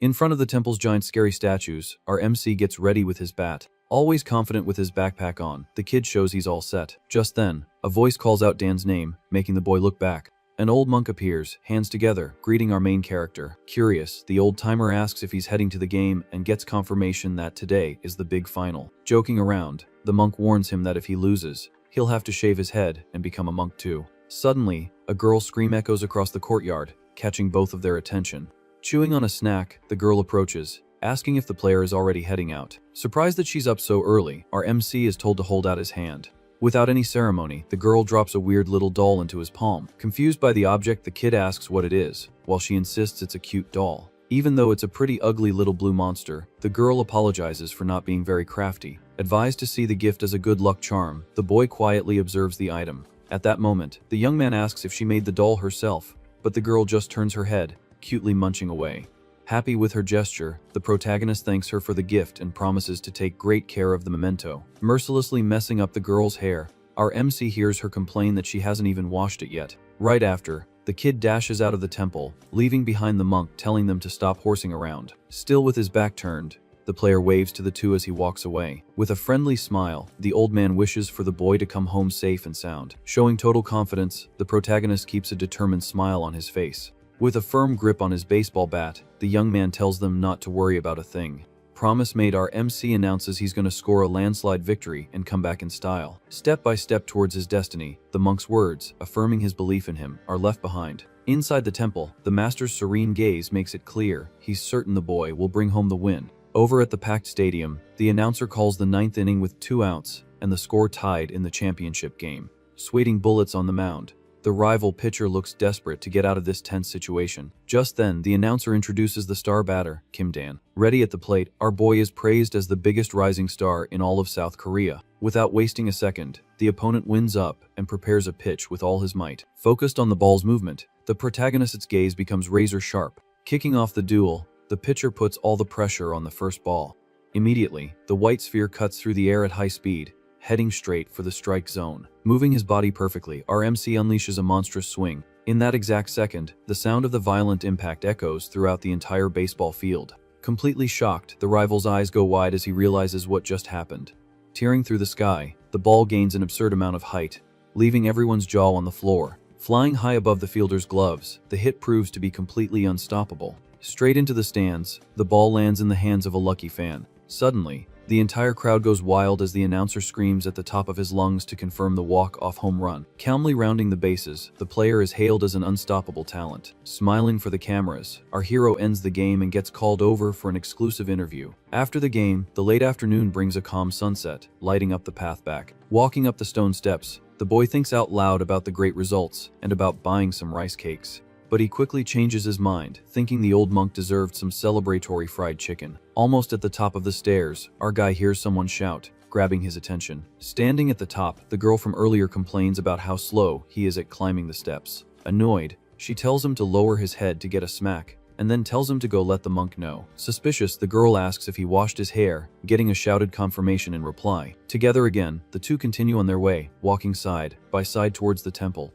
In front of the temple's giant scary statues, our MC gets ready with his bat. Always confident with his backpack on, the kid shows he's all set. Just then, a voice calls out Dan's name, making the boy look back. An old monk appears, hands together, greeting our main character. Curious, the old-timer asks if he's heading to the game and gets confirmation that today is the big final. Joking around, the monk warns him that if he loses, he'll have to shave his head and become a monk too. Suddenly, a girl's scream echoes across the courtyard, catching both of their attention. Chewing on a snack, the girl approaches, asking if the player is already heading out. Surprised that she's up so early, our MC is told to hold out his hand. Without any ceremony, the girl drops a weird little doll into his palm. Confused by the object, the kid asks what it is, while she insists it's a cute doll. Even though it's a pretty ugly little blue monster, the girl apologizes for not being very crafty. Advised to see the gift as a good luck charm, the boy quietly observes the item. At that moment, the young man asks if she made the doll herself, but the girl just turns her head, cutely munching away. Happy with her gesture, the protagonist thanks her for the gift and promises to take great care of the memento. Mercilessly messing up the girl's hair, our MC hears her complain that she hasn't even washed it yet. Right after, the kid dashes out of the temple, leaving behind the monk telling them to stop horsing around. Still with his back turned, the player waves to the two as he walks away. With a friendly smile, the old man wishes for the boy to come home safe and sound. Showing total confidence, the protagonist keeps a determined smile on his face. With a firm grip on his baseball bat, the young man tells them not to worry about a thing. Promise made, our MC announces he's going to score a landslide victory and come back in style. Step by step towards his destiny, the monk's words, affirming his belief in him, are left behind. Inside the temple, the master's serene gaze makes it clear he's certain the boy will bring home the win. Over at the packed stadium, the announcer calls the 9th inning with 2 outs and the score tied in the championship game. Sweating bullets on the mound, the rival pitcher looks desperate to get out of this tense situation. Just then, the announcer introduces the star batter, Kim Dan. Ready at the plate, our boy is praised as the biggest rising star in all of South Korea. Without wasting a second, the opponent winds up and prepares a pitch with all his might. Focused on the ball's movement, the protagonist's gaze becomes razor sharp. Kicking off the duel, the pitcher puts all the pressure on the first ball. Immediately, the white sphere cuts through the air at high speed, heading straight for the strike zone. Moving his body perfectly, our MC unleashes a monstrous swing. In that exact second, the sound of the violent impact echoes throughout the entire baseball field. Completely shocked, the rival's eyes go wide as he realizes what just happened. Tearing through the sky, the ball gains an absurd amount of height, leaving everyone's jaw on the floor. Flying high above the fielder's gloves, the hit proves to be completely unstoppable. Straight into the stands, the ball lands in the hands of a lucky fan. Suddenly, the entire crowd goes wild as the announcer screams at the top of his lungs to confirm the walk-off home run. Calmly rounding the bases, the player is hailed as an unstoppable talent. Smiling for the cameras, our hero ends the game and gets called over for an exclusive interview. After the game, the late afternoon brings a calm sunset, lighting up the path back. Walking up the stone steps, the boy thinks out loud about the great results and about buying some rice cakes. But he quickly changes his mind, thinking the old monk deserved some celebratory fried chicken. Almost at the top of the stairs, our guy hears someone shout, grabbing his attention. Standing at the top, the girl from earlier complains about how slow he is at climbing the steps. Annoyed, she tells him to lower his head to get a smack, and then tells him to go let the monk know. Suspicious, the girl asks if he washed his hair, getting a shouted confirmation in reply. Together again, the two continue on their way, walking side by side towards the temple.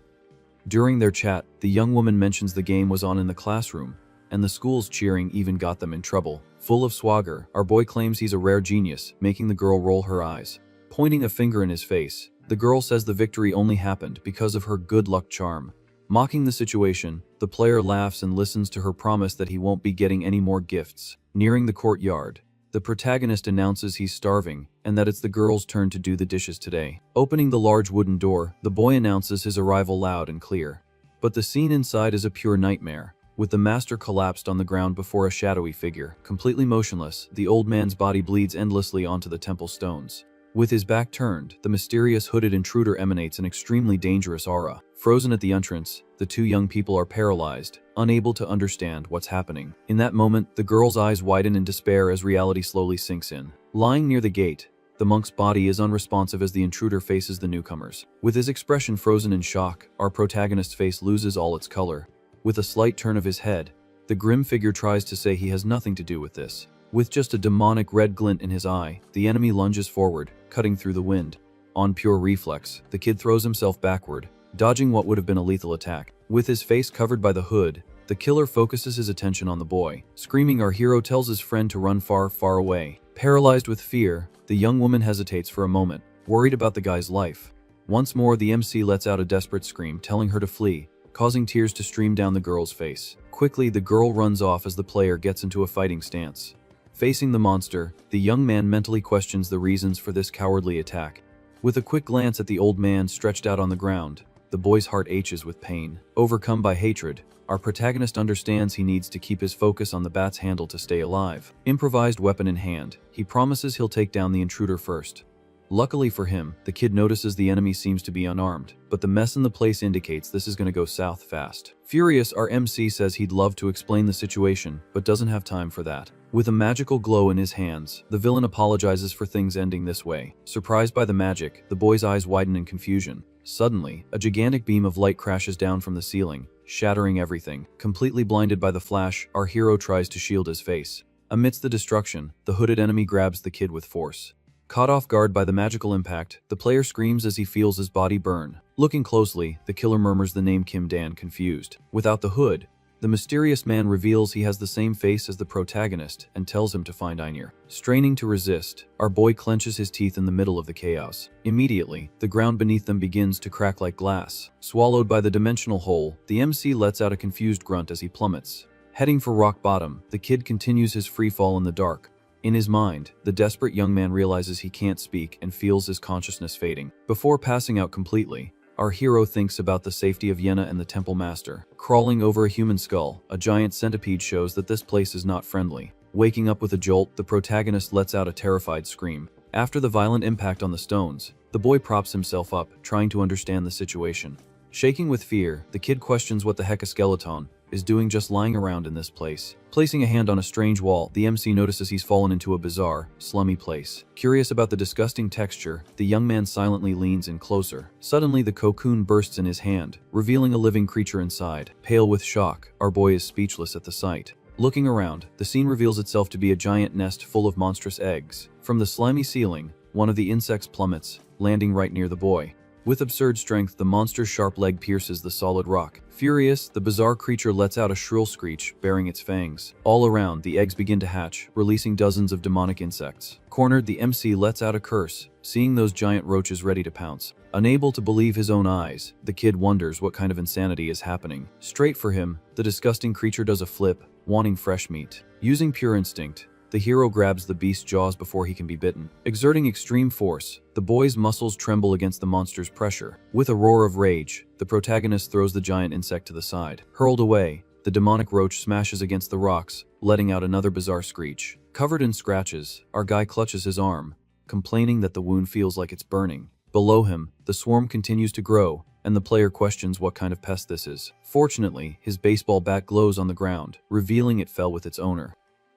During their chat, the young woman mentions the game was on in the classroom, and the school's cheering even got them in trouble. Full of swagger, our boy claims he's a rare genius, making the girl roll her eyes. Pointing a finger in his face, the girl says the victory only happened because of her good luck charm. Mocking the situation, the player laughs and listens to her promise that he won't be getting any more gifts. Nearing the courtyard, the protagonist announces he's starving and that it's the girl's turn to do the dishes today. Opening the large wooden door, the boy announces his arrival loud and clear. But the scene inside is a pure nightmare. With the master collapsed on the ground before a shadowy figure, completely motionless, the old man's body bleeds endlessly onto the temple stones. With his back turned, the mysterious hooded intruder emanates an extremely dangerous aura. Frozen at the entrance, the two young people are paralyzed, unable to understand what's happening. In that moment, the girl's eyes widen in despair as reality slowly sinks in. Lying near the gate, the monk's body is unresponsive as the intruder faces the newcomers. With his expression frozen in shock, our protagonist's face loses all its color. With a slight turn of his head, the grim figure tries to say he has nothing to do with this. With just a demonic red glint in his eye, the enemy lunges forward, cutting through the wind. On pure reflex, the kid throws himself backward, dodging what would have been a lethal attack. With his face covered by the hood, The killer focuses his attention on the boy. Screaming, our hero tells his friend to run far, far away. Paralyzed with fear, the young woman hesitates for a moment, worried about the guy's life. Once more, the MC lets out a desperate scream, telling her to flee, causing tears to stream down the girl's face. Quickly, the girl runs off as the player gets into a fighting stance. Facing the monster, the young man mentally questions the reasons for this cowardly attack. With a quick glance at the old man stretched out on the ground, the boy's heart aches with pain. Overcome by hatred, our protagonist understands he needs to keep his focus on the bat's handle to stay alive. Improvised weapon in hand, he promises he'll take down the intruder first. Luckily for him, the kid notices the enemy seems to be unarmed, but the mess in the place indicates this is going to go south fast. Furious, our MC says he'd love to explain the situation, but doesn't have time for that. With a magical glow in his hands, the villain apologizes for things ending this way. Surprised by the magic, the boy's eyes widen in confusion. Suddenly, a gigantic beam of light crashes down from the ceiling, shattering everything. Completely blinded by the flash, our hero tries to shield his face. Amidst the destruction, the hooded enemy grabs the kid with force. Caught off guard by the magical impact, the player screams as he feels his body burn. Looking closely, the killer murmurs the name Kim Dan, confused. Without the hood, the mysterious man reveals he has the same face as the protagonist and tells him to find Einir. Straining to resist, our boy clenches his teeth in the middle of the chaos. Immediately, the ground beneath them begins to crack like glass. Swallowed by the dimensional hole, the MC lets out a confused grunt as he plummets. Heading for rock bottom, the kid continues his free fall in the dark. In his mind, the desperate young man realizes he can't speak and feels his consciousness fading. Before passing out completely, our hero thinks about the safety of Yenna and the temple master. Crawling over a human skull, a giant centipede shows that this place is not friendly. Waking up with a jolt, the protagonist lets out a terrified scream. After the violent impact on the stones, the boy props himself up, trying to understand the situation. Shaking with fear, the kid questions what the heck a skeleton is doing just lying around in this place. Placing a hand on a strange wall, the MC notices he's fallen into a bizarre, slummy place. Curious about the disgusting texture, the young man silently leans in closer. Suddenly, the cocoon bursts in his hand, revealing a living creature inside. Pale with shock, our boy is speechless at the sight. Looking around, the scene reveals itself to be a giant nest full of monstrous eggs. From the slimy ceiling, one of the insects plummets, landing right near the boy. With absurd strength, the monster's sharp leg pierces the solid rock. Furious, the bizarre creature lets out a shrill screech, baring its fangs. All around, the eggs begin to hatch, releasing dozens of demonic insects. Cornered, the MC lets out a curse, seeing those giant roaches ready to pounce. Unable to believe his own eyes, the kid wonders what kind of insanity is happening. Straight for him, the disgusting creature does a flip, wanting fresh meat. Using pure instinct, the hero grabs the beast's jaws before he can be bitten. Exerting extreme force, the boy's muscles tremble against the monster's pressure. With a roar of rage, the protagonist throws the giant insect to the side. Hurled away, the demonic roach smashes against the rocks, letting out another bizarre screech. Covered in scratches, our guy clutches his arm, complaining that the wound feels like it's burning. Below him, the swarm continues to grow, and the player questions what kind of pest this is. Fortunately, his baseball bat glows on the ground, revealing it fell with its owner.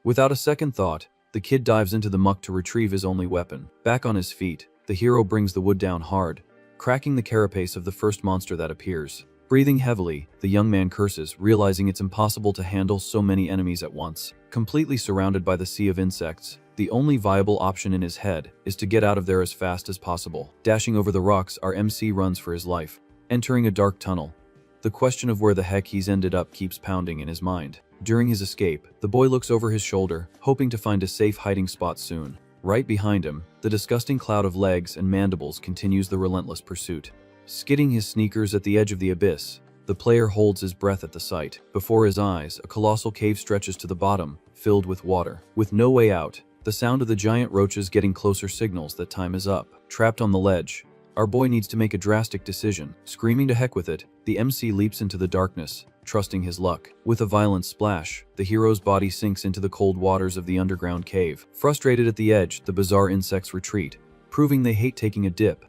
Without a second thought, the kid dives into the muck to retrieve his only weapon. Back on his feet, the hero brings the wood down hard, cracking the carapace of the first monster that appears. Breathing heavily, the young man curses, realizing it's impossible to handle so many enemies at once. Completely surrounded by the sea of insects, the only viable option in his head is to get out of there as fast as possible. Dashing over the rocks, our MC runs for his life, entering a dark tunnel. The question of where the heck he's ended up keeps pounding in his mind. During his escape, the boy looks over his shoulder, hoping to find a safe hiding spot soon. Right behind him, the disgusting cloud of legs and mandibles continues the relentless pursuit. Skidding his sneakers at the edge of the abyss, the player holds his breath at the sight. Before his eyes, a colossal cave stretches to the bottom, filled with water. With no way out, the sound of the giant roaches getting closer signals that time is up. Trapped on the ledge, our boy needs to make a drastic decision. Screaming to heck with it, the MC leaps into the darkness, trusting his luck. With a violent splash, the hero's body sinks into the cold waters of the underground cave. Frustrated at the edge, the bizarre insects retreat, proving they hate taking a dip.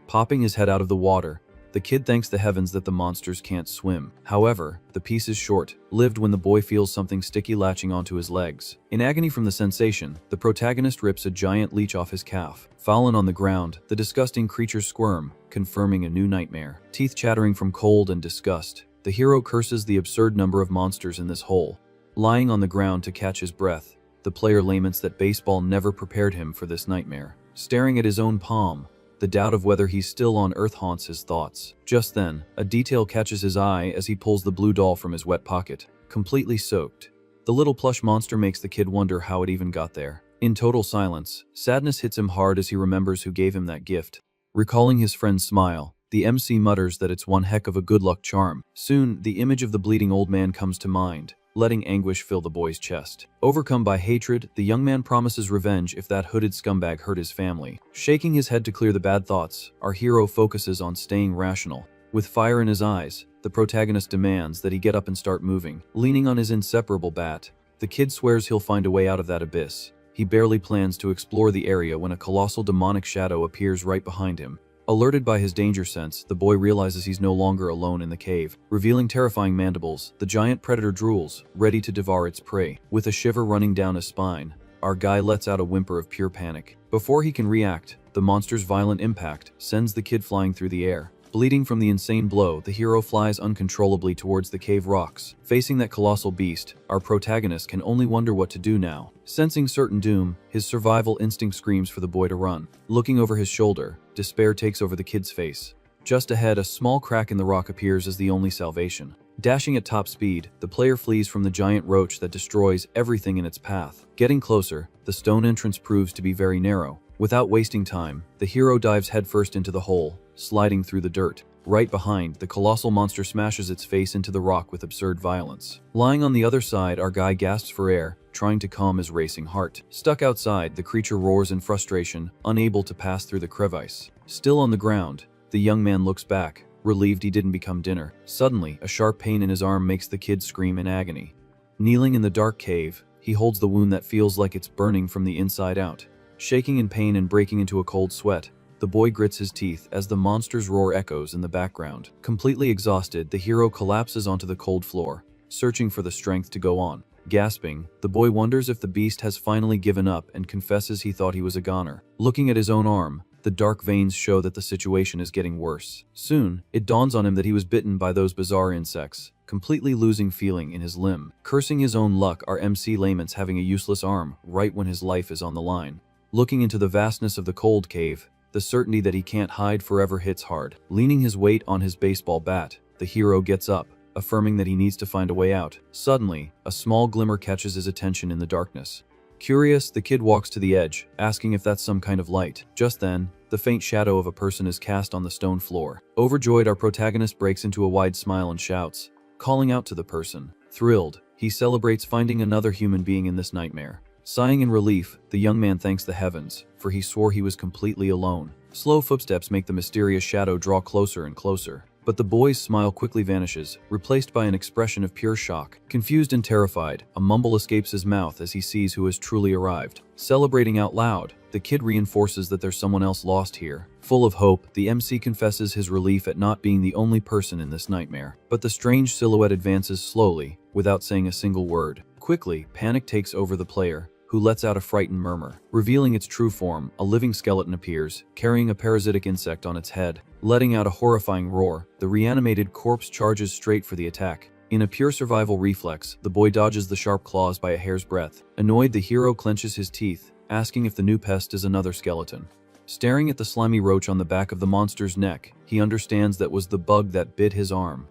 Popping his head out of the water, the kid thanks the heavens that the monsters can't swim. However, the peace is short-lived when the boy feels something sticky latching onto his legs. In agony from the sensation, the protagonist rips a giant leech off his calf. Fallen on the ground, the disgusting creatures squirm, confirming a new nightmare. Teeth chattering from cold and disgust, the hero curses the absurd number of monsters in this hole. Lying on the ground to catch his breath, the player laments that baseball never prepared him for this nightmare. Staring at his own palm, the doubt of whether he's still on Earth haunts his thoughts. Just then, a detail catches his eye as he pulls the blue doll from his wet pocket. completely soaked. The little plush monster makes the kid wonder how it even got there. In total silence, sadness hits him hard as he remembers who gave him that gift. Recalling his friend's smile, the MC mutters that it's one heck of a good luck charm. Soon, the image of the bleeding old man comes to mind, letting anguish fill the boy's chest. Overcome by hatred, the young man promises revenge if that hooded scumbag hurt his family. Shaking his head to clear the bad thoughts, our hero focuses on staying rational. With fire in his eyes, the protagonist demands that he get up and start moving. Leaning on his inseparable bat, the kid swears he'll find a way out of that abyss. He barely plans to explore the area when a colossal demonic shadow appears right behind him. Alerted by his danger sense, the boy realizes he's no longer alone in the cave. Revealing terrifying mandibles, the giant predator drools, ready to devour its prey. With a shiver running down his spine, our guy lets out a whimper of pure panic. Before he can react, the monster's violent impact sends the kid flying through the air. Bleeding from the insane blow, the hero flies uncontrollably towards the cave rocks. Facing that colossal beast, our protagonist can only wonder what to do now. Sensing certain doom, his survival instinct screams for the boy to run. Looking over his shoulder, despair takes over the kid's face. Just ahead, a small crack in the rock appears as the only salvation. Dashing at top speed, the player flees from the giant roach that destroys everything in its path. Getting closer, the stone entrance proves to be very narrow. Without wasting time, the hero dives headfirst into the hole, sliding through the dirt. Right behind, the colossal monster smashes its face into the rock with absurd violence. Lying on the other side, our guy gasps for air, trying to calm his racing heart. Stuck outside, the creature roars in frustration, unable to pass through the crevice. Still on the ground, the young man looks back, relieved he didn't become dinner. Suddenly, a sharp pain in his arm makes the kid scream in agony. Kneeling in the dark cave, he holds the wound that feels like it's burning from the inside out. Shaking in pain and breaking into a cold sweat, the boy grits his teeth as the monster's roar echoes in the background. Completely exhausted, the hero collapses onto the cold floor, searching for the strength to go on. Gasping, the boy wonders if the beast has finally given up and confesses he thought he was a goner. Looking at his own arm, the dark veins show that the situation is getting worse. Soon, it dawns on him that he was bitten by those bizarre insects, completely losing feeling in his limb. Cursing his own luck, our MC laments having a useless arm right when his life is on the line. Looking into the vastness of the cold cave, the certainty that he can't hide forever hits hard. Leaning his weight on his baseball bat, the hero gets up, affirming that he needs to find a way out. Suddenly, a small glimmer catches his attention in the darkness. Curious, the kid walks to the edge, asking if that's some kind of light. Just then, the faint shadow of a person is cast on the stone floor. Overjoyed, our protagonist breaks into a wide smile and shouts, calling out to the person. Thrilled, he celebrates finding another human being in this nightmare. Sighing in relief, the young man thanks the heavens, for he swore he was completely alone. Slow footsteps make the mysterious shadow draw closer and closer. But the boy's smile quickly vanishes, replaced by an expression of pure shock. Confused and terrified, a mumble escapes his mouth as he sees who has truly arrived. Celebrating out loud, the kid reinforces that there's someone else lost here. Full of hope, the MC confesses his relief at not being the only person in this nightmare. But the strange silhouette advances slowly, without saying a single word. Quickly, panic takes over the player, who lets out a frightened murmur. Revealing its true form, a living skeleton appears, carrying a parasitic insect on its head. Letting out a horrifying roar, the reanimated corpse charges straight for the attack. In a pure survival reflex, the boy dodges the sharp claws by a hair's breadth. Annoyed, the hero clenches his teeth, asking if the new pest is another skeleton. Staring at the slimy roach on the back of the monster's neck, he understands that was the bug that bit his arm.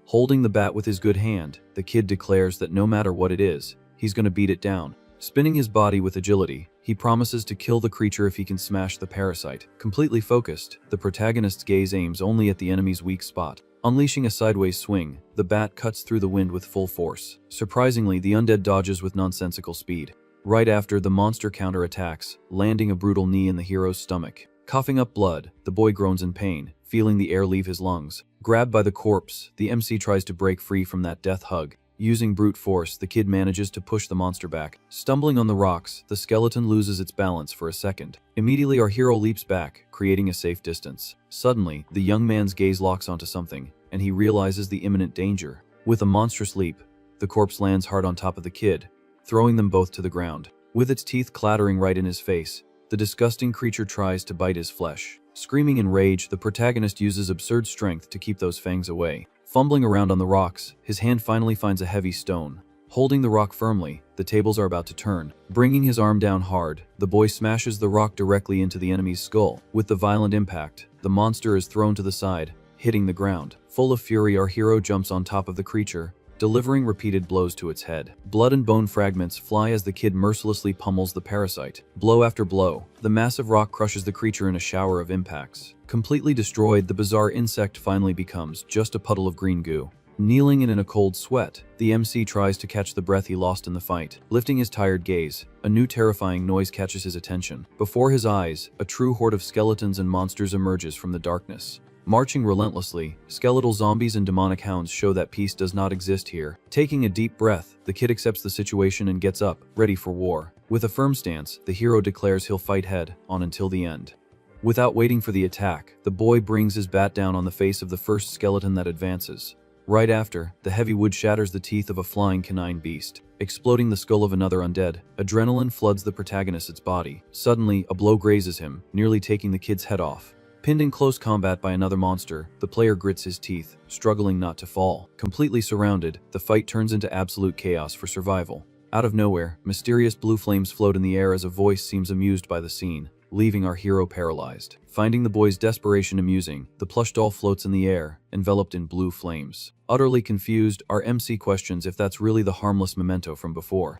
Holding the bat with his good hand, the kid declares that no matter what it is, he's gonna beat it down. Spinning his body with agility, he promises to kill the creature if he can smash the parasite. Completely focused, the protagonist's gaze aims only at the enemy's weak spot. Unleashing a sideways swing, the bat cuts through the wind with full force. Surprisingly, the undead dodges with nonsensical speed. Right after, the monster counterattacks, landing a brutal knee in the hero's stomach. Coughing up blood, the boy groans in pain, feeling the air leave his lungs. Grabbed by the corpse, the MC tries to break free from that death hug. Using brute force, the kid manages to push the monster back. Stumbling on the rocks, the skeleton loses its balance for a second. Immediately, our hero leaps back, creating a safe distance. Suddenly, the young man's gaze locks onto something, and he realizes the imminent danger. With a monstrous leap, the corpse lands hard on top of the kid, throwing them both to the ground. With its teeth clattering right in his face, the disgusting creature tries to bite his flesh. Screaming in rage, the protagonist uses absurd strength to keep those fangs away. Fumbling around on the rocks, his hand finally finds a heavy stone. Holding the rock firmly, the tables are about to turn. Bringing his arm down hard, the boy smashes the rock directly into the enemy's skull. With the violent impact, the monster is thrown to the side, hitting the ground. Full of fury, our hero jumps on top of the creature, delivering repeated blows to its head. Blood and bone fragments fly as the kid mercilessly pummels the parasite. Blow after blow, the massive rock crushes the creature in a shower of impacts. Completely destroyed, the bizarre insect finally becomes just a puddle of green goo. Kneeling and in a cold sweat, the MC tries to catch the breath he lost in the fight. Lifting his tired gaze, a new terrifying noise catches his attention. Before his eyes, a true horde of skeletons and monsters emerges from the darkness. Marching relentlessly, skeletal zombies and demonic hounds show that peace does not exist here. Taking a deep breath, the kid accepts the situation and gets up, ready for war. With a firm stance, the hero declares he'll fight head on until the end. Without waiting for the attack, the boy brings his bat down on the face of the first skeleton that advances. Right after, the heavy wood shatters the teeth of a flying canine beast. Exploding the skull of another undead, adrenaline floods the protagonist's body. Suddenly, a blow grazes him, nearly taking the kid's head off. Pinned in close combat by another monster, the player grits his teeth, struggling not to fall. Completely surrounded, the fight turns into absolute chaos for survival. Out of nowhere, mysterious blue flames float in the air as a voice seems amused by the scene, leaving our hero paralyzed. Finding the boy's desperation amusing, the plush doll floats in the air, enveloped in blue flames. Utterly confused, our MC questions if that's really the harmless memento from before.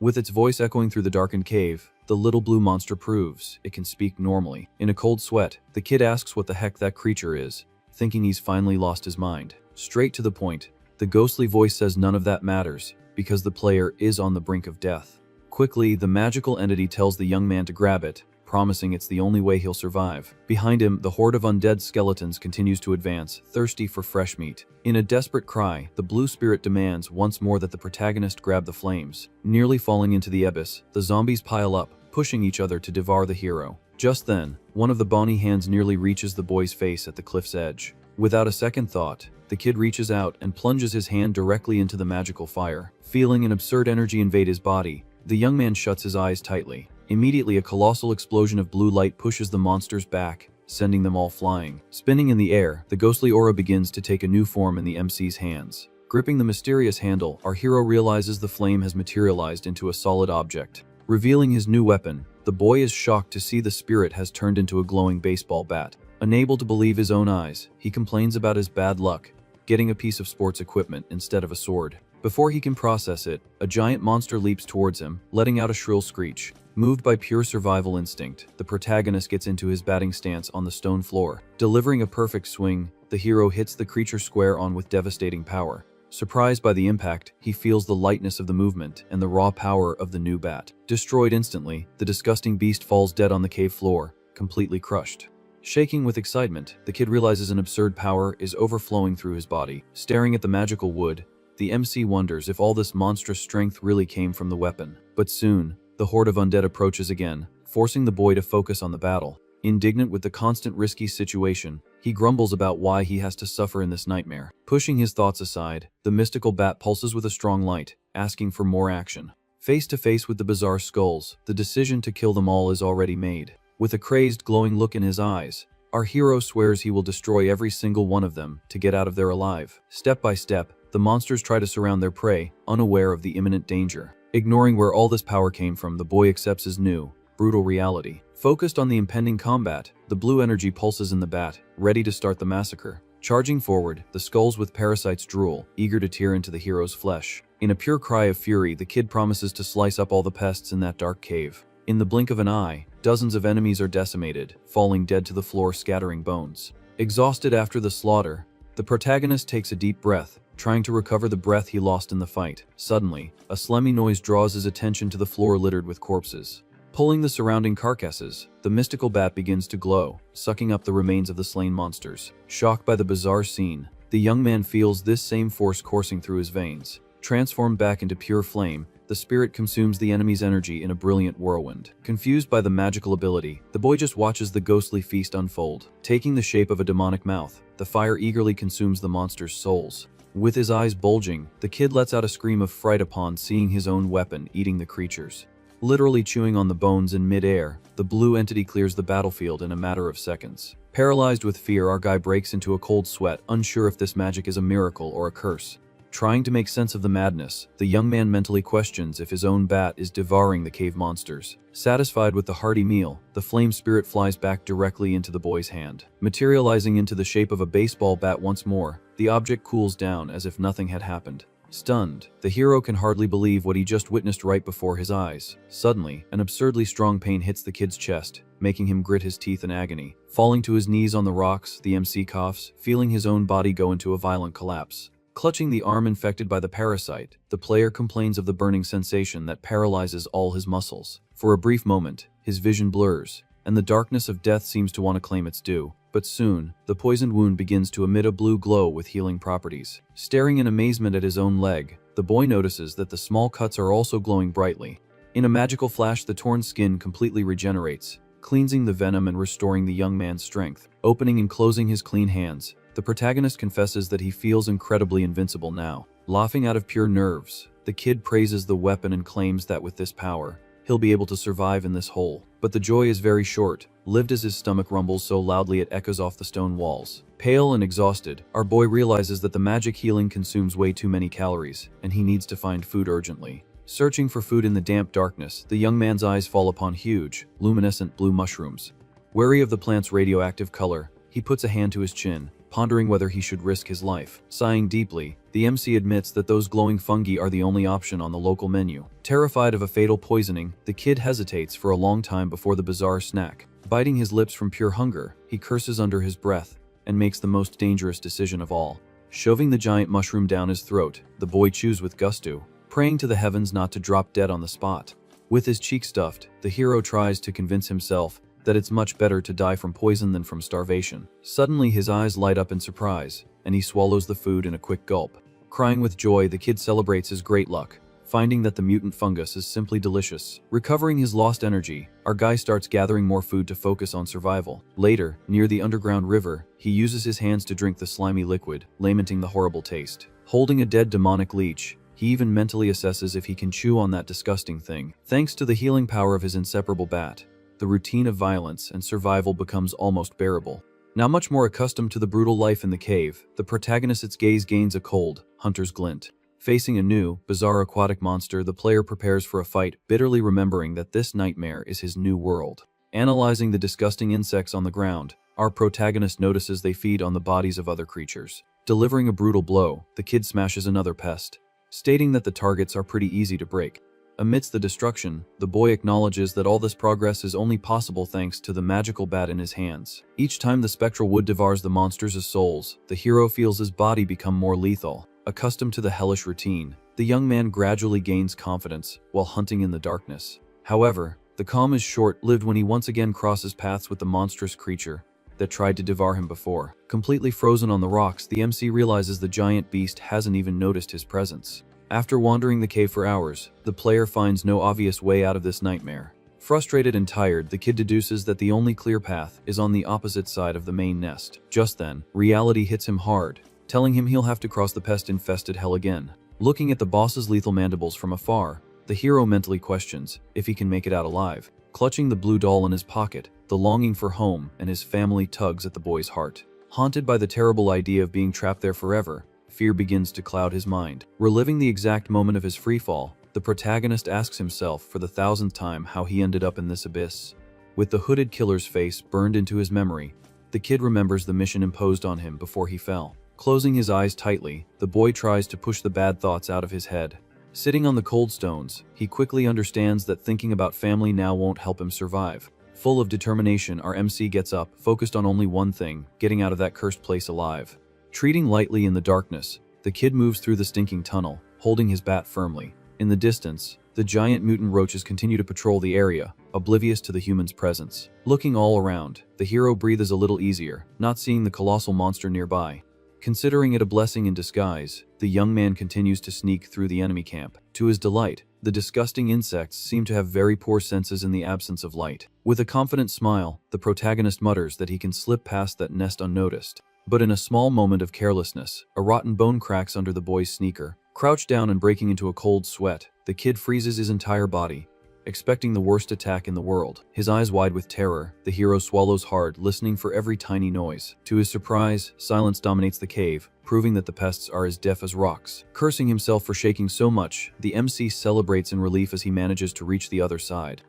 With its voice echoing through the darkened cave, the little blue monster proves it can speak normally. In a cold sweat, the kid asks what the heck that creature is, thinking he's finally lost his mind. Straight to the point, the ghostly voice says none of that matters, because the player is on the brink of death. Quickly, the magical entity tells the young man to grab it, promising it's the only way he'll survive. Behind him, the horde of undead skeletons continues to advance, thirsty for fresh meat. In a desperate cry, the blue spirit demands once more that the protagonist grab the flames. Nearly falling into the abyss, the zombies pile up, pushing each other to devour the hero. Just then, one of the bony hands nearly reaches the boy's face at the cliff's edge. Without a second thought, the kid reaches out and plunges his hand directly into the magical fire. Feeling an absurd energy invade his body, the young man shuts his eyes tightly. Immediately, a colossal explosion of blue light pushes the monsters back, sending them all flying. Spinning in the air, the ghostly aura begins to take a new form in the MC's hands. Gripping the mysterious handle, our hero realizes the flame has materialized into a solid object. Revealing his new weapon, the boy is shocked to see the spirit has turned into a glowing baseball bat. Unable to believe his own eyes, he complains about his bad luck, getting a piece of sports equipment instead of a sword. Before he can process it, a giant monster leaps towards him, letting out a shrill screech. Moved by pure survival instinct, the protagonist gets into his batting stance on the stone floor. Delivering a perfect swing, the hero hits the creature square on with devastating power. Surprised by the impact, he feels the lightness of the movement and the raw power of the new bat. Destroyed instantly, the disgusting beast falls dead on the cave floor, completely crushed. Shaking with excitement, the kid realizes an absurd power is overflowing through his body. Staring at the magical wood, the MC wonders if all this monstrous strength really came from the weapon. But soon, the horde of undead approaches again, forcing the boy to focus on the battle. Indignant with the constant risky situation, he grumbles about why he has to suffer in this nightmare. Pushing his thoughts aside, the mystical bat pulses with a strong light, asking for more action. Face to face with the bizarre skulls, the decision to kill them all is already made. With a crazed, glowing look in his eyes, our hero swears he will destroy every single one of them to get out of there alive. Step by step, the monsters try to surround their prey, unaware of the imminent danger. Ignoring where all this power came from, the boy accepts his new, brutal reality. Focused on the impending combat, the blue energy pulses in the bat, ready to start the massacre. Charging forward, the skulls with parasites drool, eager to tear into the hero's flesh. In a pure cry of fury, the kid promises to slice up all the pests in that dark cave. In the blink of an eye, dozens of enemies are decimated, falling dead to the floor, scattering bones. Exhausted after the slaughter, the protagonist takes a deep breath, trying to recover the breath he lost in the fight. Suddenly, a slimy noise draws his attention to the floor littered with corpses. Pulling the surrounding carcasses, the mystical bat begins to glow, sucking up the remains of the slain monsters. Shocked by the bizarre scene, the young man feels this same force coursing through his veins. Transformed back into pure flame, the spirit consumes the enemy's energy in a brilliant whirlwind. Confused by the magical ability, the boy just watches the ghostly feast unfold. Taking the shape of a demonic mouth, the fire eagerly consumes the monster's souls. With his eyes bulging, the kid lets out a scream of fright upon seeing his own weapon eating the creatures. Literally chewing on the bones in mid-air, the blue entity clears the battlefield in a matter of seconds. Paralyzed with fear, our guy breaks into a cold sweat, unsure if this magic is a miracle or a curse. Trying to make sense of the madness, the young man mentally questions if his own bat is devouring the cave monsters. Satisfied with the hearty meal, the flame spirit flies back directly into the boy's hand. Materializing into the shape of a baseball bat once more, the object cools down as if nothing had happened. Stunned, the hero can hardly believe what he just witnessed right before his eyes. Suddenly, an absurdly strong pain hits the kid's chest, making him grit his teeth in agony. Falling to his knees on the rocks, the MC coughs, feeling his own body go into a violent collapse. Clutching the arm infected by the parasite, the player complains of the burning sensation that paralyzes all his muscles. For a brief moment, his vision blurs, and the darkness of death seems to want to claim its due. But soon, the poisoned wound begins to emit a blue glow with healing properties. Staring in amazement at his own leg, the boy notices that the small cuts are also glowing brightly. In a magical flash, the torn skin completely regenerates, cleansing the venom and restoring the young man's strength. Opening and closing his clean hands, the protagonist confesses that he feels incredibly invincible now. Laughing out of pure nerves, the kid praises the weapon and claims that with this power, he'll be able to survive in this hole. But the joy is very short, lived as his stomach rumbles so loudly it echoes off the stone walls. Pale and exhausted, our boy realizes that the magic healing consumes way too many calories, and he needs to find food urgently. Searching for food in the damp darkness, the young man's eyes fall upon huge, luminescent blue mushrooms. Wary of the plant's radioactive color, he puts a hand to his chin, pondering whether he should risk his life. Sighing deeply, the MC admits that those glowing fungi are the only option on the local menu. Terrified of a fatal poisoning, the kid hesitates for a long time before the bizarre snack. Biting his lips from pure hunger, he curses under his breath and makes the most dangerous decision of all. Shoving the giant mushroom down his throat, the boy chews with gusto, praying to the heavens not to drop dead on the spot. With his cheek stuffed, the hero tries to convince himself that it's much better to die from poison than from starvation. Suddenly his eyes light up in surprise, and he swallows the food in a quick gulp. Crying with joy, the kid celebrates his great luck, finding that the mutant fungus is simply delicious. Recovering his lost energy, our guy starts gathering more food to focus on survival. Later, near the underground river, he uses his hands to drink the slimy liquid, lamenting the horrible taste. Holding a dead demonic leech, he even mentally assesses if he can chew on that disgusting thing. Thanks to the healing power of his inseparable bat, the routine of violence and survival becomes almost bearable. Now much more accustomed to the brutal life in the cave, the protagonist's gaze gains a cold, hunter's glint. Facing a new, bizarre aquatic monster, the player prepares for a fight, bitterly remembering that this nightmare is his new world. Analyzing the disgusting insects on the ground, our protagonist notices they feed on the bodies of other creatures. Delivering a brutal blow, the kid smashes another pest, stating that the targets are pretty easy to break. Amidst the destruction, the boy acknowledges that all this progress is only possible thanks to the magical bat in his hands. Each time the spectral wood devours the monsters' souls, the hero feels his body become more lethal. Accustomed to the hellish routine, the young man gradually gains confidence while hunting in the darkness. However, the calm is short-lived when he once again crosses paths with the monstrous creature that tried to devour him before. Completely frozen on the rocks, the MC realizes the giant beast hasn't even noticed his presence. After wandering the cave for hours, the player finds no obvious way out of this nightmare. Frustrated and tired, the kid deduces that the only clear path is on the opposite side of the main nest. Just then, reality hits him hard, telling him he'll have to cross the pest-infested hell again. Looking at the boss's lethal mandibles from afar, the hero mentally questions if he can make it out alive. Clutching the blue doll in his pocket, the longing for home and his family tugs at the boy's heart. Haunted by the terrible idea of being trapped there forever, fear begins to cloud his mind. Reliving the exact moment of his freefall, the protagonist asks himself for the 1000th time how he ended up in this abyss. With the hooded killer's face burned into his memory, the kid remembers the mission imposed on him before he fell. Closing his eyes tightly, the boy tries to push the bad thoughts out of his head. Sitting on the cold stones, he quickly understands that thinking about family now won't help him survive. Full of determination, our MC gets up, focused on only one thing: getting out of that cursed place alive. Treading lightly in the darkness, the kid moves through the stinking tunnel, holding his bat firmly. In the distance, the giant mutant roaches continue to patrol the area, oblivious to the human's presence. Looking all around, the hero breathes a little easier, not seeing the colossal monster nearby. Considering it a blessing in disguise, the young man continues to sneak through the enemy camp. To his delight, the disgusting insects seem to have very poor senses in the absence of light. With a confident smile, the protagonist mutters that he can slip past that nest unnoticed. But in a small moment of carelessness, a rotten bone cracks under the boy's sneaker. Crouched down and breaking into a cold sweat, the kid freezes his entire body, expecting the worst attack in the world. His eyes wide with terror, the hero swallows hard, listening for every tiny noise. To his surprise, silence dominates the cave, proving that the pests are as deaf as rocks. Cursing himself for shaking so much, the MC celebrates in relief as he manages to reach the other side.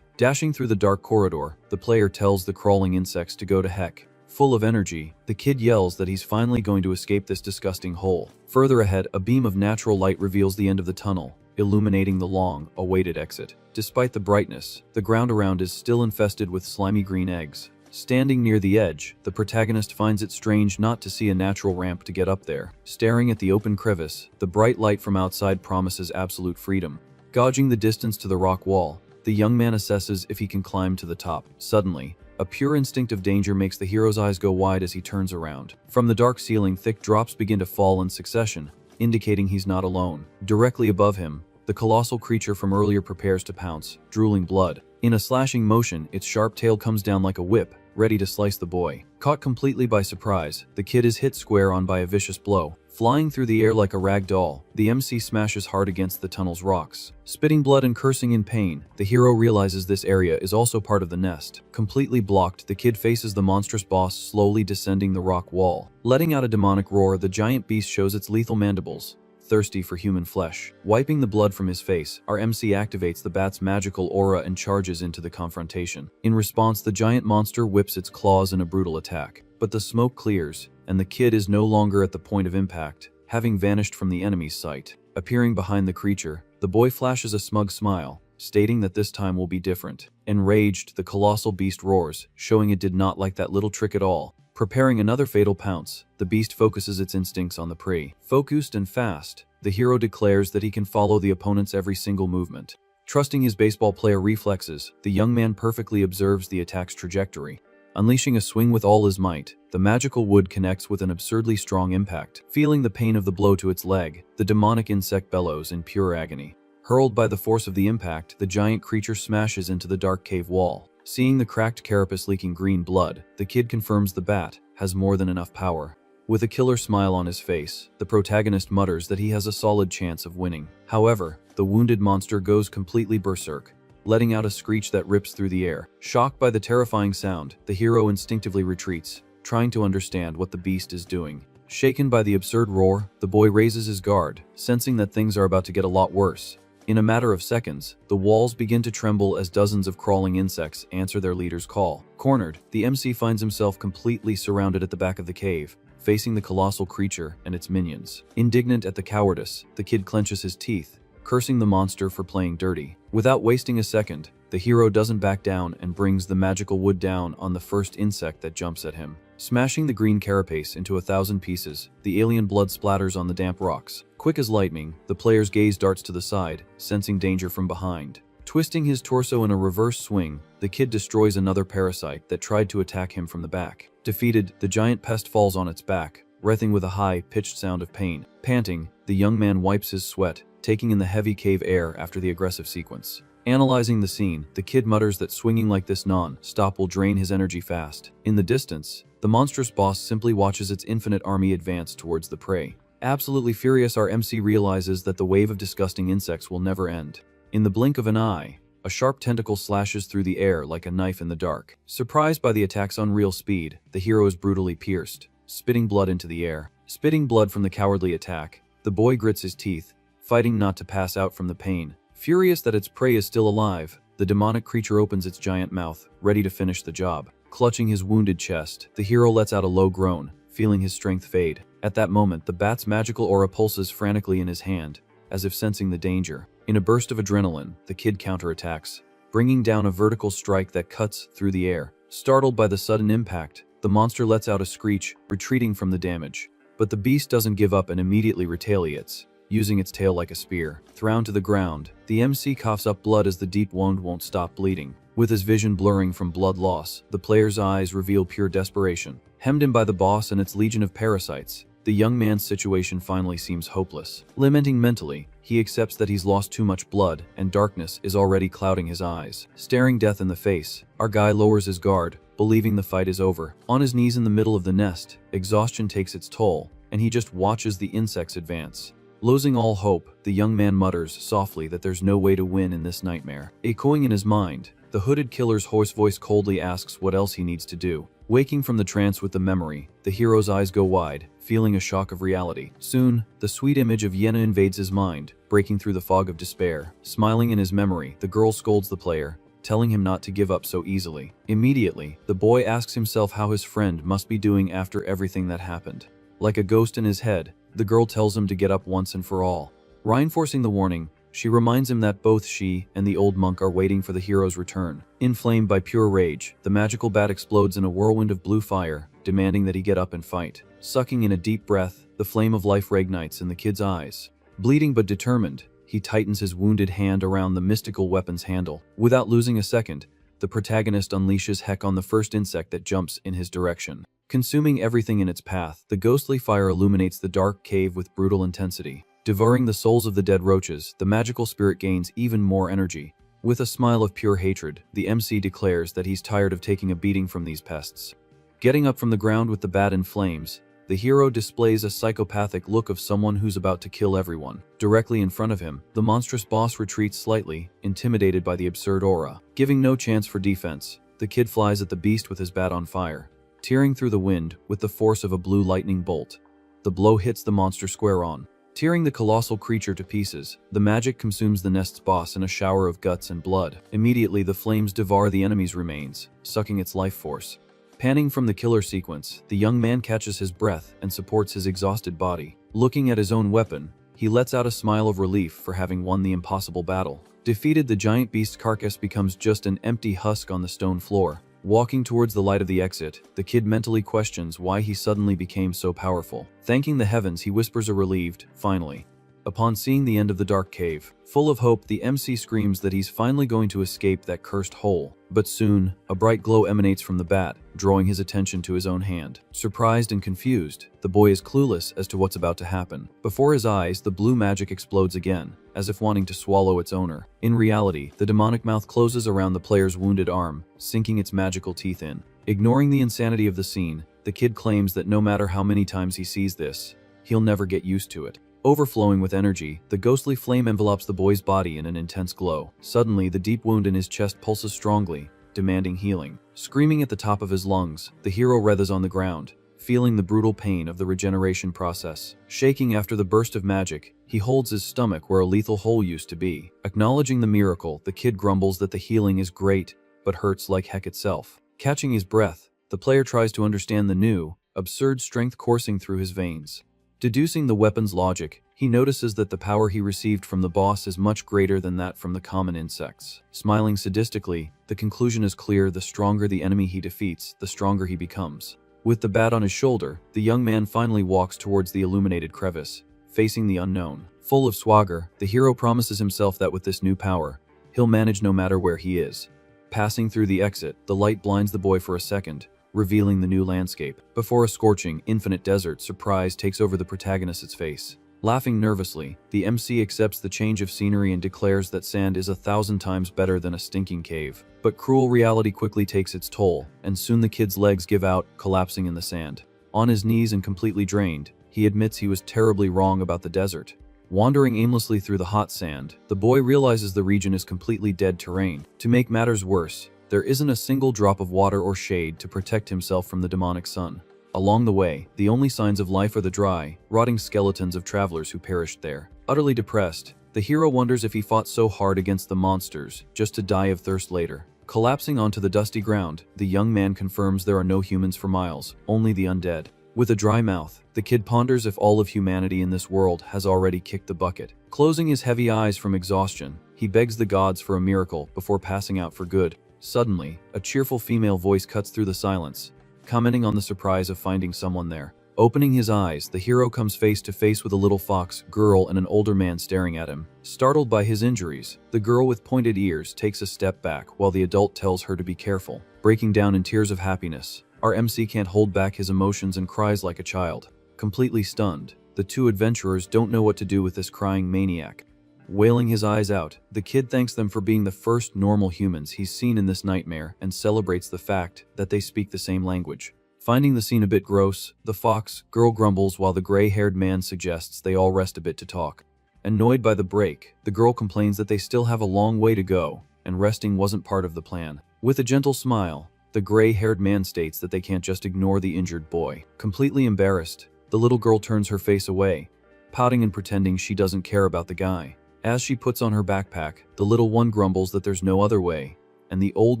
Dashing through the dark corridor, the player tells the crawling insects to go to heck. Full of energy, the kid yells that he's finally going to escape this disgusting hole. Further ahead, a beam of natural light reveals the end of the tunnel, illuminating the long-awaited exit. Despite the brightness, the ground around is still infested with slimy green eggs. Standing near the edge, the protagonist finds it strange not to see a natural ramp to get up there. Staring at the open crevice, the bright light from outside promises absolute freedom. Gauging the distance to the rock wall, the young man assesses if he can climb to the top. Suddenly, a pure instinct of danger makes the hero's eyes go wide as he turns around. From the dark ceiling, thick drops begin to fall in succession, indicating he's not alone. Directly above him, the colossal creature from earlier prepares to pounce, drooling blood. In a slashing motion, its sharp tail comes down like a whip, ready to slice the boy. Caught completely by surprise, the kid is hit square on by a vicious blow. Flying through the air like a rag doll, the MC smashes hard against the tunnel's rocks. Spitting blood and cursing in pain, the hero realizes this area is also part of the nest. Completely blocked, the kid faces the monstrous boss slowly descending the rock wall. Letting out a demonic roar, the giant beast shows its lethal mandibles, thirsty for human flesh. Wiping the blood from his face, our MC activates the bat's magical aura and charges into the confrontation. In response, the giant monster whips its claws in a brutal attack. But the smoke clears, and the kid is no longer at the point of impact, having vanished from the enemy's sight. Appearing behind the creature, the boy flashes a smug smile, stating that this time will be different. Enraged, the colossal beast roars, showing it did not like that little trick at all. Preparing another fatal pounce, the beast focuses its instincts on the prey. Focused and fast, the hero declares that he can follow the opponent's every single movement. Trusting his baseball player reflexes, the young man perfectly observes the attack's trajectory. Unleashing a swing with all his might, the magical wood connects with an absurdly strong impact. Feeling the pain of the blow to its leg, the demonic insect bellows in pure agony. Hurled by the force of the impact, the giant creature smashes into the dark cave wall. Seeing the cracked carapace leaking green blood, the kid confirms the bat has more than enough power. With a killer smile on his face, the protagonist mutters that he has a solid chance of winning. However, the wounded monster goes completely berserk, letting out a screech that rips through the air. Shocked by the terrifying sound, the hero instinctively retreats, trying to understand what the beast is doing. Shaken by the absurd roar, the boy raises his guard, sensing that things are about to get a lot worse. In a matter of seconds, the walls begin to tremble as dozens of crawling insects answer their leader's call. Cornered, the MC finds himself completely surrounded at the back of the cave, facing the colossal creature and its minions. Indignant at the cowardice, the kid clenches his teeth, cursing the monster for playing dirty. Without wasting a second, the hero doesn't back down and brings the magical wood down on the first insect that jumps at him. Smashing the green carapace into 1,000 pieces, the alien blood splatters on the damp rocks. Quick as lightning, the player's gaze darts to the side, sensing danger from behind. Twisting his torso in a reverse swing, the kid destroys another parasite that tried to attack him from the back. Defeated, the giant pest falls on its back, writhing with a high-pitched sound of pain. Panting, the young man wipes his sweat, taking in the heavy cave air after the aggressive sequence. Analyzing the scene, the kid mutters that swinging like this non-stop will drain his energy fast. In the distance, the monstrous boss simply watches its infinite army advance towards the prey. Absolutely furious, our MC realizes that the wave of disgusting insects will never end. In the blink of an eye, a sharp tentacle slashes through the air like a knife in the dark. Surprised by the attack's unreal speed, the hero is brutally pierced, spitting blood into the air. Spitting blood from the cowardly attack, the boy grits his teeth, fighting not to pass out from the pain. Furious that its prey is still alive, the demonic creature opens its giant mouth, ready to finish the job. Clutching his wounded chest, the hero lets out a low groan, feeling his strength fade. At that moment, the bat's magical aura pulses frantically in his hand, as if sensing the danger. In a burst of adrenaline, the kid counterattacks, bringing down a vertical strike that cuts through the air. Startled by the sudden impact, the monster lets out a screech, retreating from the damage. But the beast doesn't give up and immediately retaliates, using its tail like a spear. Thrown to the ground, the MC coughs up blood as the deep wound won't stop bleeding. With his vision blurring from blood loss, the player's eyes reveal pure desperation. Hemmed in by the boss and its legion of parasites, the young man's situation finally seems hopeless. Lamenting mentally, he accepts that he's lost too much blood, and darkness is already clouding his eyes. Staring death in the face, our guy lowers his guard, believing the fight is over. On his knees in the middle of the nest, exhaustion takes its toll, and he just watches the insects advance. Losing all hope, the young man mutters softly that there's no way to win in this nightmare. Echoing in his mind, the hooded killer's hoarse voice coldly asks what else he needs to do. Waking from the trance with the memory, the hero's eyes go wide, feeling a shock of reality. Soon, the sweet image of Yenna invades his mind, breaking through the fog of despair. Smiling in his memory, the girl scolds the player, telling him not to give up so easily. Immediately, the boy asks himself how his friend must be doing after everything that happened. Like a ghost in his head, the girl tells him to get up once and for all. Reinforcing the warning, she reminds him that both she and the old monk are waiting for the hero's return. Inflamed by pure rage, the magical bat explodes in a whirlwind of blue fire, demanding that he get up and fight. Sucking in a deep breath, the flame of life reignites in the kid's eyes. Bleeding but determined, he tightens his wounded hand around the mystical weapon's handle. Without losing a second, the protagonist unleashes heck on the first insect that jumps in his direction. Consuming everything in its path, the ghostly fire illuminates the dark cave with brutal intensity. Devouring the souls of the dead roaches, the magical spirit gains even more energy. With a smile of pure hatred, the MC declares that he's tired of taking a beating from these pests. Getting up from the ground with the bat in flames, the hero displays a psychopathic look of someone who's about to kill everyone. Directly in front of him, the monstrous boss retreats slightly, intimidated by the absurd aura. Giving no chance for defense, the kid flies at the beast with his bat on fire, tearing through the wind with the force of a blue lightning bolt. The blow hits the monster square on, tearing the colossal creature to pieces. The magic consumes the nest's boss in a shower of guts and blood. Immediately, the flames devour the enemy's remains, sucking its life force. Panning from the killer sequence, the young man catches his breath and supports his exhausted body. Looking at his own weapon, he lets out a smile of relief for having won the impossible battle. Defeated, the giant beast's carcass becomes just an empty husk on the stone floor. Walking towards the light of the exit, the kid mentally questions why he suddenly became so powerful. Thanking the heavens, he whispers a relieved, "Finally." Upon seeing the end of the dark cave, full of hope, the MC screams that he's finally going to escape that cursed hole. But soon, a bright glow emanates from the bat, drawing his attention to his own hand. Surprised and confused, the boy is clueless as to what's about to happen. Before his eyes, the blue magic explodes again, as if wanting to swallow its owner. In reality, the demonic mouth closes around the player's wounded arm, sinking its magical teeth in. Ignoring the insanity of the scene, the kid claims that no matter how many times he sees this, he'll never get used to it. Overflowing with energy, the ghostly flame envelopes the boy's body in an intense glow. Suddenly, the deep wound in his chest pulses strongly, demanding healing. Screaming at the top of his lungs, the hero writhes on the ground, feeling the brutal pain of the regeneration process. Shaking after the burst of magic, he holds his stomach where a lethal hole used to be. Acknowledging the miracle, the kid grumbles that the healing is great, but hurts like heck itself. Catching his breath, the player tries to understand the new, absurd strength coursing through his veins. Deducing the weapon's logic, he notices that the power he received from the boss is much greater than that from the common insects. Smiling sadistically, the conclusion is clear: the stronger the enemy he defeats, the stronger he becomes. With the bat on his shoulder, the young man finally walks towards the illuminated crevice, facing the unknown. Full of swagger, the hero promises himself that with this new power, he'll manage no matter where he is. Passing through the exit, the light blinds the boy for a second, revealing the new landscape. Before a scorching, infinite desert, surprise takes over the protagonist's face. Laughing nervously, the MC accepts the change of scenery and declares that sand is 1,000 times better than a stinking cave. But cruel reality quickly takes its toll, and soon the kid's legs give out, collapsing in the sand. On his knees and completely drained, he admits he was terribly wrong about the desert. Wandering aimlessly through the hot sand, the boy realizes the region is completely dead terrain. To make matters worse, there isn't a single drop of water or shade to protect himself from the demonic sun. Along the way, the only signs of life are the dry, rotting skeletons of travelers who perished there. Utterly depressed, the hero wonders if he fought so hard against the monsters, just to die of thirst later. Collapsing onto the dusty ground, the young man confirms there are no humans for miles, only the undead. With a dry mouth, the kid ponders if all of humanity in this world has already kicked the bucket. Closing his heavy eyes from exhaustion, he begs the gods for a miracle before passing out for good. Suddenly, a cheerful female voice cuts through the silence, commenting on the surprise of finding someone there. Opening his eyes, the hero comes face to face with a little fox girl and an older man staring at him. Startled by his injuries, the girl with pointed ears takes a step back while the adult tells her to be careful. Breaking down in tears of happiness, our MC can't hold back his emotions and cries like a child. Completely stunned, the two adventurers don't know what to do with this crying maniac. Wailing his eyes out, the kid thanks them for being the first normal humans he's seen in this nightmare and celebrates the fact that they speak the same language. Finding the scene a bit gross, the fox girl grumbles while the gray-haired man suggests they all rest a bit to talk. Annoyed by the break, the girl complains that they still have a long way to go, and resting wasn't part of the plan. With a gentle smile, the gray-haired man states that they can't just ignore the injured boy. Completely embarrassed, the little girl turns her face away, pouting and pretending she doesn't care about the guy. As she puts on her backpack, the little one grumbles that there's no other way, and the old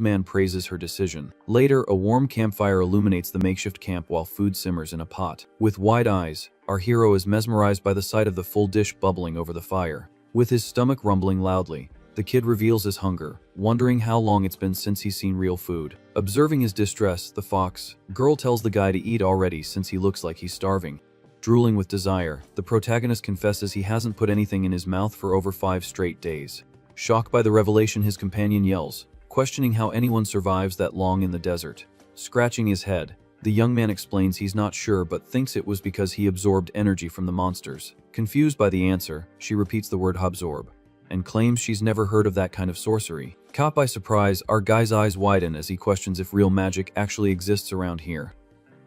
man praises her decision. Later, a warm campfire illuminates the makeshift camp while food simmers in a pot. With wide eyes, our hero is mesmerized by the sight of the full dish bubbling over the fire. With his stomach rumbling loudly, the kid reveals his hunger, wondering how long it's been since he's seen real food. Observing his distress, the fox girl tells the guy to eat already since he looks like he's starving. Drooling with desire, the protagonist confesses he hasn't put anything in his mouth for over 5 straight days. Shocked by the revelation, his companion yells, questioning how anyone survives that long in the desert. Scratching his head, the young man explains he's not sure but thinks it was because he absorbed energy from the monsters. Confused by the answer, she repeats the word absorb, and claims she's never heard of that kind of sorcery. Caught by surprise, our guy's eyes widen as he questions if real magic actually exists around here.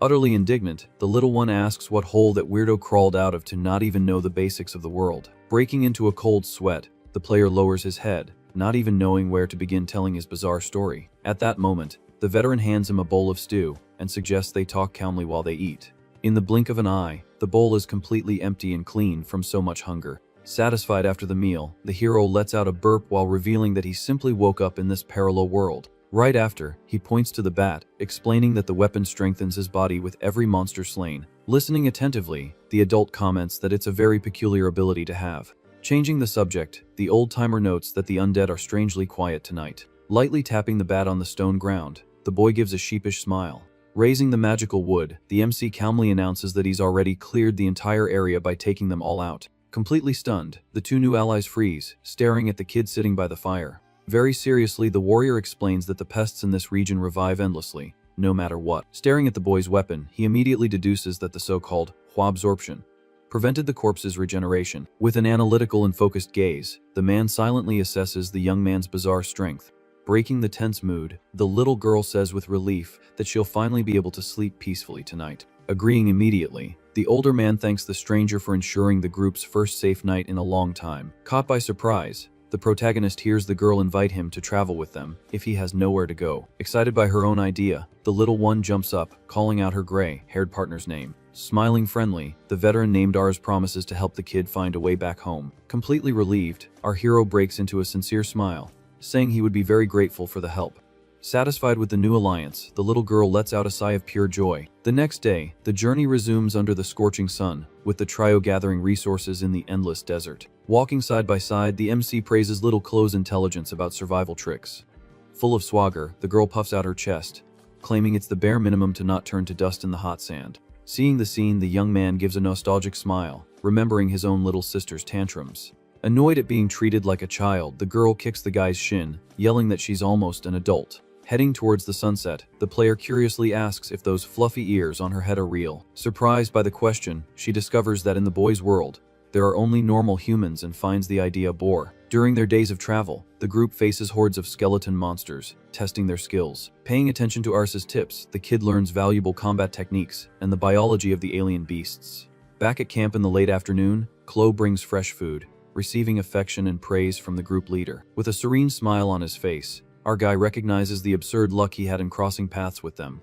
Utterly indignant, the little one asks what hole that weirdo crawled out of to not even know the basics of the world. Breaking into a cold sweat, the player lowers his head, not even knowing where to begin telling his bizarre story. At that moment, the veteran hands him a bowl of stew and suggests they talk calmly while they eat. In the blink of an eye, the bowl is completely empty and clean from so much hunger. Satisfied after the meal, the hero lets out a burp while revealing that he simply woke up in this parallel world. Right after, he points to the bat, explaining that the weapon strengthens his body with every monster slain. Listening attentively, the adult comments that it's a very peculiar ability to have. Changing the subject, the old-timer notes that the undead are strangely quiet tonight. Lightly tapping the bat on the stone ground, the boy gives a sheepish smile. Raising the magical wood, the MC calmly announces that he's already cleared the entire area by taking them all out. Completely stunned, the 2 new allies freeze, staring at the kid sitting by the fire. Very seriously, the warrior explains that the pests in this region revive endlessly, no matter what. Staring at the boy's weapon, he immediately deduces that the so-called Hua absorption prevented the corpse's regeneration. With an analytical and focused gaze, the man silently assesses the young man's bizarre strength. Breaking the tense mood, the little girl says with relief that she'll finally be able to sleep peacefully tonight. Agreeing immediately, the older man thanks the stranger for ensuring the group's first safe night in a long time. Caught by surprise, the protagonist hears the girl invite him to travel with them if he has nowhere to go. Excited by her own idea, the little one jumps up, calling out her gray-haired partner's name. Smiling friendly, the veteran named Ars promises to help the kid find a way back home. Completely relieved, our hero breaks into a sincere smile, saying he would be very grateful for the help. Satisfied with the new alliance, the little girl lets out a sigh of pure joy. The next day, the journey resumes under the scorching sun, with the trio gathering resources in the endless desert. Walking side by side, the MC praises little Chloe's intelligence about survival tricks. Full of swagger, the girl puffs out her chest, claiming it's the bare minimum to not turn to dust in the hot sand. Seeing the scene, the young man gives a nostalgic smile, remembering his own little sister's tantrums. Annoyed at being treated like a child, the girl kicks the guy's shin, yelling that she's almost an adult. Heading towards the sunset, the player curiously asks if those fluffy ears on her head are real. Surprised by the question, she discovers that in the boy's world, there are only normal humans and finds the idea bore. During their days of travel, the group faces hordes of skeleton monsters, testing their skills. Paying attention to Ars's tips, the kid learns valuable combat techniques and the biology of the alien beasts. Back at camp in the late afternoon, Chloe brings fresh food, receiving affection and praise from the group leader. With a serene smile on his face, our guy recognizes the absurd luck he had in crossing paths with them.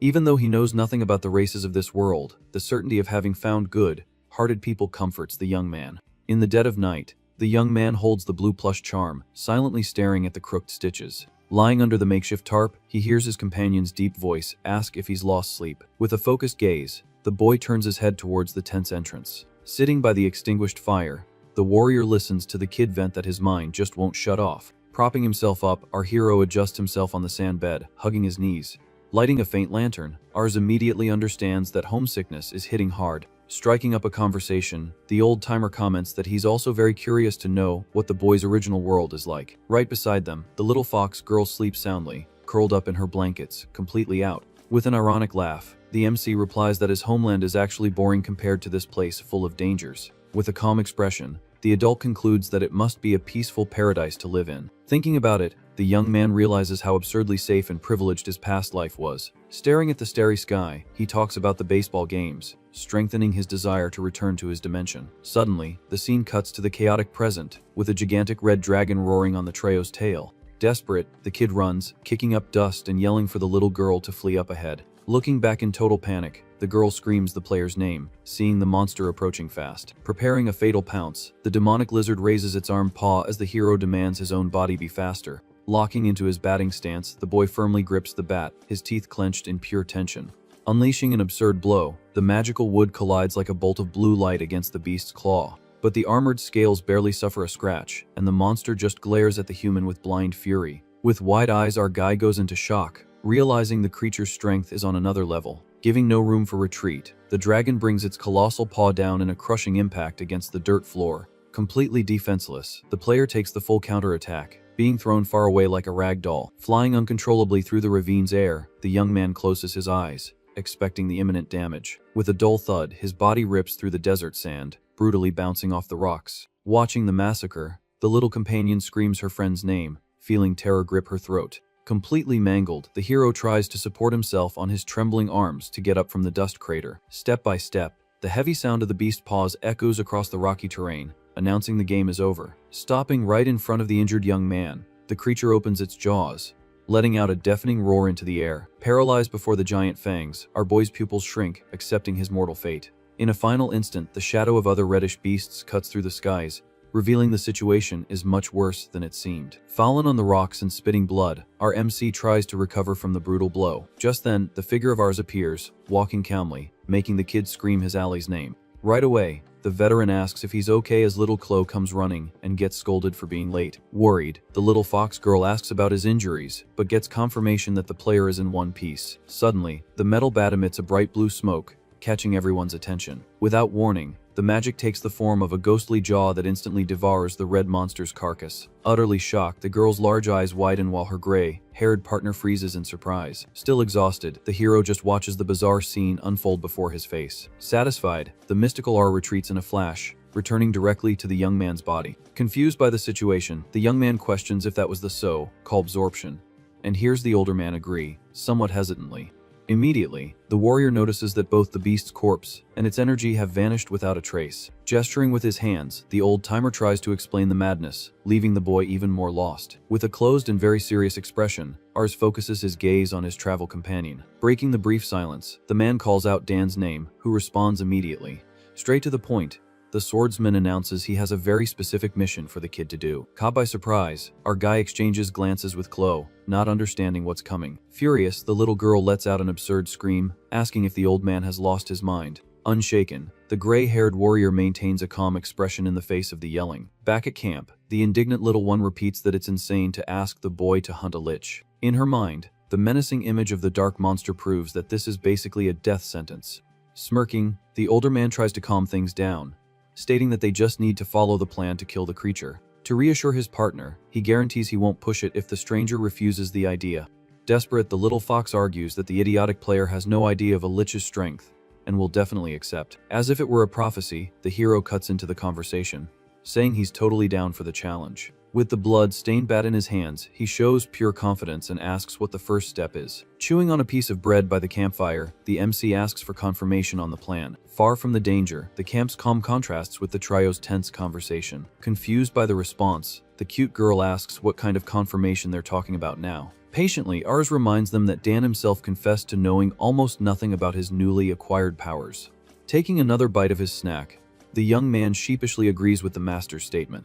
Even though he knows nothing about the races of this world, the certainty of having found good-hearted people comforts the young man. In the dead of night, the young man holds the blue plush charm, silently staring at the crooked stitches. Lying under the makeshift tarp, he hears his companion's deep voice ask if he's lost sleep. With a focused gaze, the boy turns his head towards the tent's entrance. Sitting by the extinguished fire, the warrior listens to the kid vent that his mind just won't shut off. Propping himself up, our hero adjusts himself on the sand bed, hugging his knees. Lighting a faint lantern, Ars immediately understands that homesickness is hitting hard. Striking up a conversation, the old-timer comments that he's also very curious to know what the boy's original world is like. Right beside them, the little fox girl sleeps soundly, curled up in her blankets, completely out. With an ironic laugh, the MC replies that his homeland is actually boring compared to this place full of dangers. With a calm expression, the adult concludes that it must be a peaceful paradise to live in. Thinking about it, the young man realizes how absurdly safe and privileged his past life was. Staring at the starry sky, he talks about the baseball games, strengthening his desire to return to his dimension. Suddenly, the scene cuts to the chaotic present, with a gigantic red dragon roaring on the trio's tail. Desperate, the kid runs, kicking up dust and yelling for the little girl to flee up ahead. Looking back in total panic, the girl screams the player's name, seeing the monster approaching fast. Preparing a fatal pounce, the demonic lizard raises its armed paw as the hero demands his own body be faster. Locking into his batting stance, the boy firmly grips the bat, his teeth clenched in pure tension. Unleashing an absurd blow, the magical wood collides like a bolt of blue light against the beast's claw. But the armored scales barely suffer a scratch, and the monster just glares at the human with blind fury. With wide eyes, our guy goes into shock, realizing the creature's strength is on another level. Giving no room for retreat, the dragon brings its colossal paw down in a crushing impact against the dirt floor. Completely defenseless, the player takes the full counterattack, being thrown far away like a rag doll. Flying uncontrollably through the ravine's air, the young man closes his eyes, expecting the imminent damage. With a dull thud, his body rips through the desert sand, brutally bouncing off the rocks. Watching the massacre, the little companion screams her friend's name, feeling terror grip her throat. Completely mangled, the hero tries to support himself on his trembling arms to get up from the dust crater. Step by step, the heavy sound of the beast's paws echoes across the rocky terrain, announcing the game is over. Stopping right in front of the injured young man, the creature opens its jaws, letting out a deafening roar into the air. Paralyzed before the giant fangs, our boy's pupils shrink, accepting his mortal fate. In a final instant, the shadow of other reddish beasts cuts through the skies, revealing the situation is much worse than it seemed. Fallen on the rocks and spitting blood, our MC tries to recover from the brutal blow. Just then, the figure of ours appears, walking calmly, making the kid scream his ally's name. Right away, the veteran asks if he's okay as little Chloe comes running and gets scolded for being late. Worried, the little fox girl asks about his injuries, but gets confirmation that the player is in one piece. Suddenly, the metal bat emits a bright blue smoke, catching everyone's attention. Without warning, the magic takes the form of a ghostly jaw that instantly devours the red monster's carcass. Utterly shocked, the girl's large eyes widen while her gray-haired partner freezes in surprise. Still exhausted, the hero just watches the bizarre scene unfold before his face. Satisfied, the mystical R retreats in a flash, returning directly to the young man's body. Confused by the situation, the young man questions if that was the so-called absorption, and hears the older man agree, somewhat hesitantly. Immediately, the warrior notices that both the beast's corpse and its energy have vanished without a trace. Gesturing with his hands, the old-timer tries to explain the madness, leaving the boy even more lost. With a closed and very serious expression, Ars focuses his gaze on his travel companion. Breaking the brief silence, the man calls out Dan's name, who responds immediately. Straight to the point, the swordsman announces he has a very specific mission for the kid to do. Caught by surprise, our guy exchanges glances with Chloe, not understanding what's coming. Furious, the little girl lets out an absurd scream, asking if the old man has lost his mind. Unshaken, the gray-haired warrior maintains a calm expression in the face of the yelling. Back at camp, the indignant little one repeats that it's insane to ask the boy to hunt a lich. In her mind, the menacing image of the dark monster proves that this is basically a death sentence. Smirking, the older man tries to calm things down, stating that they just need to follow the plan to kill the creature. To reassure his partner, he guarantees he won't push it if the stranger refuses the idea. Desperate, the little fox argues that the idiotic player has no idea of a lich's strength and will definitely accept. As if it were a prophecy, the hero cuts into the conversation, saying he's totally down for the challenge. With the blood-stained bat in his hands, he shows pure confidence and asks what the first step is. Chewing on a piece of bread by the campfire, the MC asks for confirmation on the plan. Far from the danger, the camp's calm contrasts with the trio's tense conversation. Confused by the response, the cute girl asks what kind of confirmation they're talking about now. Patiently, Ars reminds them that Dan himself confessed to knowing almost nothing about his newly acquired powers. Taking another bite of his snack, the young man sheepishly agrees with the master's statement.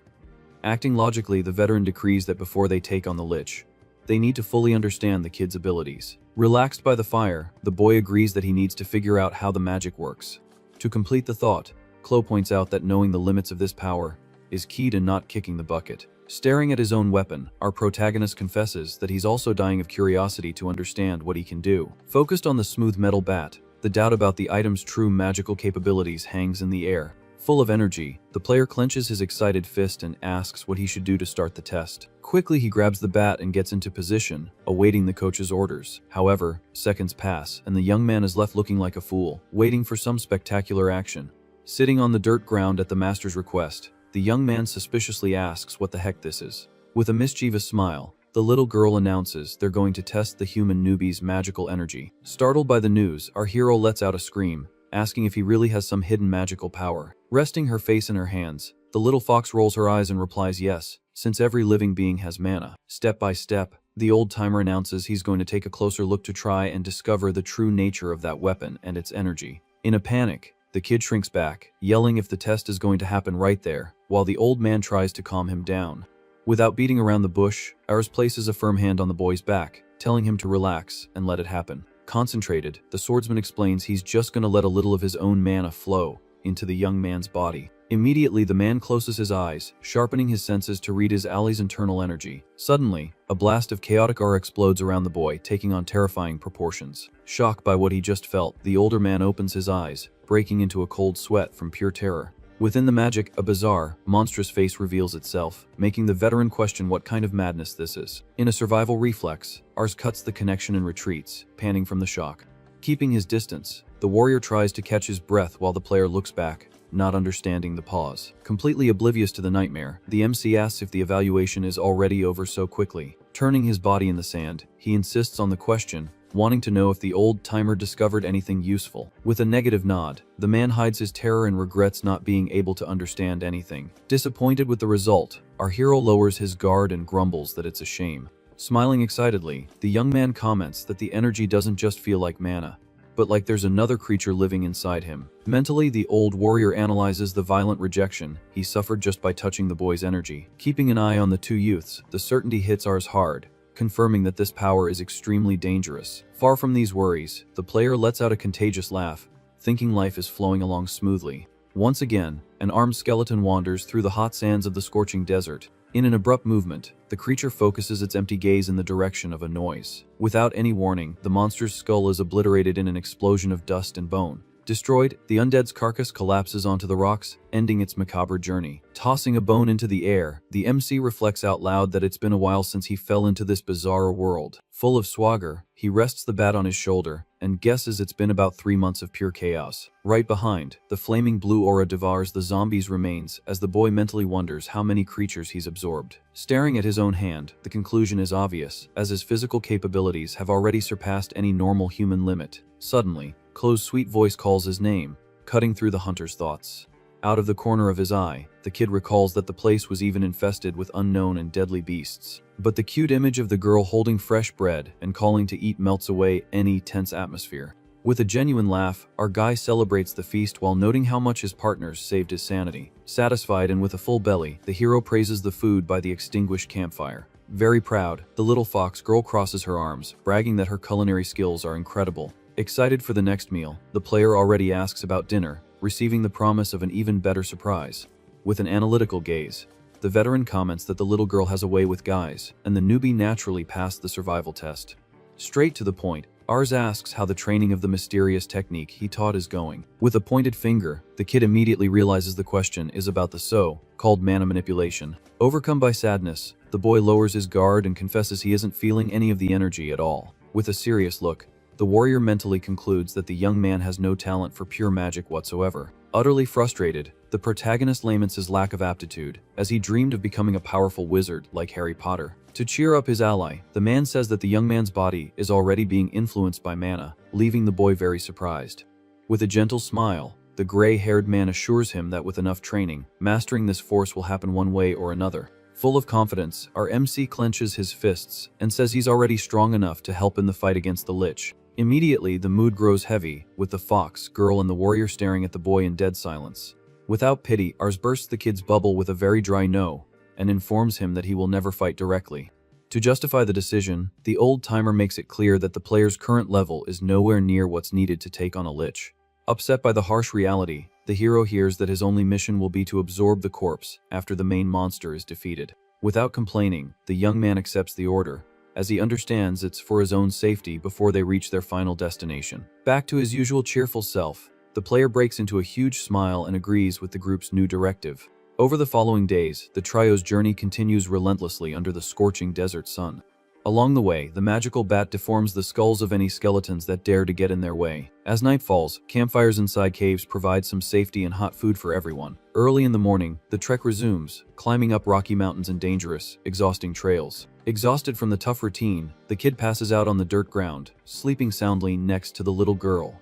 Acting logically, the veteran decrees that before they take on the lich, they need to fully understand the kid's abilities. Relaxed by the fire, the boy agrees that he needs to figure out how the magic works. To complete the thought, Chloe points out that knowing the limits of this power is key to not kicking the bucket. Staring at his own weapon, our protagonist confesses that he's also dying of curiosity to understand what he can do. Focused on the smooth metal bat, the doubt about the item's true magical capabilities hangs in the air. Full of energy, the player clenches his excited fist and asks what he should do to start the test. Quickly, he grabs the bat and gets into position, awaiting the coach's orders. However, seconds pass, and the young man is left looking like a fool, waiting for some spectacular action. Sitting on the dirt ground at the master's request, the young man suspiciously asks what the heck this is. With a mischievous smile, the little girl announces they're going to test the human newbie's magical energy. Startled by the news, our hero lets out a scream, asking if he really has some hidden magical power. Resting her face in her hands, the little fox rolls her eyes and replies yes, since every living being has mana. Step by step, the old-timer announces he's going to take a closer look to try and discover the true nature of that weapon and its energy. In a panic, the kid shrinks back, yelling if the test is going to happen right there, while the old man tries to calm him down. Without beating around the bush, Ars places a firm hand on the boy's back, telling him to relax and let it happen. Concentrated, the swordsman explains he's just gonna let a little of his own mana flow into the young man's body. Immediately, the man closes his eyes, sharpening his senses to read his ally's internal energy. Suddenly, a blast of chaotic aura explodes around the boy, taking on terrifying proportions. Shocked by what he just felt, the older man opens his eyes, breaking into a cold sweat from pure terror. Within the magic, a bizarre, monstrous face reveals itself, making the veteran question what kind of madness this is. In a survival reflex, Ars cuts the connection and retreats, panting from the shock. Keeping his distance, the warrior tries to catch his breath while the player looks back, not understanding the pause. Completely oblivious to the nightmare, the MC asks if the evaluation is already over so quickly. Turning his body in the sand, he insists on the question, wanting to know if the old-timer discovered anything useful. With a negative nod, the man hides his terror and regrets not being able to understand anything. Disappointed with the result, our hero lowers his guard and grumbles that it's a shame. Smiling excitedly, the young man comments that the energy doesn't just feel like mana, but like there's another creature living inside him. Mentally, the old warrior analyzes the violent rejection he suffered just by touching the boy's energy. Keeping an eye on the two youths, the certainty hits Ars hard, confirming that this power is extremely dangerous. Far from these worries, the player lets out a contagious laugh, thinking life is flowing along smoothly. Once again, an armed skeleton wanders through the hot sands of the scorching desert. In an abrupt movement, the creature focuses its empty gaze in the direction of a noise. Without any warning, the monster's skull is obliterated in an explosion of dust and bone. Destroyed, the undead's carcass collapses onto the rocks, ending its macabre journey. Tossing a bone into the air, the MC reflects out loud that it's been a while since he fell into this bizarre world. Full of swagger, he rests the bat on his shoulder and guesses it's been about 3 months of pure chaos. Right behind, the flaming blue aura devours the zombie's remains as the boy mentally wonders how many creatures he's absorbed. Staring at his own hand, the conclusion is obvious, as his physical capabilities have already surpassed any normal human limit. Suddenly, Chloe's sweet voice calls his name, cutting through the hunter's thoughts. Out of the corner of his eye, the kid recalls that the place was even infested with unknown and deadly beasts. But the cute image of the girl holding fresh bread and calling to eat melts away any tense atmosphere. With a genuine laugh, our guy celebrates the feast while noting how much his partners saved his sanity. Satisfied and with a full belly, the hero praises the food by the extinguished campfire. Very proud, the little fox girl crosses her arms, bragging that her culinary skills are incredible. Excited for the next meal, the player already asks about dinner, receiving the promise of an even better surprise. With an analytical gaze, the veteran comments that the little girl has a way with guys, and the newbie naturally passed the survival test. Straight to the point, Ars asks how the training of the mysterious technique he taught is going. With a pointed finger, the kid immediately realizes the question is about the so-called mana manipulation. Overcome by sadness, the boy lowers his guard and confesses he isn't feeling any of the energy at all. With a serious look, the warrior mentally concludes that the young man has no talent for pure magic whatsoever. Utterly frustrated, the protagonist laments his lack of aptitude, as he dreamed of becoming a powerful wizard like Harry Potter. To cheer up his ally, the man says that the young man's body is already being influenced by mana, leaving the boy very surprised. With a gentle smile, the gray-haired man assures him that with enough training, mastering this force will happen one way or another. Full of confidence, our MC clenches his fists and says he's already strong enough to help in the fight against the Lich. Immediately, the mood grows heavy, with the fox, girl, and the warrior staring at the boy in dead silence. Without pity, Ars bursts the kid's bubble with a very dry no, and informs him that he will never fight directly. To justify the decision, the old-timer makes it clear that the player's current level is nowhere near what's needed to take on a Lich. Upset by the harsh reality, the hero hears that his only mission will be to absorb the corpse after the main monster is defeated. Without complaining, the young man accepts the order, as he understands it's for his own safety before they reach their final destination. Back to his usual cheerful self, the player breaks into a huge smile and agrees with the group's new directive. Over the following days, the trio's journey continues relentlessly under the scorching desert sun. Along the way, the magical bat deforms the skulls of any skeletons that dare to get in their way. As night falls, campfires inside caves provide some safety and hot food for everyone. Early in the morning, the trek resumes, climbing up rocky mountains and dangerous, exhausting trails. Exhausted from the tough routine, the kid passes out on the dirt ground, sleeping soundly next to the little girl.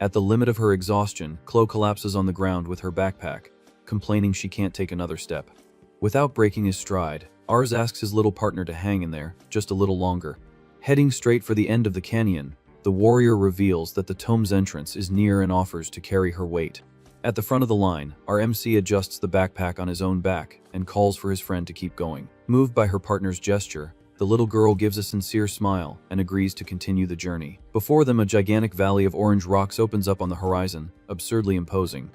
At the limit of her exhaustion, Chloe collapses on the ground with her backpack, complaining she can't take another step. Without breaking his stride, Ars asks his little partner to hang in there just a little longer. Heading straight for the end of the canyon, the warrior reveals that the tome's entrance is near and offers to carry her weight. At the front of the line, our MC adjusts the backpack on his own back and calls for his friend to keep going. Moved by her partner's gesture, the little girl gives a sincere smile and agrees to continue the journey. Before them, a gigantic valley of orange rocks opens up on the horizon, absurdly imposing.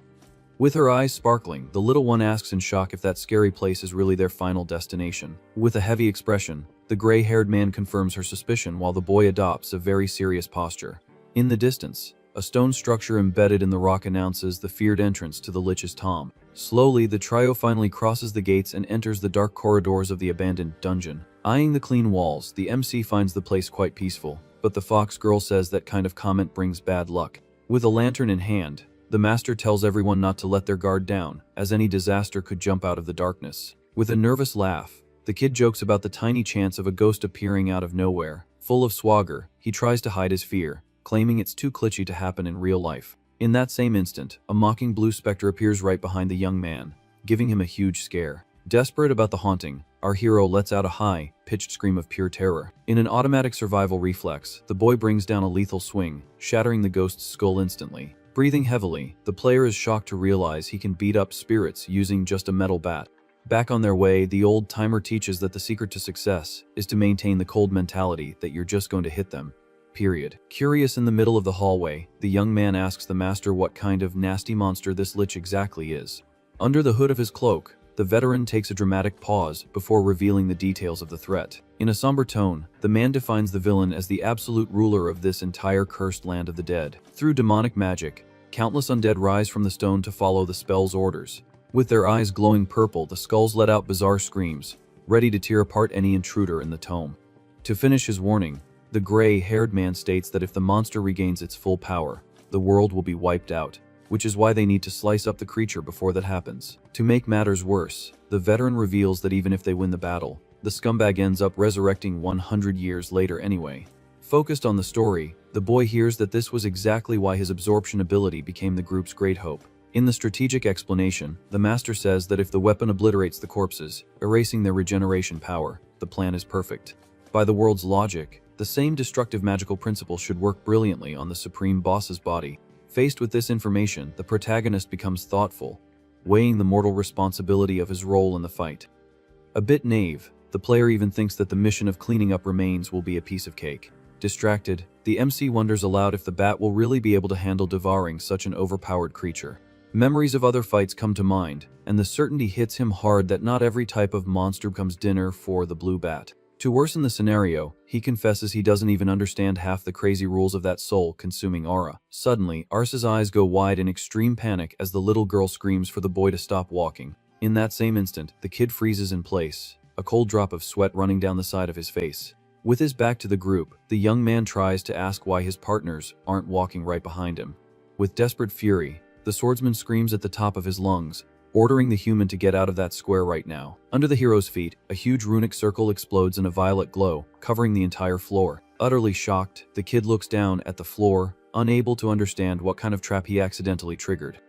With her eyes sparkling, the little one asks in shock if that scary place is really their final destination. With a heavy expression, the gray-haired man confirms her suspicion while the boy adopts a very serious posture. In the distance, a stone structure embedded in the rock announces the feared entrance to the Lich's Tomb. Slowly, the trio finally crosses the gates and enters the dark corridors of the abandoned dungeon. Eyeing the clean walls, the MC finds the place quite peaceful, but the fox girl says that kind of comment brings bad luck. With a lantern in hand, the master tells everyone not to let their guard down, as any disaster could jump out of the darkness. With a nervous laugh, the kid jokes about the tiny chance of a ghost appearing out of nowhere. Full of swagger, he tries to hide his fear, claiming it's too glitchy to happen in real life. In that same instant, a mocking blue specter appears right behind the young man, giving him a huge scare. Desperate about the haunting, our hero lets out a high-pitched scream of pure terror. In an automatic survival reflex, the boy brings down a lethal swing, shattering the ghost's skull instantly. Breathing heavily, the player is shocked to realize he can beat up spirits using just a metal bat. Back on their way, the old timer teaches that the secret to success is to maintain the cold mentality that you're just going to hit them. Period. Curious in the middle of the hallway, the young man asks the master what kind of nasty monster this lich exactly is. Under the hood of his cloak, the veteran takes a dramatic pause before revealing the details of the threat. In a somber tone, the man defines the villain as the absolute ruler of this entire cursed land of the dead. Through demonic magic, countless undead rise from the stone to follow the spell's orders. With their eyes glowing purple, the skulls let out bizarre screams, ready to tear apart any intruder in the tome. To finish his warning, the gray-haired man states that if the monster regains its full power, the world will be wiped out, which is why they need to slice up the creature before that happens. To make matters worse, the veteran reveals that even if they win the battle, the scumbag ends up resurrecting 100 years later anyway. Focused on the story, the boy hears that this was exactly why his absorption ability became the group's great hope. In the strategic explanation, the master says that if the weapon obliterates the corpses, erasing their regeneration power, the plan is perfect. By the world's logic, the same destructive magical principle should work brilliantly on the supreme boss's body. Faced with this information, the protagonist becomes thoughtful, weighing the mortal responsibility of his role in the fight. A bit naive, the player even thinks that the mission of cleaning up remains will be a piece of cake. Distracted, the MC wonders aloud if the bat will really be able to handle devouring such an overpowered creature. Memories of other fights come to mind, and the certainty hits him hard that not every type of monster becomes dinner for the blue bat. To worsen the scenario, he confesses he doesn't even understand half the crazy rules of that soul-consuming aura. Suddenly, Ars's eyes go wide in extreme panic as the little girl screams for the boy to stop walking. In that same instant, the kid freezes in place, a cold drop of sweat running down the side of his face. With his back to the group, the young man tries to ask why his partners aren't walking right behind him. With desperate fury, the swordsman screams at the top of his lungs, ordering the human to get out of that square right now. Under the hero's feet, a huge runic circle explodes in a violet glow, covering the entire floor. Utterly shocked, the kid looks down at the floor, unable to understand what kind of trap he accidentally triggered.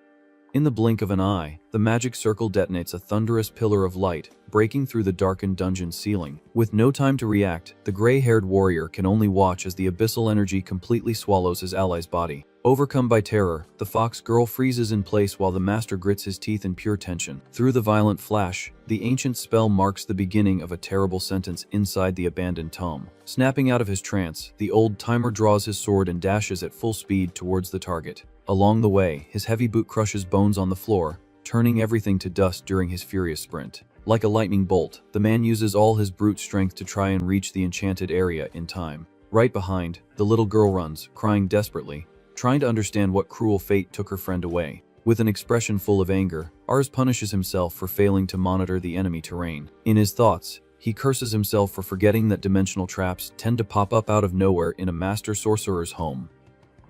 In the blink of an eye, the magic circle detonates a thunderous pillar of light, breaking through the darkened dungeon ceiling. With no time to react, the gray-haired warrior can only watch as the abyssal energy completely swallows his ally's body. Overcome by terror, the fox girl freezes in place while the master grits his teeth in pure tension. Through the violent flash, the ancient spell marks the beginning of a terrible sentence inside the abandoned tome. Snapping out of his trance, the old timer draws his sword and dashes at full speed towards the target. Along the way, his heavy boot crushes bones on the floor, turning everything to dust during his furious sprint. Like a lightning bolt, the man uses all his brute strength to try and reach the enchanted area in time. Right behind, the little girl runs, crying desperately, trying to understand what cruel fate took her friend away. With an expression full of anger, Ars punishes himself for failing to monitor the enemy terrain. In his thoughts, he curses himself for forgetting that dimensional traps tend to pop up out of nowhere in a master sorcerer's home.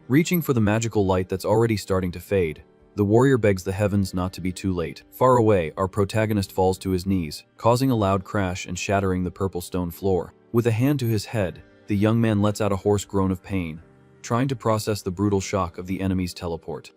Reaching for the magical light that's already starting to fade, the warrior begs the heavens not to be too late. Far away, our protagonist falls to his knees, causing a loud crash and shattering the purple stone floor. With a hand to his head, the young man lets out a hoarse groan of pain, trying to process the brutal shock of the enemy's teleport.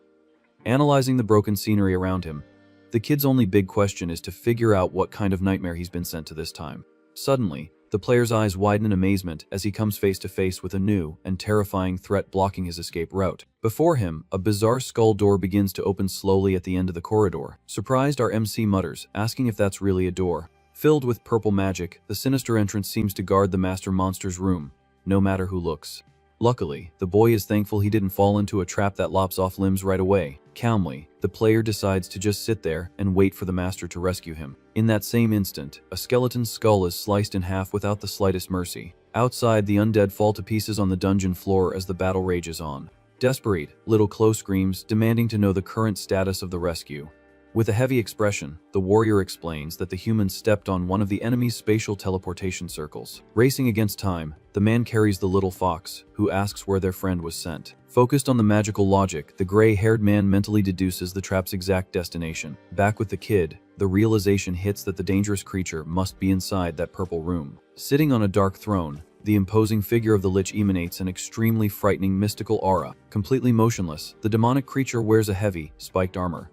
Analyzing the broken scenery around him, the kid's only big question is to figure out what kind of nightmare he's been sent to this time. Suddenly, The player's eyes widen in amazement as he comes face to face with a new and terrifying threat blocking his escape route. Before him, a bizarre skull door begins to open slowly at the end of the corridor. Surprised, our MC mutters, asking if that's really a door. Filled with purple magic, the sinister entrance seems to guard the master monster's room, no matter who looks. Luckily, the boy is thankful he didn't fall into a trap that lops off limbs right away. Calmly, the player decides to just sit there and wait for the master to rescue him. In that same instant, a skeleton's skull is sliced in half without the slightest mercy. Outside, the undead fall to pieces on the dungeon floor as the battle rages on. Desperate, little Chloe screams, demanding to know the current status of the rescue. With a heavy expression, the warrior explains that the humans stepped on one of the enemy's spatial teleportation circles. Racing against time, the man carries the little fox, who asks where their friend was sent. Focused on the magical logic, the gray-haired man mentally deduces the trap's exact destination. Back with the kid, the realization hits that the dangerous creature must be inside that purple room. Sitting on a dark throne, the imposing figure of the Lich emanates an extremely frightening mystical aura. Completely motionless, the demonic creature wears a heavy, spiked armor.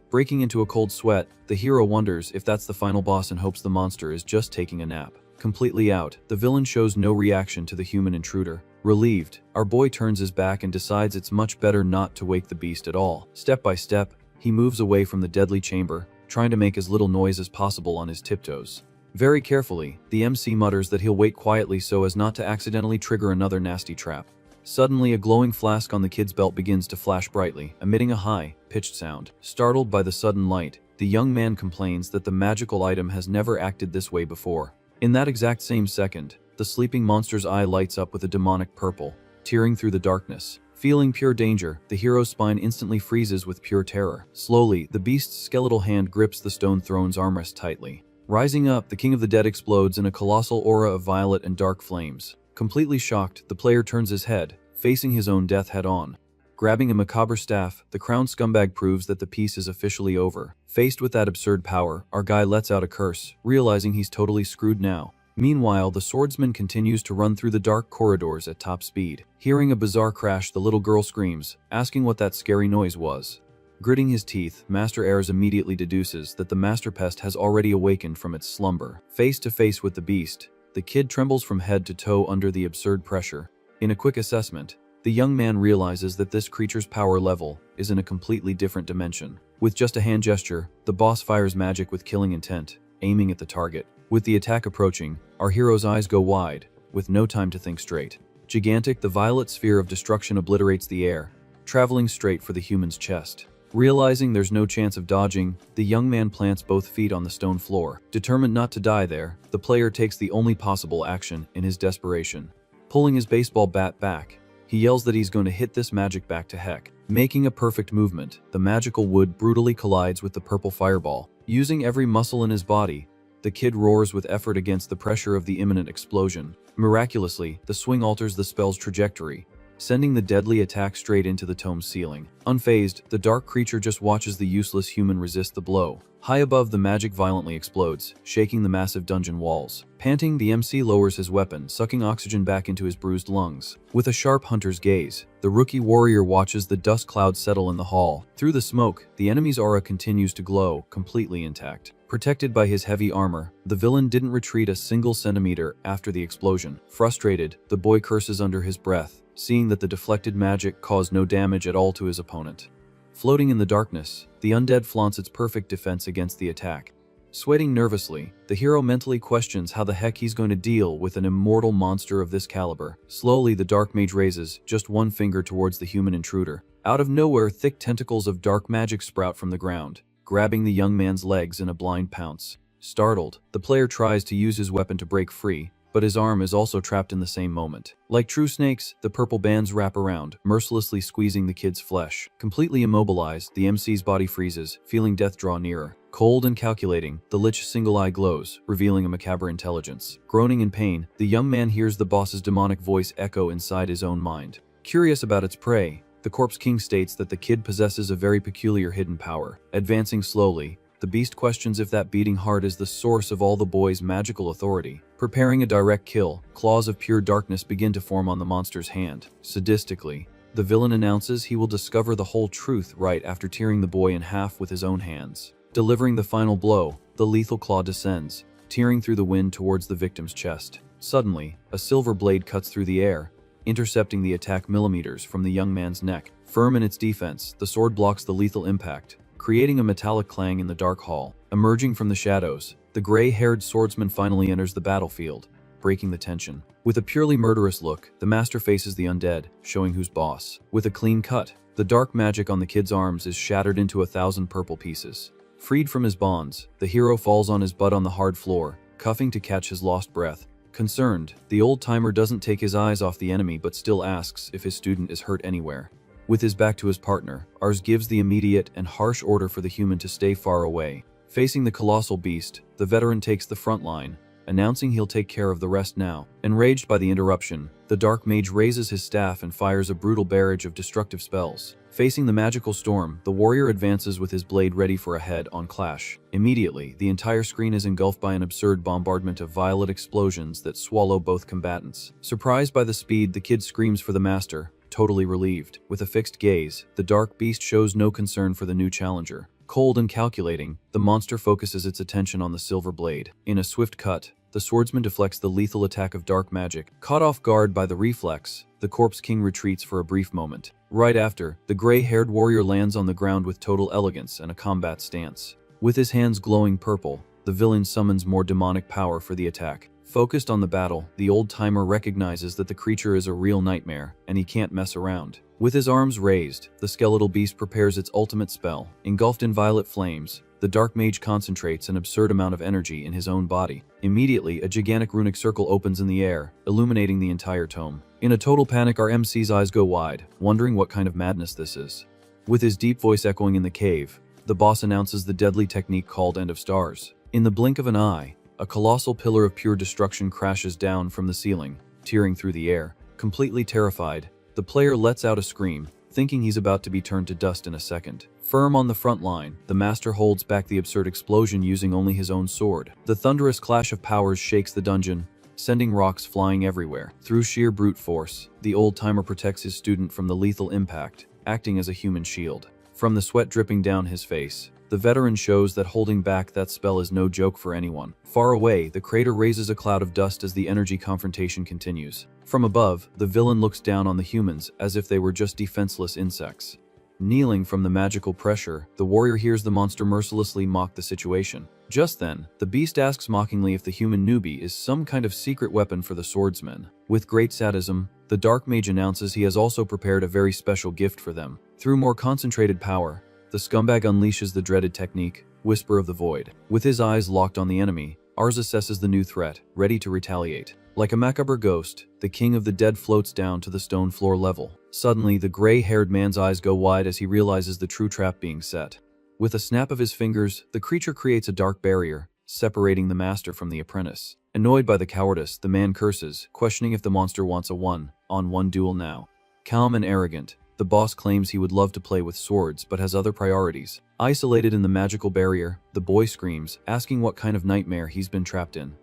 Breaking into a cold sweat, the hero wonders if that's the final boss and hopes the monster is just taking a nap. Completely out, the villain shows no reaction to the human intruder. Relieved, our boy turns his back and decides it's much better not to wake the beast at all. Step by step, he moves away from the deadly chamber, trying to make as little noise as possible on his tiptoes. Very carefully, the MC mutters that he'll wait quietly so as not to accidentally trigger another nasty trap. Suddenly, a glowing flask on the kid's belt begins to flash brightly, emitting a high-pitched sound. Startled by the sudden light, the young man complains that the magical item has never acted this way before. In that exact same second, the sleeping monster's eye lights up with a demonic purple, tearing through the darkness. Feeling pure danger, the hero's spine instantly freezes with pure terror. Slowly, the beast's skeletal hand grips the stone throne's armrest tightly. Rising up, the King of the Dead explodes in a colossal aura of violet and dark flames. Completely shocked, the player turns his head, facing his own death head-on. Grabbing a macabre staff, the crowned scumbag proves that the piece is officially over. Faced with that absurd power, our guy lets out a curse, realizing he's totally screwed now. Meanwhile, the swordsman continues to run through the dark corridors at top speed. Hearing a bizarre crash, the little girl screams, asking what that scary noise was. Gritting his teeth, Master Ayres immediately deduces that the master pest has already awakened from its slumber. Face to face with the beast, the kid trembles from head to toe under the absurd pressure. In a quick assessment, the young man realizes that this creature's power level is in a completely different dimension. With just a hand gesture, the boss fires magic with killing intent, aiming at the target. With the attack approaching, our hero's eyes go wide, with no time to think straight. Gigantic, the violet sphere of destruction obliterates the air, traveling straight for the human's chest. Realizing there's no chance of dodging, the young man plants both feet on the stone floor. Determined not to die there, the player takes the only possible action in his desperation. Pulling his baseball bat back, he yells that he's going to hit this magic back to heck. Making a perfect movement, the magical wood brutally collides with the purple fireball. Using every muscle in his body, the kid roars with effort against the pressure of the imminent explosion. Miraculously, the swing alters the spell's trajectory, sending the deadly attack straight into the tome's ceiling. Unfazed, the dark creature just watches the useless human resist the blow. High above, the magic violently explodes, shaking the massive dungeon walls. Panting, the MC lowers his weapon, sucking oxygen back into his bruised lungs. With a sharp hunter's gaze, the rookie warrior watches the dust clouds settle in the hall. Through the smoke, the enemy's aura continues to glow, completely intact. Protected by his heavy armor, the villain didn't retreat a single centimeter after the explosion. Frustrated, the boy curses under his breath, seeing that the deflected magic caused no damage at all to his opponent. Floating in the darkness, the undead flaunts its perfect defense against the attack. Sweating nervously, the hero mentally questions how the heck he's going to deal with an immortal monster of this caliber. Slowly, the dark mage raises just one finger towards the human intruder. Out of nowhere, thick tentacles of dark magic sprout from the ground, grabbing the young man's legs in a blind pounce. Startled, the player tries to use his weapon to break free, but his arm is also trapped in the same moment. Like true snakes, the purple bands wrap around, mercilessly squeezing the kid's flesh. Completely immobilized, the MC's body freezes, feeling death draw nearer. Cold and calculating, the Lich's single eye glows, revealing a macabre intelligence. Groaning in pain, the young man hears the boss's demonic voice echo inside his own mind. Curious about its prey, the Corpse King states that the kid possesses a very peculiar hidden power. Advancing slowly, the beast questions if that beating heart is the source of all the boy's magical authority. Preparing a direct kill, claws of pure darkness begin to form on the monster's hand. Sadistically, the villain announces he will discover the whole truth right after tearing the boy in half with his own hands. Delivering the final blow, the lethal claw descends, tearing through the wind towards the victim's chest. Suddenly, a silver blade cuts through the air, intercepting the attack millimeters from the young man's neck. Firm in its defense, the sword blocks the lethal impact, creating a metallic clang in the dark hall. Emerging from the shadows, the gray-haired swordsman finally enters the battlefield, breaking the tension. With a purely murderous look, the master faces the undead, showing who's boss. With a clean cut, the dark magic on the kid's arms is shattered into 1,000 purple pieces. Freed from his bonds, the hero falls on his butt on the hard floor, cuffing to catch his lost breath. Concerned, the old-timer doesn't take his eyes off the enemy but still asks if his student is hurt anywhere. With his back to his partner, Ars gives the immediate and harsh order for the human to stay far away. Facing the colossal beast, the veteran takes the front line, announcing he'll take care of the rest now. Enraged by the interruption, the dark mage raises his staff and fires a brutal barrage of destructive spells. Facing the magical storm, the warrior advances with his blade ready for a head-on clash. Immediately, the entire screen is engulfed by an absurd bombardment of violet explosions that swallow both combatants. Surprised by the speed, the kid screams for the master, totally relieved. With a fixed gaze, the dark beast shows no concern for the new challenger. Cold and calculating, the monster focuses its attention on the silver blade. In a swift cut, the swordsman deflects the lethal attack of dark magic. Caught off guard by the reflex, the corpse king retreats for a brief moment. Right after, the gray-haired warrior lands on the ground with total elegance and a combat stance. With his hands glowing purple, the villain summons more demonic power for the attack. Focused on the battle, the old-timer recognizes that the creature is a real nightmare, and he can't mess around. With his arms raised, the skeletal beast prepares its ultimate spell. Engulfed in violet flames, the dark mage concentrates an absurd amount of energy in his own body. Immediately, a gigantic runic circle opens in the air, illuminating the entire tome. In a total panic, our MC's eyes go wide, wondering what kind of madness this is. With his deep voice echoing in the cave, the boss announces the deadly technique called End of Stars. In the blink of an eye, a colossal pillar of pure destruction crashes down from the ceiling, tearing through the air. Completely terrified, the player lets out a scream, thinking he's about to be turned to dust in a second. Firm on the front line, the master holds back the absurd explosion using only his own sword. The thunderous clash of powers shakes the dungeon, sending rocks flying everywhere. Through sheer brute force, the old-timer protects his student from the lethal impact, acting as a human shield. From the sweat dripping down his face, the veteran shows that holding back that spell is no joke for anyone. Far away, the crater raises a cloud of dust as the energy confrontation continues. From above, the villain looks down on the humans as if they were just defenseless insects. Kneeling from the magical pressure, the warrior hears the monster mercilessly mock the situation. Just then, the beast asks mockingly if the human newbie is some kind of secret weapon for the swordsman. With great sadism, the dark mage announces he has also prepared a very special gift for them. Through more concentrated power, the scumbag unleashes the dreaded technique, Whisper of the Void. With his eyes locked on the enemy, Ars assesses the new threat, ready to retaliate. Like a macabre ghost, the king of the dead floats down to the stone floor level. Suddenly, the gray-haired man's eyes go wide as he realizes the true trap being set. With a snap of his fingers, the creature creates a dark barrier, separating the master from the apprentice. Annoyed by the cowardice, the man curses, questioning if the monster wants a one-on-one duel now. Calm and arrogant, the boss claims he would love to play with swords but has other priorities. Isolated in the magical barrier, the boy screams, asking what kind of nightmare he's been trapped in.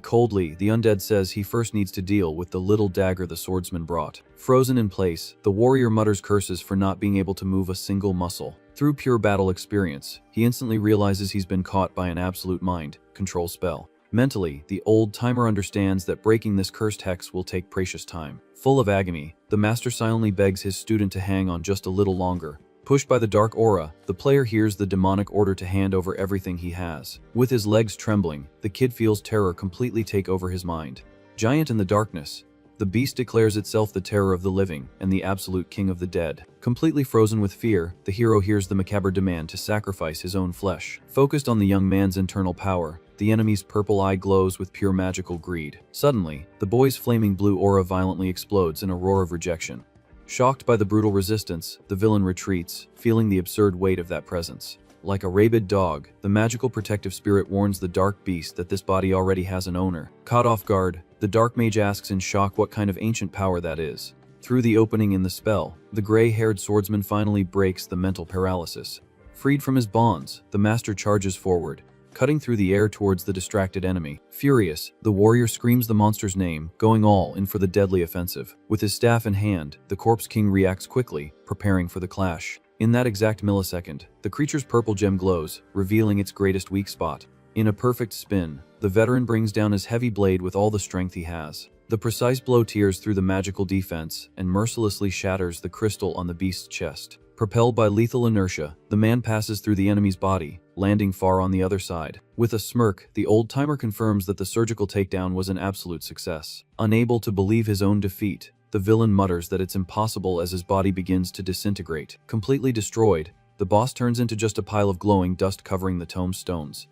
Coldly, the undead says he first needs to deal with the little dagger the swordsman brought. Frozen in place, the warrior mutters curses for not being able to move a single muscle. Through pure battle experience, he instantly realizes he's been caught by an absolute mind control spell. Mentally, the old-timer understands that breaking this cursed hex will take precious time. Full of agony, the master silently begs his student to hang on just a little longer. Pushed by the dark aura, the player hears the demonic order to hand over everything he has. With his legs trembling, the kid feels terror completely take over his mind. Giant in the darkness, the beast declares itself the terror of the living and the absolute king of the dead. Completely frozen with fear, the hero hears the macabre demand to sacrifice his own flesh. Focused on the young man's internal power, the enemy's purple eye glows with pure magical greed. Suddenly, the boy's flaming blue aura violently explodes in a roar of rejection. Shocked by the brutal resistance, the villain retreats, feeling the absurd weight of that presence. Like a rabid dog, the magical protective spirit warns the dark beast that this body already has an owner. Caught off guard, the dark mage asks in shock what kind of ancient power that is. Through the opening in the spell, the gray-haired swordsman finally breaks the mental paralysis. Freed from his bonds, the master charges forward, cutting through the air towards the distracted enemy. Furious, the warrior screams the monster's name, going all in for the deadly offensive. With his staff in hand, the corpse king reacts quickly, preparing for the clash. In that exact millisecond, the creature's purple gem glows, revealing its greatest weak spot. In a perfect spin, the veteran brings down his heavy blade with all the strength he has. The precise blow tears through the magical defense and mercilessly shatters the crystal on the beast's chest. Propelled by lethal inertia, the man passes through the enemy's body, landing far on the other side. With a smirk, the old-timer confirms that the surgical takedown was an absolute success. Unable to believe his own defeat, the villain mutters that it's impossible as his body begins to disintegrate. Completely destroyed, the boss turns into just a pile of glowing dust covering the tome's stones.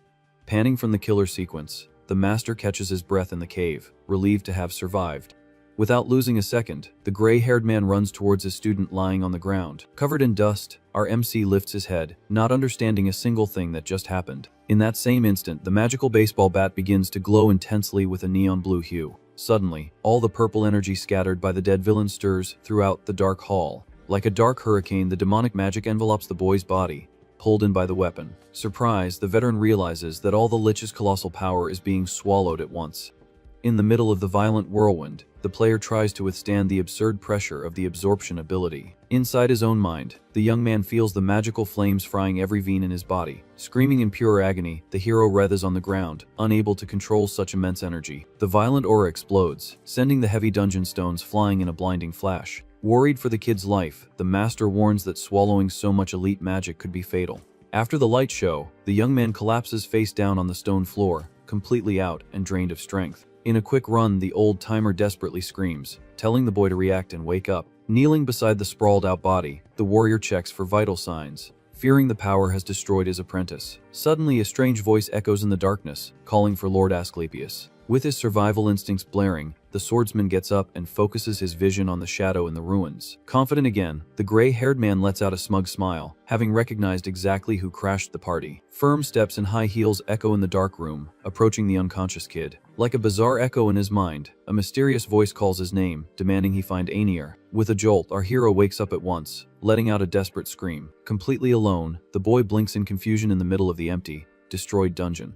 Panning from the killer sequence, the master catches his breath in the cave, relieved to have survived. Without losing a second, the gray-haired man runs towards his student lying on the ground. Covered in dust, our MC lifts his head, not understanding a single thing that just happened. In that same instant, the magical baseball bat begins to glow intensely with a neon blue hue. Suddenly, all the purple energy scattered by the dead villain stirs throughout the dark hall. Like a dark hurricane, the demonic magic envelops the boy's body, pulled in by the weapon. Surprised, the veteran realizes that all the Lich's colossal power is being swallowed at once. In the middle of the violent whirlwind, the player tries to withstand the absurd pressure of the absorption ability. Inside his own mind, the young man feels the magical flames frying every vein in his body. Screaming in pure agony, the hero writhes on the ground, unable to control such immense energy. The violent aura explodes, sending the heavy dungeon stones flying in a blinding flash. Worried for the kid's life, the master warns that swallowing so much elite magic could be fatal. After the light show, the young man collapses face down on the stone floor, completely out and drained of strength. In a quick run, the old-timer desperately screams, telling the boy to react and wake up. Kneeling beside the sprawled-out body, the warrior checks for vital signs, fearing the power has destroyed his apprentice. Suddenly, a strange voice echoes in the darkness, calling for Lord Asclepius. With his survival instincts blaring, the swordsman gets up and focuses his vision on the shadow in the ruins. Confident again, the gray-haired man lets out a smug smile, having recognized exactly who crashed the party. Firm steps and high heels echo in the dark room, approaching the unconscious kid. Like a bizarre echo in his mind, a mysterious voice calls his name, demanding he find Aenir. With a jolt, our hero wakes up at once, letting out a desperate scream. Completely alone, the boy blinks in confusion in the middle of the empty, destroyed dungeon.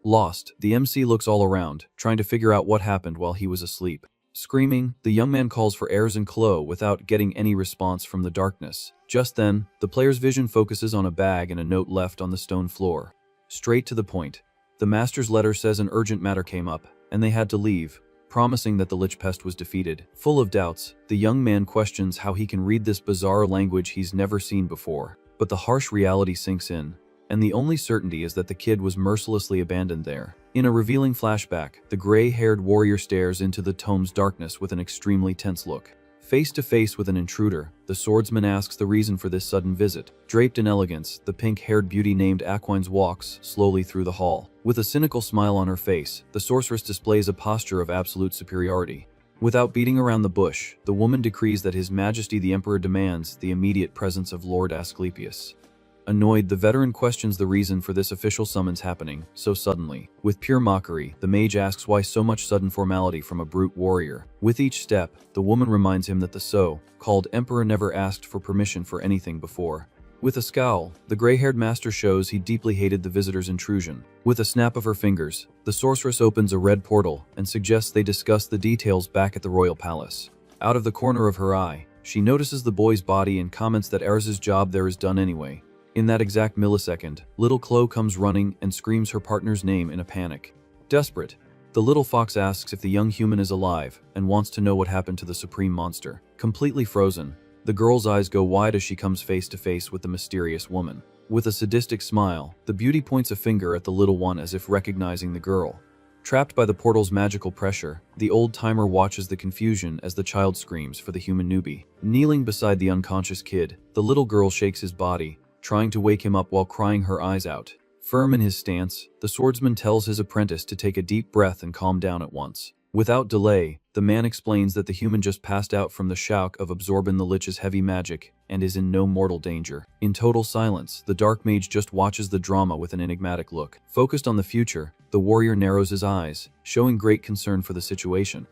Lost, the MC looks all around, trying to figure out what happened while he was asleep. Screaming, the young man calls for Ayres and Clo without getting any response from the darkness. Just then, the player's vision focuses on a bag and a note left on the stone floor. Straight to the point. The master's letter says an urgent matter came up, and they had to leave, promising that the Lich Pest was defeated. Full of doubts, the young man questions how he can read this bizarre language he's never seen before. But the harsh reality sinks in, and the only certainty is that the kid was mercilessly abandoned there. In a revealing flashback, the gray-haired warrior stares into the tome's darkness with an extremely tense look. Face to face with an intruder, the swordsman asks the reason for this sudden visit. Draped in elegance, the pink-haired beauty named Awakens walks slowly through the hall. With a cynical smile on her face, the sorceress displays a posture of absolute superiority. Without beating around the bush, the woman decrees that His Majesty the Emperor demands the immediate presence of Lord Asclepius. Annoyed, the veteran questions the reason for this official summons happening so suddenly. With pure mockery, the mage asks why so much sudden formality from a brute warrior. With each step, the woman reminds him that the so-called emperor never asked for permission for anything before. With a scowl, the gray-haired master shows he deeply hated the visitor's intrusion. With a snap of her fingers, the sorceress opens a red portal and suggests they discuss the details back at the royal palace. Out of the corner of her eye, she notices the boy's body and comments that Ayres' job there is done anyway. In that exact millisecond, little Clo comes running and screams her partner's name in a panic. Desperate, the little fox asks if the young human is alive and wants to know what happened to the supreme monster. Completely frozen, the girl's eyes go wide as she comes face to face with the mysterious woman. With a sadistic smile, the beauty points a finger at the little one as if recognizing the girl. Trapped by the portal's magical pressure, the old-timer watches the confusion as the child screams for the human newbie. Kneeling beside the unconscious kid, the little girl shakes his body, trying to wake him up while crying her eyes out. Firm in his stance, the swordsman tells his apprentice to take a deep breath and calm down at once. Without delay, the man explains that the human just passed out from the shock of absorbing the Lich's heavy magic and is in no mortal danger. In total silence, the dark mage just watches the drama with an enigmatic look. Focused on the future, the warrior narrows his eyes, showing great concern for the situation.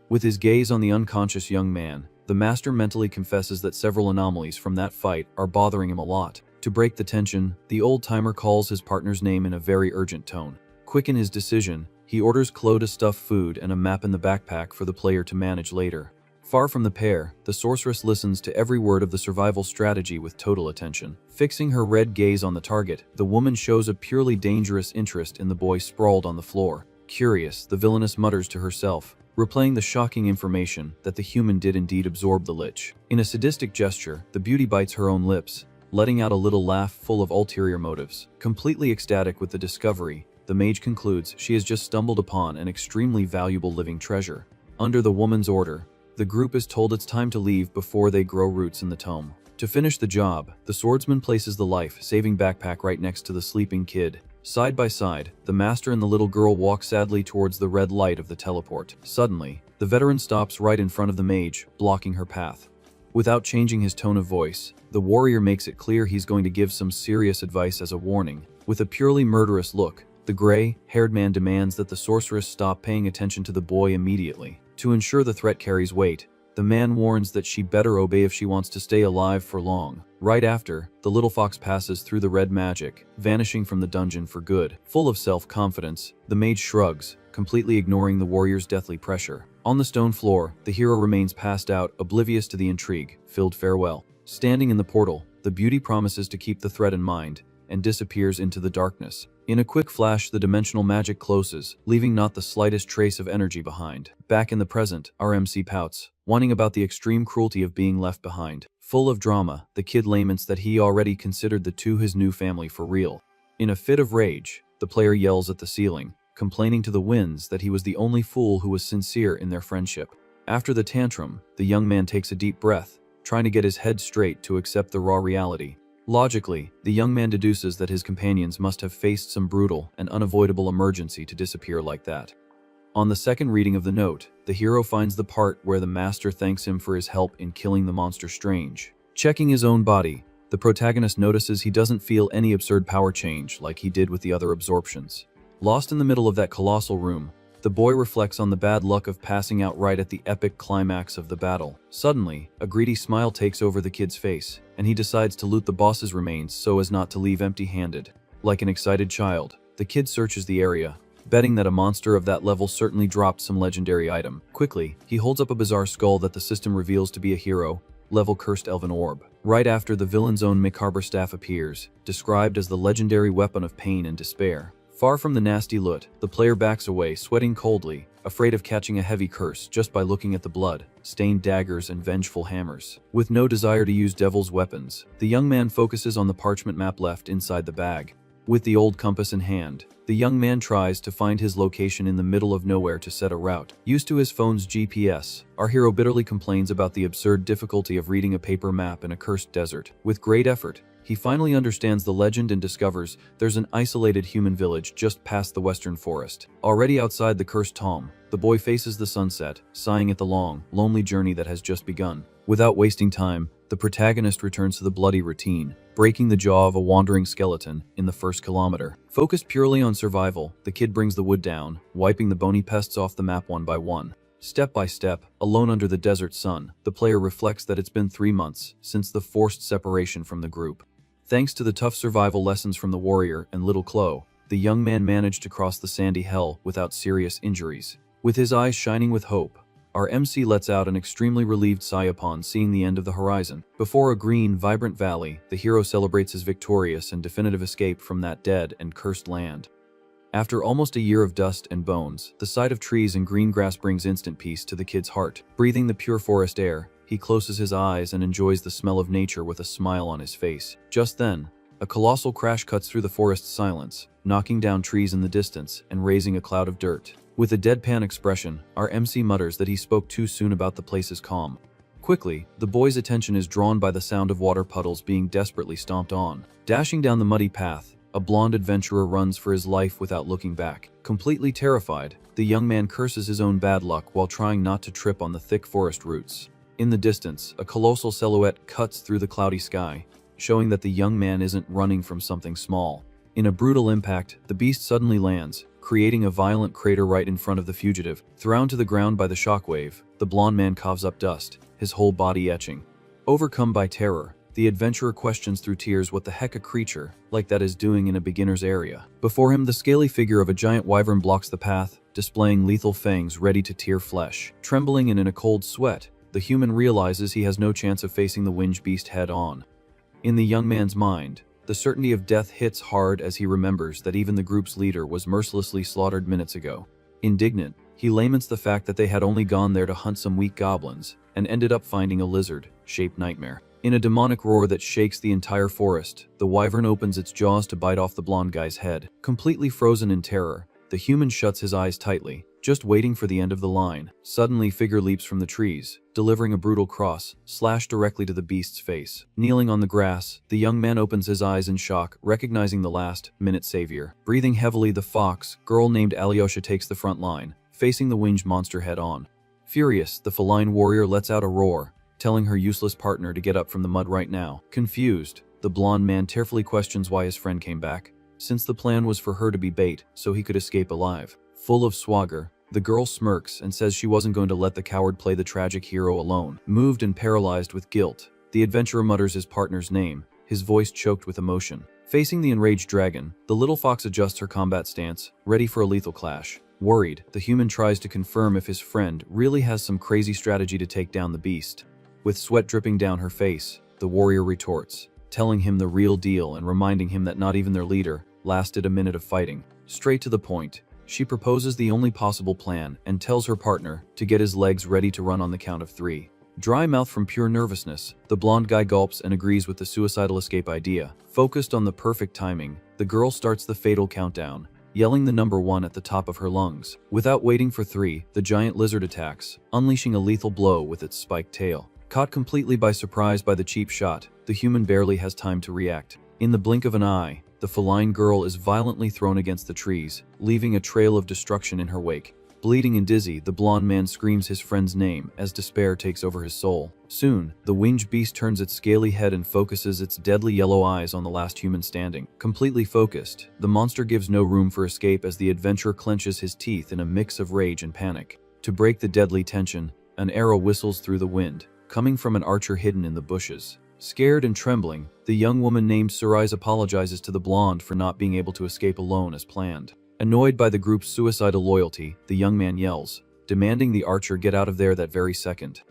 With his gaze on the unconscious young man, the master mentally confesses that several anomalies from that fight are bothering him a lot. To break the tension, the old-timer calls his partner's name in a very urgent tone. Quick in his decision, he orders Clo to stuff food and a map in the backpack for the player to manage later. Far from the pair, the sorceress listens to every word of the survival strategy with total attention. Fixing her red gaze on the target, the woman shows a purely dangerous interest in the boy sprawled on the floor. Curious, the villainess mutters to herself, replaying the shocking information that the human did indeed absorb the lich. In a sadistic gesture, the beauty bites her own lips, letting out a little laugh full of ulterior motives. Completely ecstatic with the discovery, the mage concludes she has just stumbled upon an extremely valuable living treasure. Under the woman's order, the group is told it's time to leave before they grow roots in the tome. To finish the job, the swordsman places the life-saving backpack right next to the sleeping kid. Side by side, the master and the little girl walk sadly towards the red light of the teleport. Suddenly, the veteran stops right in front of the mage, blocking her path. Without changing his tone of voice, the warrior makes it clear he's going to give some serious advice as a warning. With a purely murderous look, the gray-haired man demands that the sorceress stop paying attention to the boy immediately. To ensure the threat carries weight, the man warns that she better obey if she wants to stay alive for long. Right after, the little fox passes through the red magic, vanishing from the dungeon for good. Full of self-confidence, the mage shrugs, completely ignoring the warrior's deathly pressure. On the stone floor, the hero remains passed out, oblivious to the intrigue, filled farewell. Standing in the portal, the beauty promises to keep the threat in mind, and disappears into the darkness. In a quick flash, the dimensional magic closes, leaving not the slightest trace of energy behind. Back in the present, our MC pouts, whining about the extreme cruelty of being left behind. Full of drama, the kid laments that he already considered the two his new family for real. In a fit of rage, the player yells at the ceiling, complaining to the winds that he was the only fool who was sincere in their friendship. After the tantrum, the young man takes a deep breath, trying to get his head straight to accept the raw reality. Logically, the young man deduces that his companions must have faced some brutal and unavoidable emergency to disappear like that. On the second reading of the note, the hero finds the part where the master thanks him for his help in killing the monster Strange. Checking his own body, the protagonist notices he doesn't feel any absurd power change like he did with the other absorptions. Lost in the middle of that colossal room, the boy reflects on the bad luck of passing out right at the epic climax of the battle. Suddenly, a greedy smile takes over the kid's face, and he decides to loot the boss's remains so as not to leave empty-handed. Like an excited child, the kid searches the area, betting that a monster of that level certainly dropped some legendary item. Quickly, he holds up a bizarre skull that the system reveals to be a hero-level cursed elven orb. Right after, the villain's own macabre staff appears, described as the legendary weapon of pain and despair. Far from the nasty loot, the player backs away, sweating coldly, afraid of catching a heavy curse just by looking at the blood, stained daggers and vengeful hammers. With no desire to use devil's weapons, the young man focuses on the parchment map left inside the bag. With the old compass in hand, the young man tries to find his location in the middle of nowhere to set a route. Used to his phone's GPS, our hero bitterly complains about the absurd difficulty of reading a paper map in a cursed desert. With great effort, he finally understands the legend and discovers there's an isolated human village just past the western forest. Already outside the cursed tome, the boy faces the sunset, sighing at the long, lonely journey that has just begun. Without wasting time, the protagonist returns to the bloody routine, breaking the jaw of a wandering skeleton in the first kilometer. Focused purely on survival, the kid brings the wood down, wiping the bony pests off the map one by one. Step by step, alone under the desert sun, the player reflects that it's been 3 months since the forced separation from the group. Thanks to the tough survival lessons from the warrior and little Chloe, the young man managed to cross the sandy hell without serious injuries. With his eyes shining with hope, our MC lets out an extremely relieved sigh upon seeing the end of the horizon. Before a green, vibrant valley, the hero celebrates his victorious and definitive escape from that dead and cursed land. After almost a year of dust and bones, the sight of trees and green grass brings instant peace to the kid's heart. Breathing the pure forest air, he closes his eyes and enjoys the smell of nature with a smile on his face. Just then, a colossal crash cuts through the forest's silence, knocking down trees in the distance and raising a cloud of dirt. With a deadpan expression, our MC mutters that he spoke too soon about the place's calm. Quickly, the boy's attention is drawn by the sound of water puddles being desperately stomped on. Dashing down the muddy path, a blonde adventurer runs for his life without looking back. Completely terrified, the young man curses his own bad luck while trying not to trip on the thick forest roots. In the distance, a colossal silhouette cuts through the cloudy sky, showing that the young man isn't running from something small. In a brutal impact, the beast suddenly lands, creating a violent crater right in front of the fugitive. Thrown to the ground by the shockwave, the blonde man coughs up dust, his whole body etching. Overcome by terror, the adventurer questions through tears what the heck a creature like that is doing in a beginner's area. Before him, the scaly figure of a giant wyvern blocks the path, displaying lethal fangs ready to tear flesh. Trembling and in a cold sweat, the human realizes he has no chance of facing the winged beast head-on. In the young man's mind, the certainty of death hits hard as he remembers that even the group's leader was mercilessly slaughtered minutes ago. Indignant, he laments the fact that they had only gone there to hunt some weak goblins, and ended up finding a lizard-shaped nightmare. In a demonic roar that shakes the entire forest, the wyvern opens its jaws to bite off the blonde guy's head. Completely frozen in terror, the human shuts his eyes tightly, just waiting for the end of the line. Suddenly, figure leaps from the trees, delivering a brutal cross, slash directly to the beast's face. Kneeling on the grass, the young man opens his eyes in shock, recognizing the last-minute savior. Breathing heavily, the fox girl named Alyosha takes the front line, facing the winged monster head-on. Furious, the feline warrior lets out a roar, telling her useless partner to get up from the mud right now. Confused, the blonde man tearfully questions why his friend came back, since the plan was for her to be bait so he could escape alive. Full of swagger, the girl smirks and says she wasn't going to let the coward play the tragic hero alone. Moved and paralyzed with guilt, the adventurer mutters his partner's name, his voice choked with emotion. Facing the enraged dragon, the little fox adjusts her combat stance, ready for a lethal clash. Worried, the human tries to confirm if his friend really has some crazy strategy to take down the beast. With sweat dripping down her face, the warrior retorts, telling him the real deal and reminding him that not even their leader lasted a minute of fighting. Straight to the point, she proposes the only possible plan and tells her partner to get his legs ready to run on the count of 3. Dry mouth from pure nervousness, the blonde guy gulps and agrees with the suicidal escape idea. Focused on the perfect timing, the girl starts the fatal countdown, yelling the number 1 at the top of her lungs. Without waiting for 3, the giant lizard attacks, unleashing a lethal blow with its spiked tail. Caught completely by surprise by the cheap shot, the human barely has time to react. In the blink of an eye, the feline girl is violently thrown against the trees, leaving a trail of destruction in her wake. Bleeding and dizzy, the blonde man screams his friend's name as despair takes over his soul. Soon, the winged beast turns its scaly head and focuses its deadly yellow eyes on the last human standing. Completely focused, the monster gives no room for escape as the adventurer clenches his teeth in a mix of rage and panic. To break the deadly tension, an arrow whistles through the wind, coming from an archer hidden in the bushes. Scared and trembling, the young woman named Cerise apologizes to the blonde for not being able to escape alone as planned. Annoyed by the group's suicidal loyalty, the young man yells, demanding the archer get out of there that very second.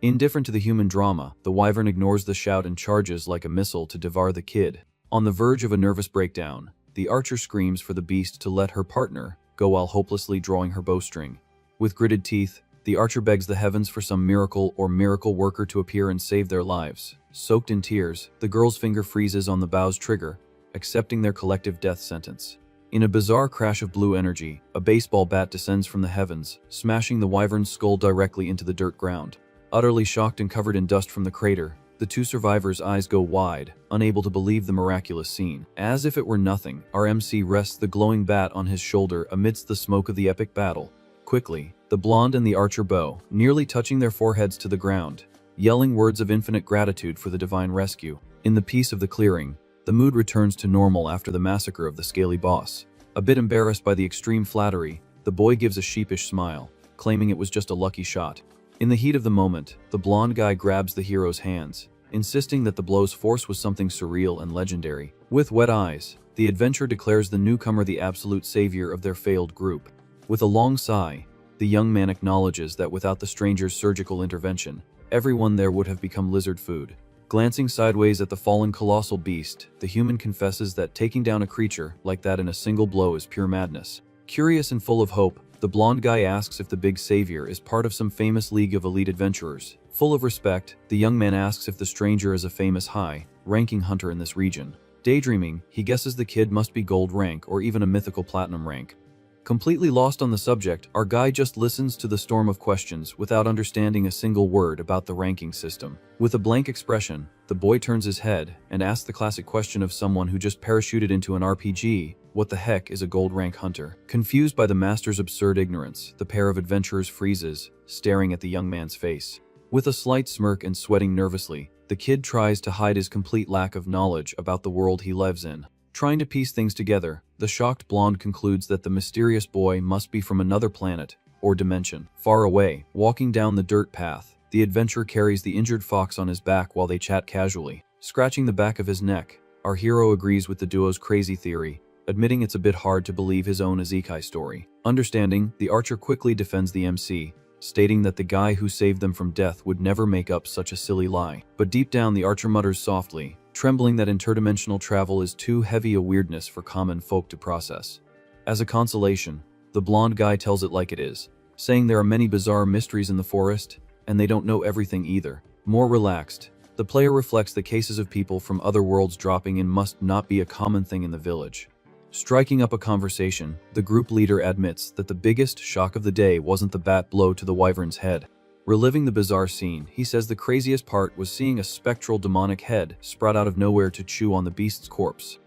Indifferent to the human drama, the wyvern ignores the shout and charges like a missile to devour the kid. On the verge of a nervous breakdown, the archer screams for the beast to let her partner go while hopelessly drawing her bowstring. With gritted teeth, the archer begs the heavens for some miracle or miracle worker to appear and save their lives. Soaked in tears, the girl's finger freezes on the bow's trigger, accepting their collective death sentence. In a bizarre crash of blue energy, a baseball bat descends from the heavens, smashing the wyvern's skull directly into the dirt ground. Utterly shocked and covered in dust from the crater, the 2 survivors' eyes go wide, unable to believe the miraculous scene. As if it were nothing, our MC rests the glowing bat on his shoulder amidst the smoke of the epic battle. Quickly, the blonde and the archer bow, nearly touching their foreheads to the ground, yelling words of infinite gratitude for the divine rescue. In the peace of the clearing, the mood returns to normal after the massacre of the scaly boss. A bit embarrassed by the extreme flattery, the boy gives a sheepish smile, claiming it was just a lucky shot. In the heat of the moment, the blonde guy grabs the hero's hands, insisting that the blow's force was something surreal and legendary. With wet eyes, the adventurer declares the newcomer the absolute savior of their failed group. With a long sigh, the young man acknowledges that without the stranger's surgical intervention, everyone there would have become lizard food. Glancing sideways at the fallen colossal beast, the human confesses that taking down a creature like that in a single blow is pure madness. Curious and full of hope, the blonde guy asks if the big savior is part of some famous league of elite adventurers. Full of respect, the young man asks if the stranger is a famous high-ranking hunter in this region. Daydreaming, he guesses the kid must be gold rank or even a mythical platinum rank. Completely lost on the subject, our guy just listens to the storm of questions without understanding a single word about the ranking system. With a blank expression, the boy turns his head and asks the classic question of someone who just parachuted into an RPG, what the heck is a gold rank hunter? Confused by the master's absurd ignorance, the pair of adventurers freezes, staring at the young man's face. With a slight smirk and sweating nervously, the kid tries to hide his complete lack of knowledge about the world he lives in. Trying to piece things together, the shocked blonde concludes that the mysterious boy must be from another planet or dimension. Far away, walking down the dirt path, the adventurer carries the injured fox on his back while they chat casually. Scratching the back of his neck, our hero agrees with the duo's crazy theory, admitting it's a bit hard to believe his own isekai story. Understanding, the archer quickly defends the MC, stating that the guy who saved them from death would never make up such a silly lie. But deep down, the archer mutters softly, trembling that interdimensional travel is too heavy a weirdness for common folk to process. As a consolation, the blonde guy tells it like it is, saying there are many bizarre mysteries in the forest, and they don't know everything either. More relaxed, the player reflects that cases of people from other worlds dropping in must not be a common thing in the village. Striking up a conversation, the group leader admits that the biggest shock of the day wasn't the bat blow to the wyvern's head. Reliving the bizarre scene, he says the craziest part was seeing a spectral demonic head sprout out of nowhere to chew on the beast's corpse.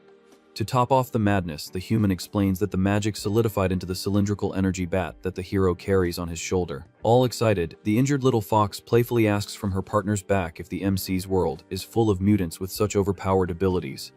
To top off the madness, the human explains that the magic solidified into the cylindrical energy bat that the hero carries on his shoulder. All excited, the injured little fox playfully asks from her partner's back if the MC's world is full of mutants with such overpowered abilities.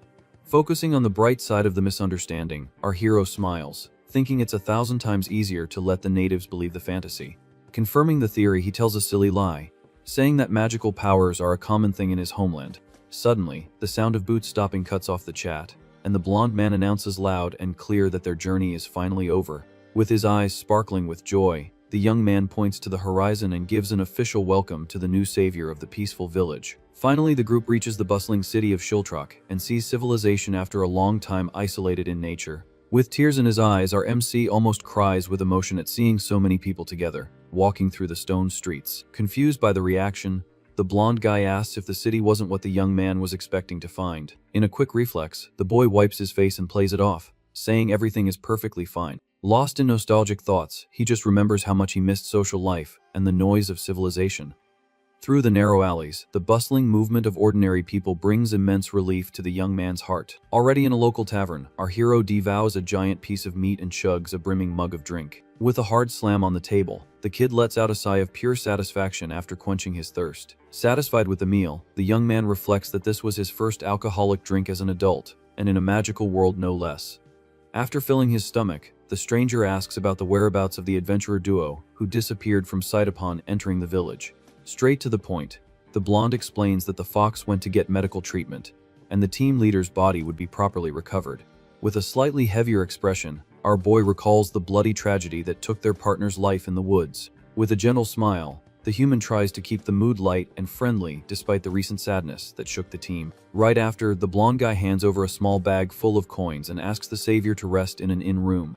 Focusing on the bright side of the misunderstanding, our hero smiles, thinking it's 1,000 times easier to let the natives believe the fantasy. Confirming the theory, he tells a silly lie, saying that magical powers are a common thing in his homeland. Suddenly, the sound of boots stopping cuts off the chat, and the blonde man announces loud and clear that their journey is finally over. With his eyes sparkling with joy, the young man points to the horizon and gives an official welcome to the new savior of the peaceful village. Finally, the group reaches the bustling city of Shiltrak and sees civilization after a long time isolated in nature. With tears in his eyes, our MC almost cries with emotion at seeing so many people together, walking through the stone streets. Confused by the reaction, the blonde guy asks if the city wasn't what the young man was expecting to find. In a quick reflex, the boy wipes his face and plays it off, saying everything is perfectly fine. Lost in nostalgic thoughts, he just remembers how much he missed social life and the noise of civilization. Through the narrow alleys, the bustling movement of ordinary people brings immense relief to the young man's heart. Already in a local tavern, our hero devours a giant piece of meat and chugs a brimming mug of drink. With a hard slam on the table, the kid lets out a sigh of pure satisfaction after quenching his thirst. Satisfied with the meal, the young man reflects that this was his first alcoholic drink as an adult, and in a magical world no less. After filling his stomach, the stranger asks about the whereabouts of the adventurer duo who disappeared from sight upon entering the village. Straight to the point, the blonde explains that the fox went to get medical treatment, and the team leader's body would be properly recovered. With a slightly heavier expression, our boy recalls the bloody tragedy that took their partner's life in the woods. With a gentle smile, the human tries to keep the mood light and friendly despite the recent sadness that shook the team. Right after, the blonde guy hands over a small bag full of coins and asks the savior to rest in an inn room.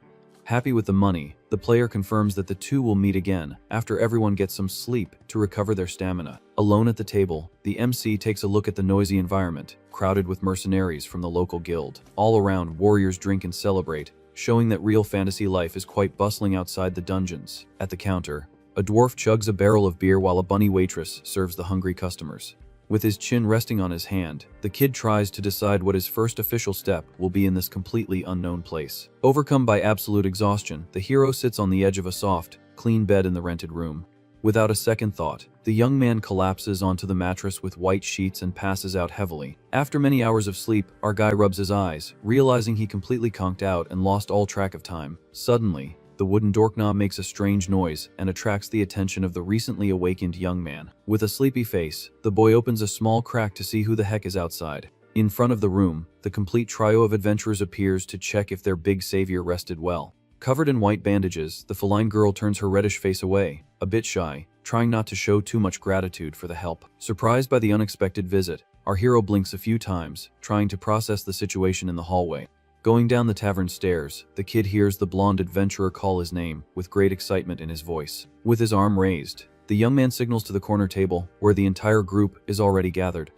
Happy with the money, the player confirms that the two will meet again after everyone gets some sleep to recover their stamina. Alone at the table, the MC takes a look at the noisy environment, crowded with mercenaries from the local guild. All around, warriors drink and celebrate, showing that real fantasy life is quite bustling outside the dungeons. At the counter, a dwarf chugs a barrel of beer while a bunny waitress serves the hungry customers. With his chin resting on his hand, the kid tries to decide what his first official step will be in this completely unknown place. Overcome by absolute exhaustion, the hero sits on the edge of a soft, clean bed in the rented room. Without a second thought, the young man collapses onto the mattress with white sheets and passes out heavily. After many hours of sleep, our guy rubs his eyes, realizing he completely conked out and lost all track of time. Suddenly, the wooden doorknob makes a strange noise and attracts the attention of the recently awakened young man. With a sleepy face, the boy opens a small crack to see who the heck is outside. In front of the room, the complete trio of adventurers appears to check if their big savior rested well. Covered in white bandages, the feline girl turns her reddish face away, a bit shy, trying not to show too much gratitude for the help. Surprised by the unexpected visit, our hero blinks a few times, trying to process the situation in the hallway. Going down the tavern stairs, the kid hears the blonde adventurer call his name with great excitement in his voice. With his arm raised, the young man signals to the corner table where the entire group is already gathered,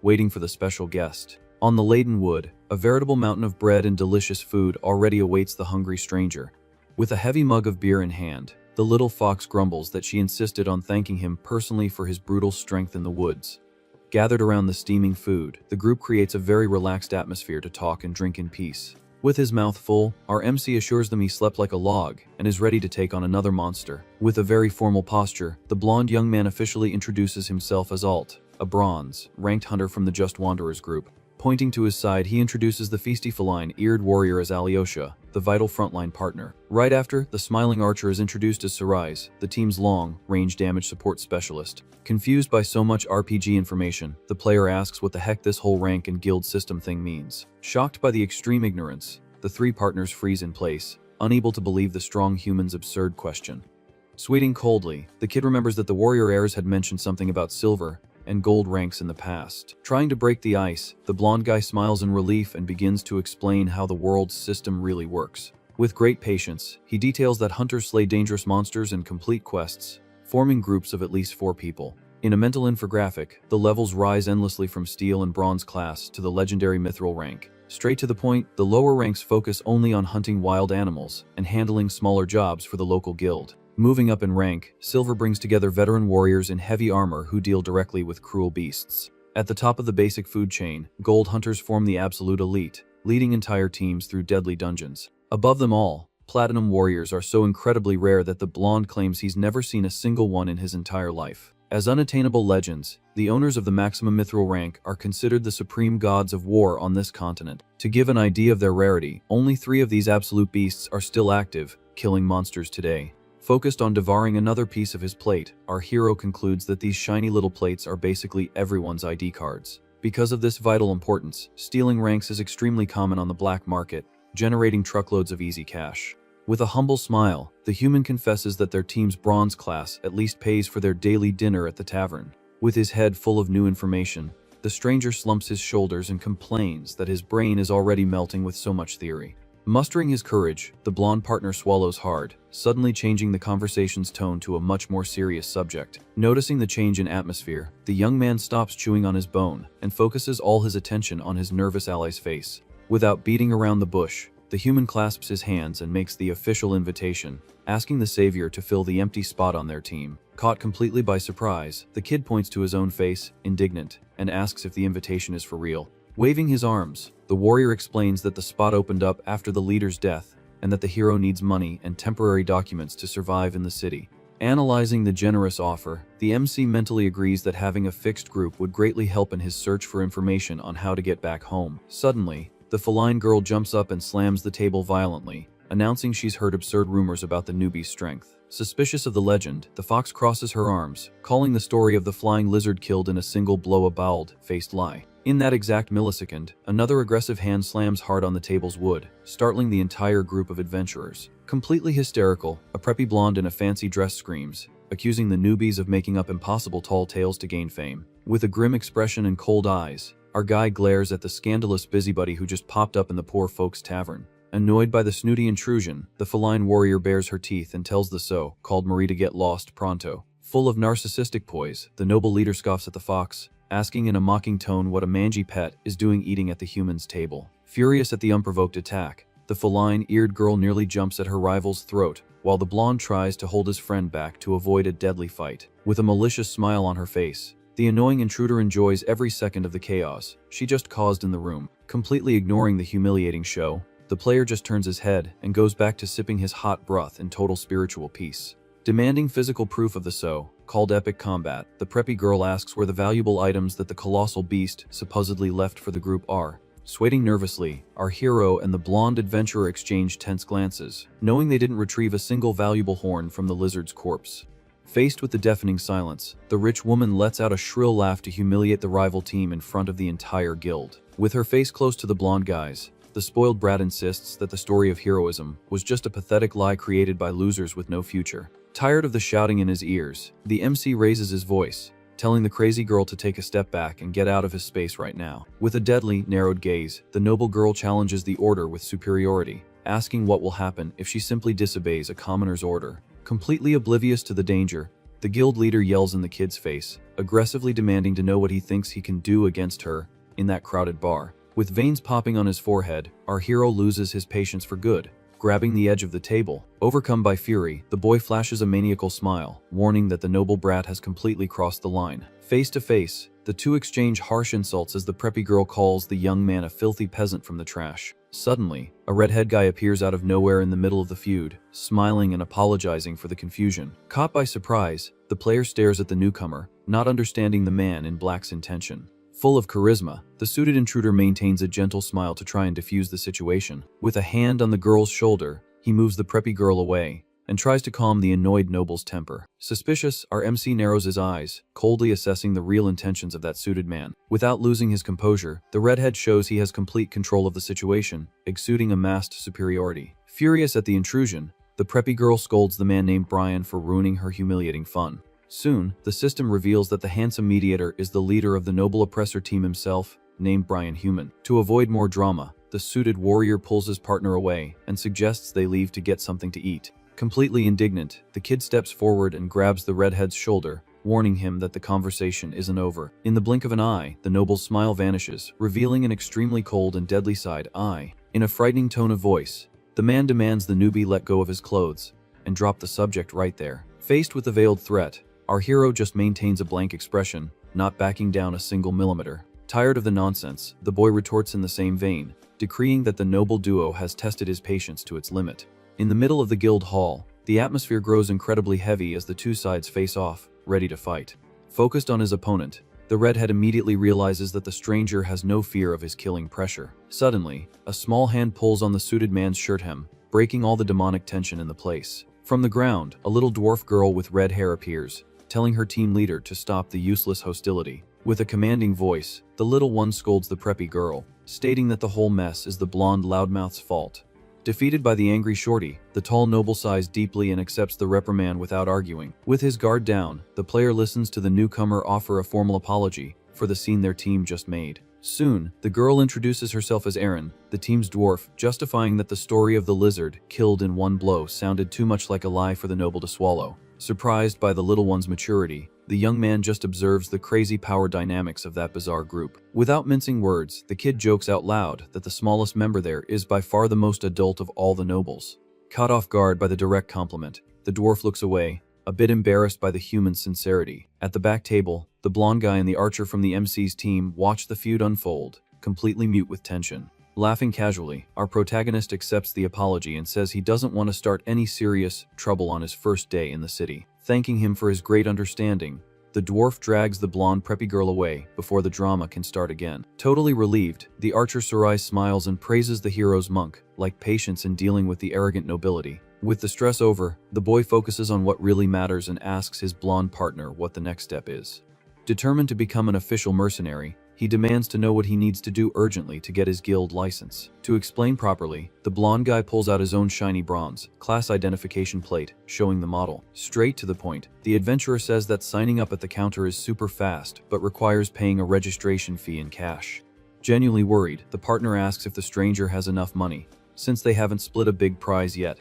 waiting for the special guest. On the laden wood, a veritable mountain of bread and delicious food already awaits the hungry stranger. With a heavy mug of beer in hand, the little fox grumbles that she insisted on thanking him personally for his brutal strength in the woods. Gathered around the steaming food, the group creates a very relaxed atmosphere to talk and drink in peace. With his mouth full, our MC assures them he slept like a log and is ready to take on another monster. With a very formal posture, the blonde young man officially introduces himself as Alt, a bronze, ranked hunter from the Just Wanderers group. Pointing to his side, he introduces the feisty feline-eared warrior as Alyosha, the vital frontline partner. Right after, the smiling archer is introduced as Sarais, the team's long-range damage support specialist. Confused by so much RPG information, the player asks what the heck this whole rank and guild system thing means. Shocked by the extreme ignorance, the three partners freeze in place, unable to believe the strong human's absurd question. Sweating coldly, the kid remembers that the warrior heirs had mentioned something about silver and gold ranks in the past. Trying to break the ice, the blonde guy smiles in relief and begins to explain how the world's system really works. With great patience, he details that hunters slay dangerous monsters and complete quests, forming groups of at least 4 people. In a mental infographic, the levels rise endlessly from steel and bronze class to the legendary mithril rank. Straight to the point, the lower ranks focus only on hunting wild animals and handling smaller jobs for the local guild. Moving up in rank, silver brings together veteran warriors in heavy armor who deal directly with cruel beasts. At the top of the basic food chain, gold hunters form the absolute elite, leading entire teams through deadly dungeons. Above them all, platinum warriors are so incredibly rare that the blonde claims he's never seen a single one in his entire life. As unattainable legends, the owners of the maximum mithril rank are considered the supreme gods of war on this continent. To give an idea of their rarity, only 3 of these absolute beasts are still active, killing monsters today. Focused on devouring another piece of his plate, our hero concludes that these shiny little plates are basically everyone's ID cards. Because of this vital importance, stealing ranks is extremely common on the black market, generating truckloads of easy cash. With a humble smile, the human confesses that their team's bronze class at least pays for their daily dinner at the tavern. With his head full of new information, the stranger slumps his shoulders and complains that his brain is already melting with so much theory. Mustering his courage, the blonde partner swallows hard, suddenly changing the conversation's tone to a much more serious subject. Noticing the change in atmosphere, the young man stops chewing on his bone and focuses all his attention on his nervous ally's face. Without beating around the bush, the human clasps his hands and makes the official invitation, asking the savior to fill the empty spot on their team. Caught completely by surprise, the kid points to his own face, indignant, and asks if the invitation is for real. Waving his arms, the warrior explains that the spot opened up after the leader's death and that the hero needs money and temporary documents to survive in the city. Analyzing the generous offer, the MC mentally agrees that having a fixed group would greatly help in his search for information on how to get back home. Suddenly, the feline girl jumps up and slams the table violently, announcing she's heard absurd rumors about the newbie's strength. Suspicious of the legend, the fox crosses her arms, calling the story of the flying lizard killed in a single blow a bald-faced lie. In that exact millisecond, another aggressive hand slams hard on the table's wood, startling the entire group of adventurers. Completely hysterical, a preppy blonde in a fancy dress screams, accusing the newbies of making up impossible tall tales to gain fame. With a grim expression and cold eyes, our guy glares at the scandalous busybody who just popped up in the poor folks' tavern. Annoyed by the snooty intrusion, the feline warrior bares her teeth and tells the called Marie to get lost pronto. Full of narcissistic poise, the noble leader scoffs at the fox, asking in a mocking tone what a mangy pet is doing eating at the human's table. Furious at the unprovoked attack, the feline-eared girl nearly jumps at her rival's throat, while the blonde tries to hold his friend back to avoid a deadly fight. With a malicious smile on her face, the annoying intruder enjoys every second of the chaos she just caused in the room. Completely ignoring the humiliating show, the player just turns his head and goes back to sipping his hot broth in total spiritual peace. Demanding physical proof of the called epic combat, the preppy girl asks where the valuable items that the colossal beast supposedly left for the group are. Sweating nervously, our hero and the blonde adventurer exchange tense glances, knowing they didn't retrieve a single valuable horn from the lizard's corpse. Faced with the deafening silence, the rich woman lets out a shrill laugh to humiliate the rival team in front of the entire guild. With her face close to the blonde guy's, the spoiled brat insists that the story of heroism was just a pathetic lie created by losers with no future. Tired of the shouting in his ears, the MC raises his voice, telling the crazy girl to take a step back and get out of his space right now. With a deadly, narrowed gaze, the noble girl challenges the order with superiority, asking what will happen if she simply disobeys a commoner's order. Completely oblivious to the danger, the guild leader yells in the kid's face, aggressively demanding to know what he thinks he can do against her in that crowded bar. With veins popping on his forehead, our hero loses his patience for good. Grabbing the edge of the table, overcome by fury, the boy flashes a maniacal smile, warning that the noble brat has completely crossed the line. Face to face, the two exchange harsh insults as the preppy girl calls the young man a filthy peasant from the trash. Suddenly, a redhead guy appears out of nowhere in the middle of the feud, smiling and apologizing for the confusion. Caught by surprise, the player stares at the newcomer, not understanding the man in black's intention. Full of charisma, the suited intruder maintains a gentle smile to try and defuse the situation. With a hand on the girl's shoulder, he moves the preppy girl away and tries to calm the annoyed noble's temper. Suspicious, our MC narrows his eyes, coldly assessing the real intentions of that suited man. Without losing his composure, the redhead shows he has complete control of the situation, exuding a masked superiority. Furious at the intrusion, The preppy girl scolds the man named Brian for ruining her humiliating fun. Soon, the system reveals that the handsome mediator is the leader of the noble oppressor team himself, named Brian Human. To avoid more drama, the suited warrior pulls his partner away and suggests they leave to get something to eat. Completely indignant, the kid steps forward and grabs the redhead's shoulder, warning him that the conversation isn't over. In the blink of an eye, the noble's smile vanishes, revealing an extremely cold and deadly side eye. In a frightening tone of voice, the man demands the newbie let go of his clothes and drop the subject right there. Faced with the veiled threat, our hero just maintains a blank expression, not backing down a single millimeter. Tired of the nonsense, the boy retorts in the same vein, decreeing that the noble duo has tested his patience to its limit. In the middle of the guild hall, the atmosphere grows incredibly heavy as the two sides face off, ready to fight. Focused on his opponent, the redhead immediately realizes that the stranger has no fear of his killing pressure. Suddenly, a small hand pulls on the suited man's shirt hem, breaking all the demonic tension in the place. From the ground, a little dwarf girl with red hair appears, telling her team leader to stop the useless hostility. With a commanding voice, the little one scolds the preppy girl, stating that the whole mess is the blonde loudmouth's fault. Defeated by the angry shorty, the tall noble sighs deeply and accepts the reprimand without arguing. With his guard down, the player listens to the newcomer offer a formal apology for the scene their team just made. Soon, the girl introduces herself as Aaron, the team's dwarf, justifying that the story of the lizard, killed in one blow, sounded too much like a lie for the noble to swallow. Surprised by the little one's maturity, the young man just observes the crazy power dynamics of that bizarre group. Without mincing words, the kid jokes out loud that the smallest member there is by far the most adult of all the nobles. Caught off guard by the direct compliment, the dwarf looks away, a bit embarrassed by the human's sincerity. At the back table, the blonde guy and the archer from the MC's team watch the feud unfold, completely mute with tension. Laughing casually, our protagonist accepts the apology and says he doesn't want to start any serious trouble on his first day in the city. Thanking him for his great understanding, the dwarf drags the blonde preppy girl away before the drama can start again. Totally relieved, the archer Sarai smiles and praises the hero's monk, like patience in dealing with the arrogant nobility. With the stress over, the boy focuses on what really matters and asks his blonde partner what the next step is. Determined to become an official mercenary, he demands to know what he needs to do urgently to get his guild license. To explain properly, the blonde guy pulls out his own shiny bronze, class identification plate, showing the model. Straight to the point, the adventurer says that signing up at the counter is super fast, but requires paying a registration fee in cash. Genuinely worried, the partner asks if the stranger has enough money, since they haven't split a big prize yet.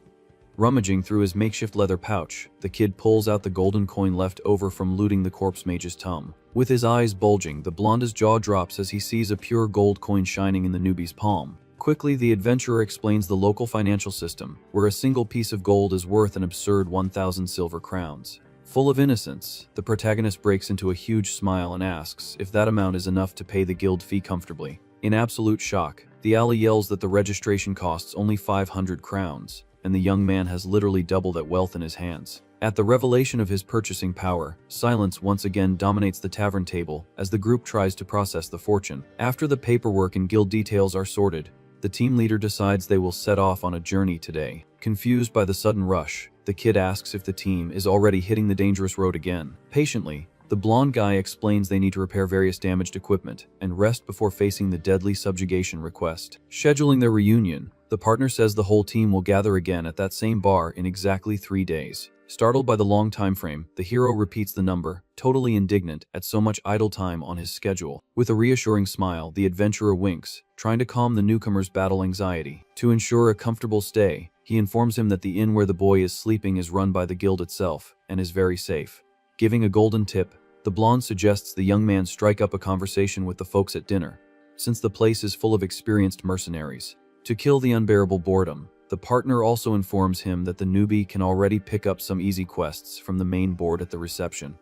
Rummaging through his makeshift leather pouch, the kid pulls out the golden coin left over from looting the corpse mage's tomb. With his eyes bulging, the blonde's jaw drops as he sees a pure gold coin shining in the newbie's palm. Quickly, the adventurer explains the local financial system, where a single piece of gold is worth an absurd 1,000 silver crowns. Full of innocence, the protagonist breaks into a huge smile and asks if that amount is enough to pay the guild fee comfortably. In absolute shock, the ally yells that the registration costs only 500 crowns. And the young man has literally double that wealth in his hands. At the revelation of his purchasing power, silence once again dominates the tavern table as the group tries to process the fortune. After the paperwork and guild details are sorted, the team leader decides they will set off on a journey today. Confused by the sudden rush, the kid asks if the team is already hitting the dangerous road again. Patiently, the blonde guy explains they need to repair various damaged equipment and rest before facing the deadly subjugation request. Scheduling their reunion, the partner says the whole team will gather again at that same bar in exactly 3 days. Startled by the long time frame, the hero repeats the number, totally indignant at so much idle time on his schedule. With a reassuring smile, the adventurer winks, trying to calm the newcomer's battle anxiety. To ensure a comfortable stay, he informs him that the inn where the boy is sleeping is run by the guild itself and is very safe. Giving a golden tip, the blonde suggests the young man strike up a conversation with the folks at dinner, since the place is full of experienced mercenaries. To kill the unbearable boredom, the partner also informs him that the newbie can already pick up some easy quests from the main board at the reception.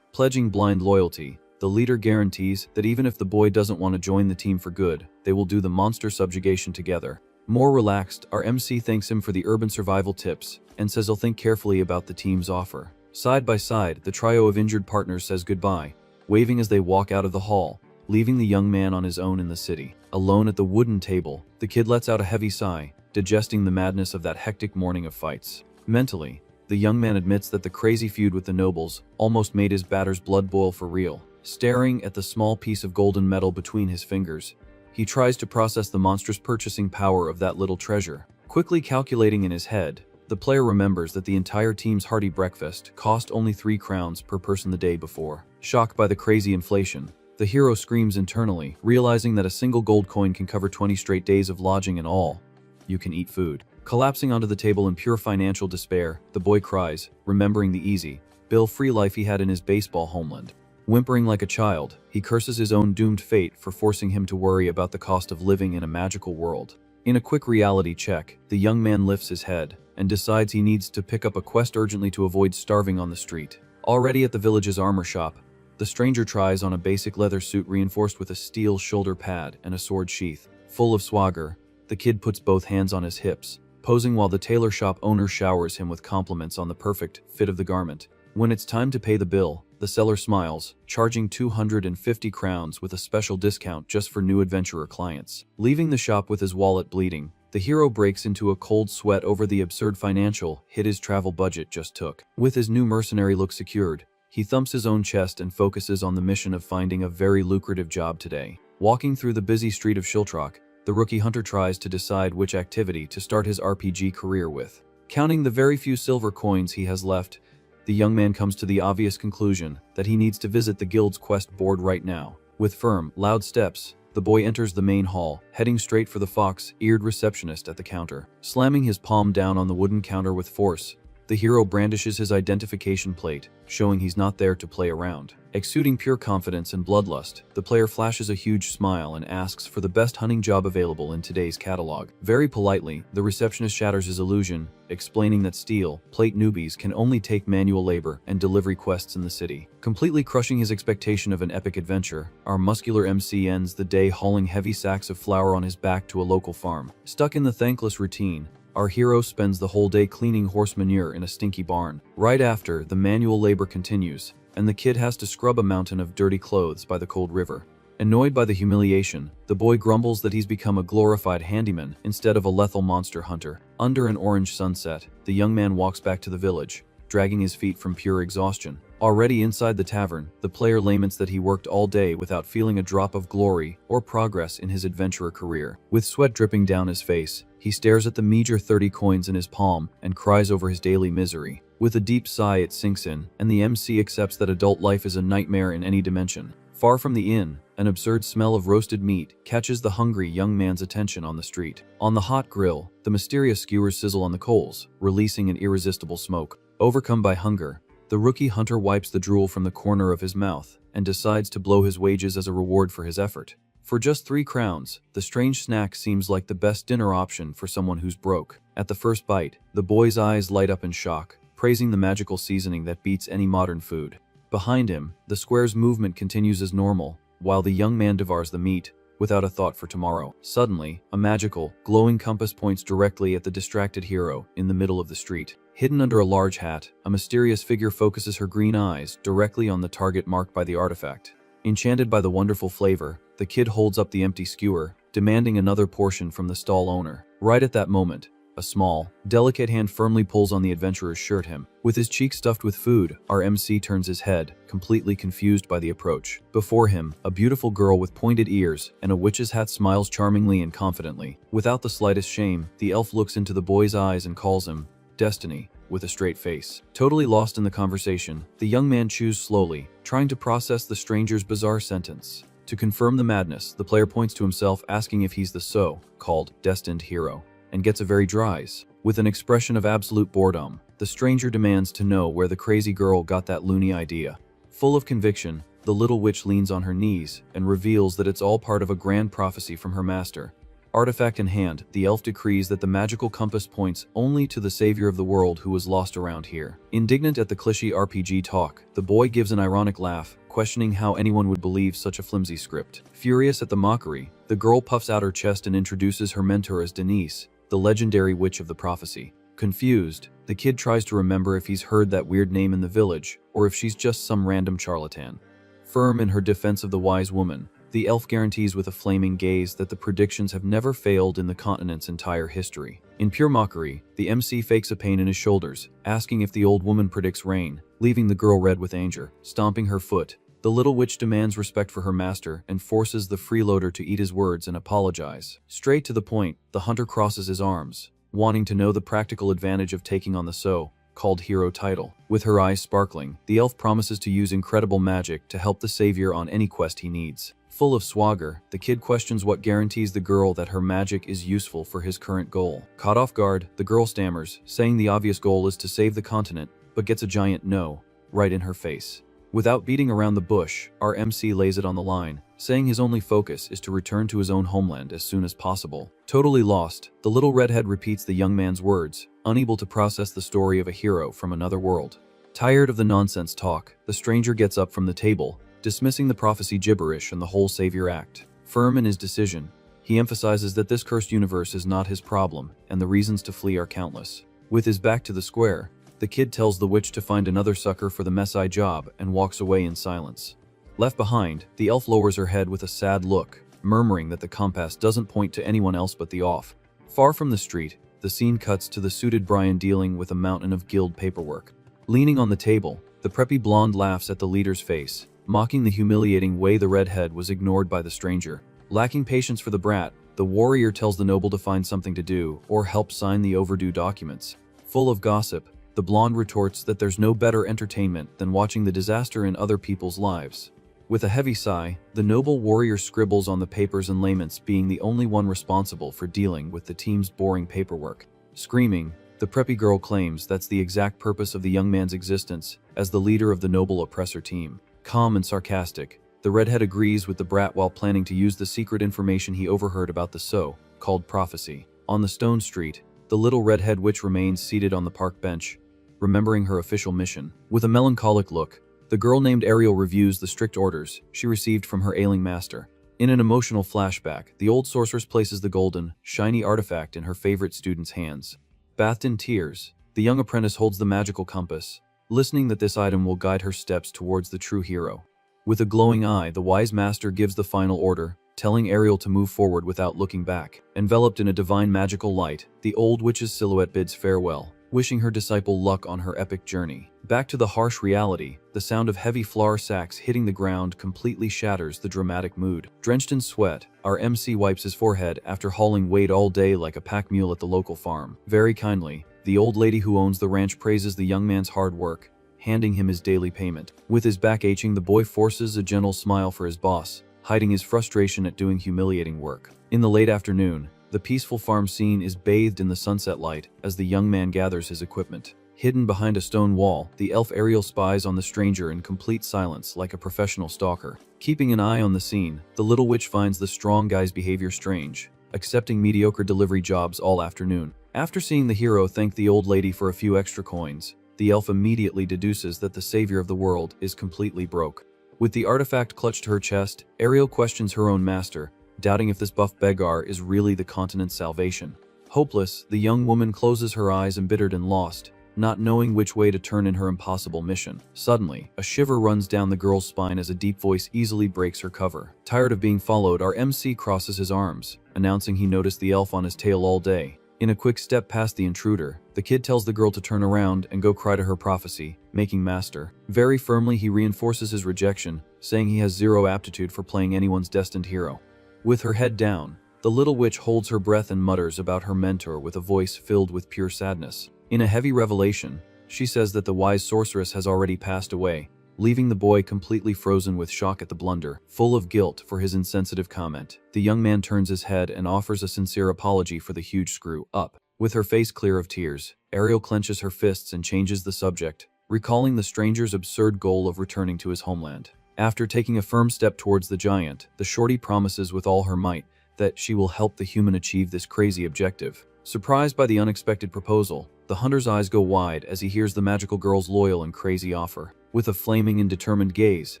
Pledging blind loyalty, the leader guarantees that even if the boy doesn't want to join the team for good, they will do the monster subjugation together. More relaxed, our MC thanks him for the urban survival tips and says he'll think carefully about the team's offer. Side by side, the trio of injured partners says goodbye, waving as they walk out of the hall, leaving the young man on his own in the city. Alone at the wooden table, the kid lets out a heavy sigh, digesting the madness of that hectic morning of fights. Mentally, the young man admits that the crazy feud with the nobles almost made his batter's blood boil for real. Staring at the small piece of golden metal between his fingers, he tries to process the monstrous purchasing power of that little treasure. Quickly calculating in his head, The player remembers that the entire team's hearty breakfast cost only 3 crowns per person the day before. Shocked by the crazy inflation, the hero screams internally, realizing that a single gold coin can cover 20 straight days of lodging and all. You can eat food. Collapsing onto the table in pure financial despair, the boy cries, remembering the easy, bill-free life he had in his baseball homeland. Whimpering like a child, he curses his own doomed fate for forcing him to worry about the cost of living in a magical world. In a quick reality check, the young man lifts his head and decides he needs to pick up a quest urgently to avoid starving on the street. Already at the village's armor shop, the stranger tries on a basic leather suit reinforced with a steel shoulder pad and a sword sheath. Full of swagger, the kid puts both hands on his hips, posing while the tailor shop owner showers him with compliments on the perfect fit of the garment. When it's time to pay the bill, the seller smiles, charging 250 crowns with a special discount just for new adventurer clients. Leaving the shop with his wallet bleeding, the hero breaks into a cold sweat over the absurd financial hit his travel budget just took. With his new mercenary look secured, he thumps his own chest and focuses on the mission of finding a very lucrative job today. Walking through the busy street of Shiltrock, the rookie hunter tries to decide which activity to start his RPG career with. Counting the very few silver coins he has left, the young man comes to the obvious conclusion that he needs to visit the guild's quest board right now. With firm, loud steps, the boy enters the main hall, heading straight for the fox-eared receptionist at the counter. Slamming his palm down on the wooden counter with force, the hero brandishes his identification plate, showing he's not there to play around. Exuding pure confidence and bloodlust, the player flashes a huge smile and asks for the best hunting job available in today's catalog. Very politely, the receptionist shatters his illusion, explaining that steel plate newbies can only take manual labor and delivery quests in the city. Completely crushing his expectation of an epic adventure, our muscular MC ends the day hauling heavy sacks of flour on his back to a local farm. Stuck in the thankless routine, our hero spends the whole day cleaning horse manure in a stinky barn. Right after, the manual labor continues, and the kid has to scrub a mountain of dirty clothes by the cold river. Annoyed by the humiliation, the boy grumbles that he's become a glorified handyman instead of a lethal monster hunter. Under an orange sunset, the young man walks back to the village, dragging his feet from pure exhaustion. Already inside the tavern, the player laments that he worked all day without feeling a drop of glory or progress in his adventurer career. With sweat dripping down his face, he stares at the meager 30 coins in his palm and cries over his daily misery. With a deep sigh, it sinks in, and the MC accepts that adult life is a nightmare in any dimension. Far from the inn, an absurd smell of roasted meat catches the hungry young man's attention on the street. On the hot grill, the mysterious skewers sizzle on the coals, releasing an irresistible smoke. Overcome by hunger, the rookie hunter wipes the drool from the corner of his mouth and decides to blow his wages as a reward for his effort. For just 3 crowns, the strange snack seems like the best dinner option for someone who's broke. At the first bite, the boy's eyes light up in shock, praising the magical seasoning that beats any modern food. Behind him, the square's movement continues as normal, while the young man devours the meat, without a thought for tomorrow. Suddenly, a magical, glowing compass points directly at the distracted hero in the middle of the street. Hidden under a large hat, a mysterious figure focuses her green eyes directly on the target marked by the artifact. Enchanted by the wonderful flavor, the kid holds up the empty skewer, demanding another portion from the stall owner. Right at that moment, a small, delicate hand firmly pulls on the adventurer's shirt hem. With his cheeks stuffed with food, our MC turns his head, completely confused by the approach. Before him, a beautiful girl with pointed ears and a witch's hat smiles charmingly and confidently. Without the slightest shame, the elf looks into the boy's eyes and calls him Destiny, with a straight face. Totally lost in the conversation, the young man chews slowly, trying to process the stranger's bizarre sentence. To confirm the madness, the player points to himself, asking if he's the so-called destined hero, and gets a very dry eyes. With an expression of absolute boredom, the stranger demands to know where the crazy girl got that loony idea. Full of conviction, the little witch leans on her knees and reveals that it's all part of a grand prophecy from her master. Artifact in hand, the elf decrees that the magical compass points only to the savior of the world who was lost around here. Indignant at the cliché RPG talk, the boy gives an ironic laugh, questioning how anyone would believe such a flimsy script. Furious at the mockery, the girl puffs out her chest and introduces her mentor as Denise, the legendary witch of the prophecy. Confused, the kid tries to remember if he's heard that weird name in the village, or if she's just some random charlatan. Firm in her defense of the wise woman, the elf guarantees with a flaming gaze that the predictions have never failed in the continent's entire history. In pure mockery, the MC fakes a pain in his shoulders, asking if the old woman predicts rain, leaving the girl red with anger. Stomping her foot, the little witch demands respect for her master and forces the freeloader to eat his words and apologize. Straight to the point, the hunter crosses his arms, wanting to know the practical advantage of taking on the so-called hero title. With her eyes sparkling, the elf promises to use incredible magic to help the savior on any quest he needs. Full of swagger, the kid questions what guarantees the girl that her magic is useful for his current goal. Caught off guard, the girl stammers, saying the obvious goal is to save the continent, but gets a giant no right in her face. Without beating around the bush, our MC lays it on the line, saying his only focus is to return to his own homeland as soon as possible. Totally lost, the little redhead repeats the young man's words, unable to process the story of a hero from another world. Tired of the nonsense talk, the stranger gets up from the table, dismissing the prophecy gibberish and the whole savior act. Firm in his decision, he emphasizes that this cursed universe is not his problem, and the reasons to flee are countless. With his back to the square, the kid tells the witch to find another sucker for the mess-eye job and walks away in silence. Left behind, the elf lowers her head with a sad look, murmuring that the compass doesn't point to anyone else but the off. Far from the street, the scene cuts to the suited Brian dealing with a mountain of guild paperwork. Leaning on the table, the preppy blonde laughs at the leader's face, mocking the humiliating way the redhead was ignored by the stranger. Lacking patience for the brat, the warrior tells the noble to find something to do or help sign the overdue documents. Full of gossip, the blonde retorts that there's no better entertainment than watching the disaster in other people's lives. With a heavy sigh, the noble warrior scribbles on the papers in layman's being the only one responsible for dealing with the team's boring paperwork. Screaming, the preppy girl claims that's the exact purpose of the young man's existence as the leader of the noble oppressor team. Calm and sarcastic, the redhead agrees with the brat while planning to use the secret information he overheard about the so-called prophecy. On the stone street, the little redhead witch remains seated on the park bench, remembering her official mission. With a melancholic look, the girl named Ariel reviews the strict orders she received from her ailing master. In an emotional flashback, the old sorceress places the golden, shiny artifact in her favorite student's hands. Bathed in tears, the young apprentice holds the magical compass, listening that this item will guide her steps towards the true hero. With a glowing eye, the wise master gives the final order, telling Ariel to move forward without looking back. Enveloped in a divine magical light, the old witch's silhouette bids farewell, wishing her disciple luck on her epic journey. Back to the harsh reality, the sound of heavy flour sacks hitting the ground completely shatters the dramatic mood. Drenched in sweat, our MC wipes his forehead after hauling weight all day like a pack mule at the local farm. Very kindly, the old lady who owns the ranch praises the young man's hard work, handing him his daily payment. With his back aching, the boy forces a gentle smile for his boss, hiding his frustration at doing humiliating work. In the late afternoon, the peaceful farm scene is bathed in the sunset light as the young man gathers his equipment. Hidden behind a stone wall, the elf Ariel spies on the stranger in complete silence like a professional stalker. Keeping an eye on the scene, the little witch finds the strong guy's behavior strange, accepting mediocre delivery jobs all afternoon. After seeing the hero thank the old lady for a few extra coins, the elf immediately deduces that the savior of the world is completely broke. With the artifact clutched to her chest, Ariel questions her own master, doubting if this buff beggar is really the continent's salvation. Hopeless, the young woman closes her eyes, embittered and lost, not knowing which way to turn in her impossible mission. Suddenly, a shiver runs down the girl's spine as a deep voice easily breaks her cover. Tired of being followed, our MC crosses his arms, announcing he noticed the elf on his tail all day. In a quick step past the intruder, the kid tells the girl to turn around and go cry to her prophecy, making master. Very firmly, he reinforces his rejection, saying he has zero aptitude for playing anyone's destined hero. With her head down, the little witch holds her breath and mutters about her mentor with a voice filled with pure sadness. In a heavy revelation, she says that the wise sorceress has already passed away, leaving the boy completely frozen with shock at the blunder. Full of guilt for his insensitive comment, the young man turns his head and offers a sincere apology for the huge screw-up. With her face clear of tears, Ariel clenches her fists and changes the subject, recalling the stranger's absurd goal of returning to his homeland. After taking a firm step towards the giant, the shorty promises with all her might that she will help the human achieve this crazy objective. Surprised by the unexpected proposal, the hunter's eyes go wide as he hears the magical girl's loyal and crazy offer. With a flaming and determined gaze,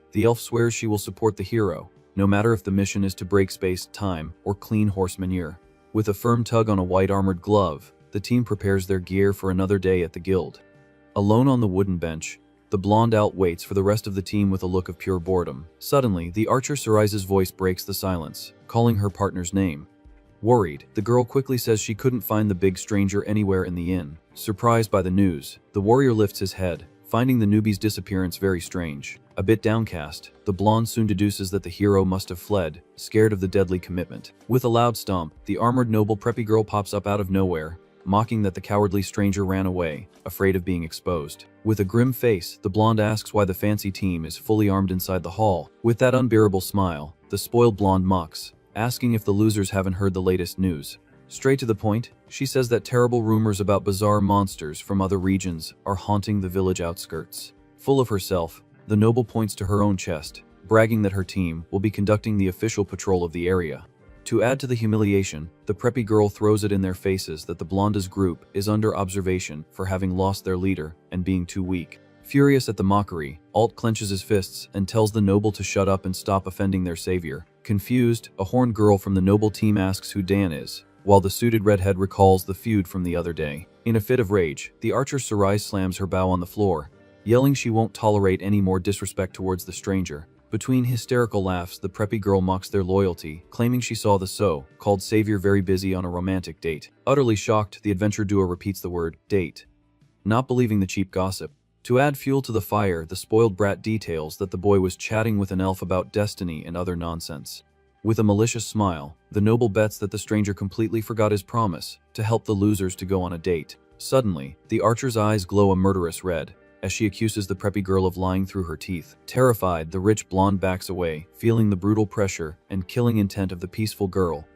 the elf swears she will support the hero, no matter if the mission is to break space, time, or clean horse manure. With a firm tug on a white armored glove, the team prepares their gear for another day at the guild. Alone on the wooden bench, the blonde elf waits for the rest of the team with a look of pure boredom. Suddenly, the archer Sarai's voice breaks the silence, calling her partner's name. Worried, the girl quickly says she couldn't find the big stranger anywhere in the inn. Surprised by the news, the warrior lifts his head, finding the newbie's disappearance very strange. A bit downcast, the blonde soon deduces that the hero must have fled, scared of the deadly commitment. With a loud stomp, the armored noble preppy girl pops up out of nowhere, mocking that the cowardly stranger ran away, afraid of being exposed. With a grim face, the blonde asks why the fancy team is fully armed inside the hall. With that unbearable smile, the spoiled blonde mocks, asking if the losers haven't heard the latest news. Straight to the point, she says that terrible rumors about bizarre monsters from other regions are haunting the village outskirts. Full of herself, the noble points to her own chest, bragging that her team will be conducting the official patrol of the area. To add to the humiliation, the preppy girl throws it in their faces that the blonde's group is under observation for having lost their leader and being too weak. Furious at the mockery, Alt clenches his fists and tells the noble to shut up and stop offending their savior. Confused, a horned girl from the noble team asks who Dan is, while the suited redhead recalls the feud from the other day. In a fit of rage, the archer Sarai slams her bow on the floor, yelling she won't tolerate any more disrespect towards the stranger. Between hysterical laughs, the preppy girl mocks their loyalty, claiming she saw the so-called savior very busy on a romantic date. Utterly shocked, the adventure duo repeats the word date, not believing the cheap gossip. To add fuel to the fire, the spoiled brat details that the boy was chatting with an elf about destiny and other nonsense. With a malicious smile, the noble bets that the stranger completely forgot his promise to help the losers to go on a date. Suddenly, the archer's eyes glow a murderous red, as she accuses the preppy girl of lying through her teeth. Terrified, the rich blonde backs away, feeling the brutal pressure and killing intent of the peaceful girl.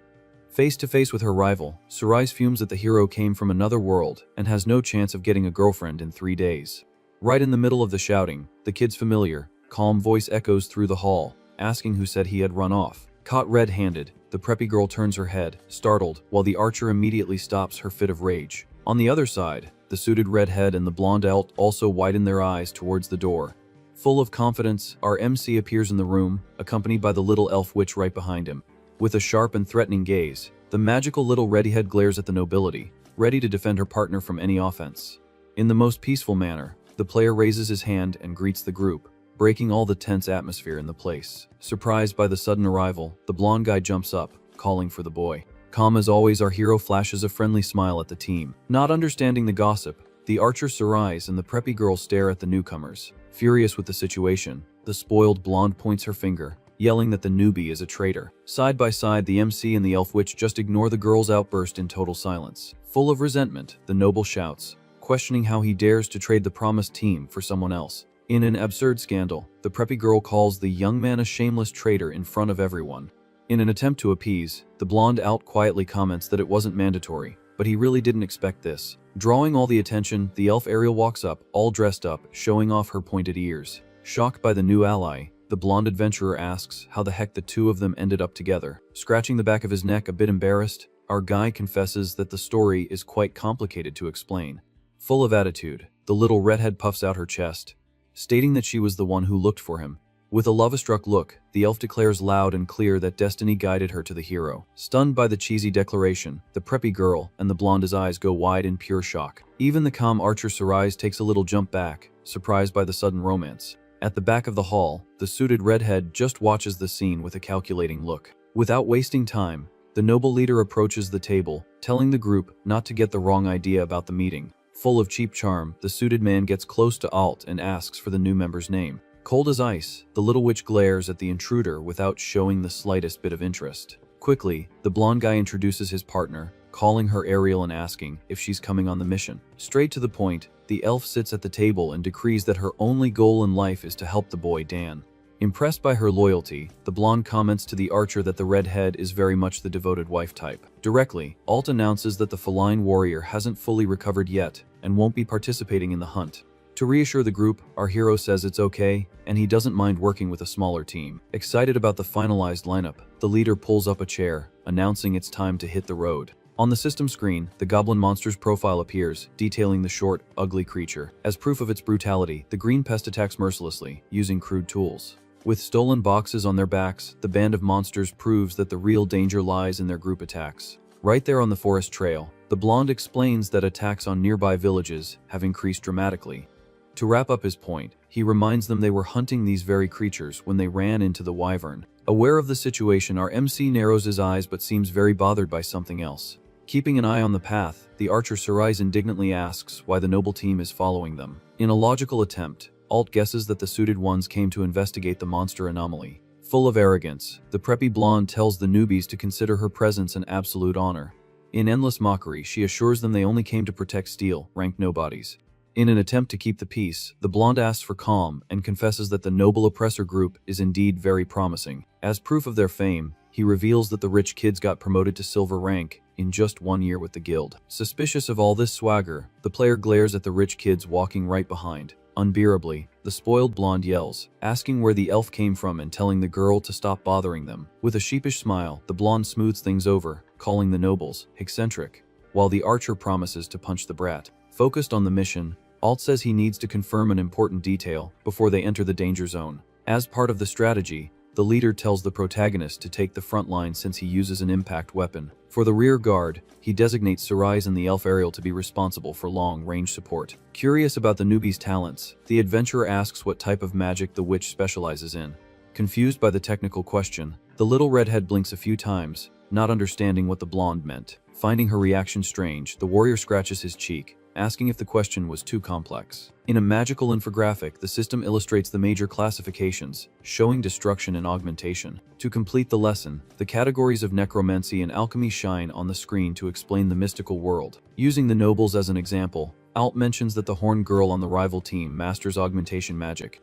Face to face with her rival, Sarai fumes that the hero came from another world and has no chance of getting a girlfriend in 3 days. Right in the middle of the shouting, the kid's familiar, calm voice echoes through the hall, asking who said he had run off. Caught red-handed, the preppy girl turns her head, startled, while the archer immediately stops her fit of rage. On the other side, the suited redhead and the blonde alt also widen their eyes towards the door. Full of confidence, our MC appears in the room, accompanied by the little elf witch right behind him. With a sharp and threatening gaze, the magical little redhead glares at the nobility, ready to defend her partner from any offense. In the most peaceful manner, the player raises his hand and greets the group, breaking all the tense atmosphere in the place. Surprised by the sudden arrival, the blonde guy jumps up, calling for the boy. Calm as always, our hero flashes a friendly smile at the team. Not understanding the gossip, the archer Sarai and the preppy girl stare at the newcomers. Furious with the situation, the spoiled blonde points her finger, yelling that the newbie is a traitor. Side by side, the MC and the elf witch just ignore the girl's outburst in total silence. Full of resentment, the noble shouts, questioning how he dares to trade the promised team for someone else. In an absurd scandal, the preppy girl calls the young man a shameless traitor in front of everyone. In an attempt to appease, the blonde alt quietly comments that it wasn't mandatory, but he really didn't expect this. Drawing all the attention, the elf Ariel walks up, all dressed up, showing off her pointed ears. Shocked by the new ally, the blonde adventurer asks how the heck the two of them ended up together. Scratching the back of his neck a bit embarrassed, our guy confesses that the story is quite complicated to explain. Full of attitude, the little redhead puffs out her chest, stating that she was the one who looked for him. With a love-struck look, the elf declares loud and clear that destiny guided her to the hero. Stunned by the cheesy declaration, the preppy girl and the blonde's eyes go wide in pure shock. Even the calm archer Sarai takes a little jump back, surprised by the sudden romance. At the back of the hall, the suited redhead just watches the scene with a calculating look. Without wasting time, the noble leader approaches the table, telling the group not to get the wrong idea about the meeting. Full of cheap charm, the suited man gets close to Alt and asks for the new member's name. Cold as ice, the little witch glares at the intruder without showing the slightest bit of interest. Quickly, the blonde guy introduces his partner, calling her Ariel and asking if she's coming on the mission. Straight to the point, the elf sits at the table and decrees that her only goal in life is to help the boy Dan. Impressed by her loyalty, the blonde comments to the archer that the redhead is very much the devoted wife type. Directly, Alt announces that the feline warrior hasn't fully recovered yet and won't be participating in the hunt. To reassure the group, our hero says it's okay, and he doesn't mind working with a smaller team. Excited about the finalized lineup, the leader pulls up a chair, announcing it's time to hit the road. On the system screen, the goblin monster's profile appears, detailing the short, ugly creature. As proof of its brutality, the green pest attacks mercilessly, using crude tools. With stolen boxes on their backs, the band of monsters proves that the real danger lies in their group attacks. Right there on the forest trail, the blonde explains that attacks on nearby villages have increased dramatically. To wrap up his point, he reminds them they were hunting these very creatures when they ran into the wyvern. Aware of the situation, our MC narrows his eyes but seems very bothered by something else. Keeping an eye on the path, the archer Sarai indignantly asks why the noble team is following them. In a logical attempt, Alt guesses that the suited ones came to investigate the monster anomaly. Full of arrogance, the preppy blonde tells the newbies to consider her presence an absolute honor. In endless mockery, she assures them they only came to protect steel, ranked nobodies. In an attempt to keep the peace, the blonde asks for calm and confesses that the noble oppressor group is indeed very promising. As proof of their fame, he reveals that the rich kids got promoted to silver rank in just 1 year with the guild. Suspicious of all this swagger, the player glares at the rich kids walking right behind. Unbearably, the spoiled blonde yells, asking where the elf came from and telling the girl to stop bothering them. With a sheepish smile, the blonde smooths things over, calling the nobles eccentric, while the archer promises to punch the brat. Focused on the mission, Alt says he needs to confirm an important detail before they enter the danger zone. As part of the strategy, the leader tells the protagonist to take the front line since he uses an impact weapon. For the rear guard, he designates Sarais and the elf Ariel to be responsible for long-range support. Curious about the newbie's talents, the adventurer asks what type of magic the witch specializes in. Confused by the technical question, the little redhead blinks a few times, not understanding what the blonde meant. Finding her reaction strange, the warrior scratches his cheek, asking if the question was too complex. In a magical infographic, the system illustrates the major classifications, showing destruction and augmentation. To complete the lesson, the categories of necromancy and alchemy shine on the screen to explain the mystical world. Using the nobles as an example, Alt mentions that the horned girl on the rival team masters augmentation magic.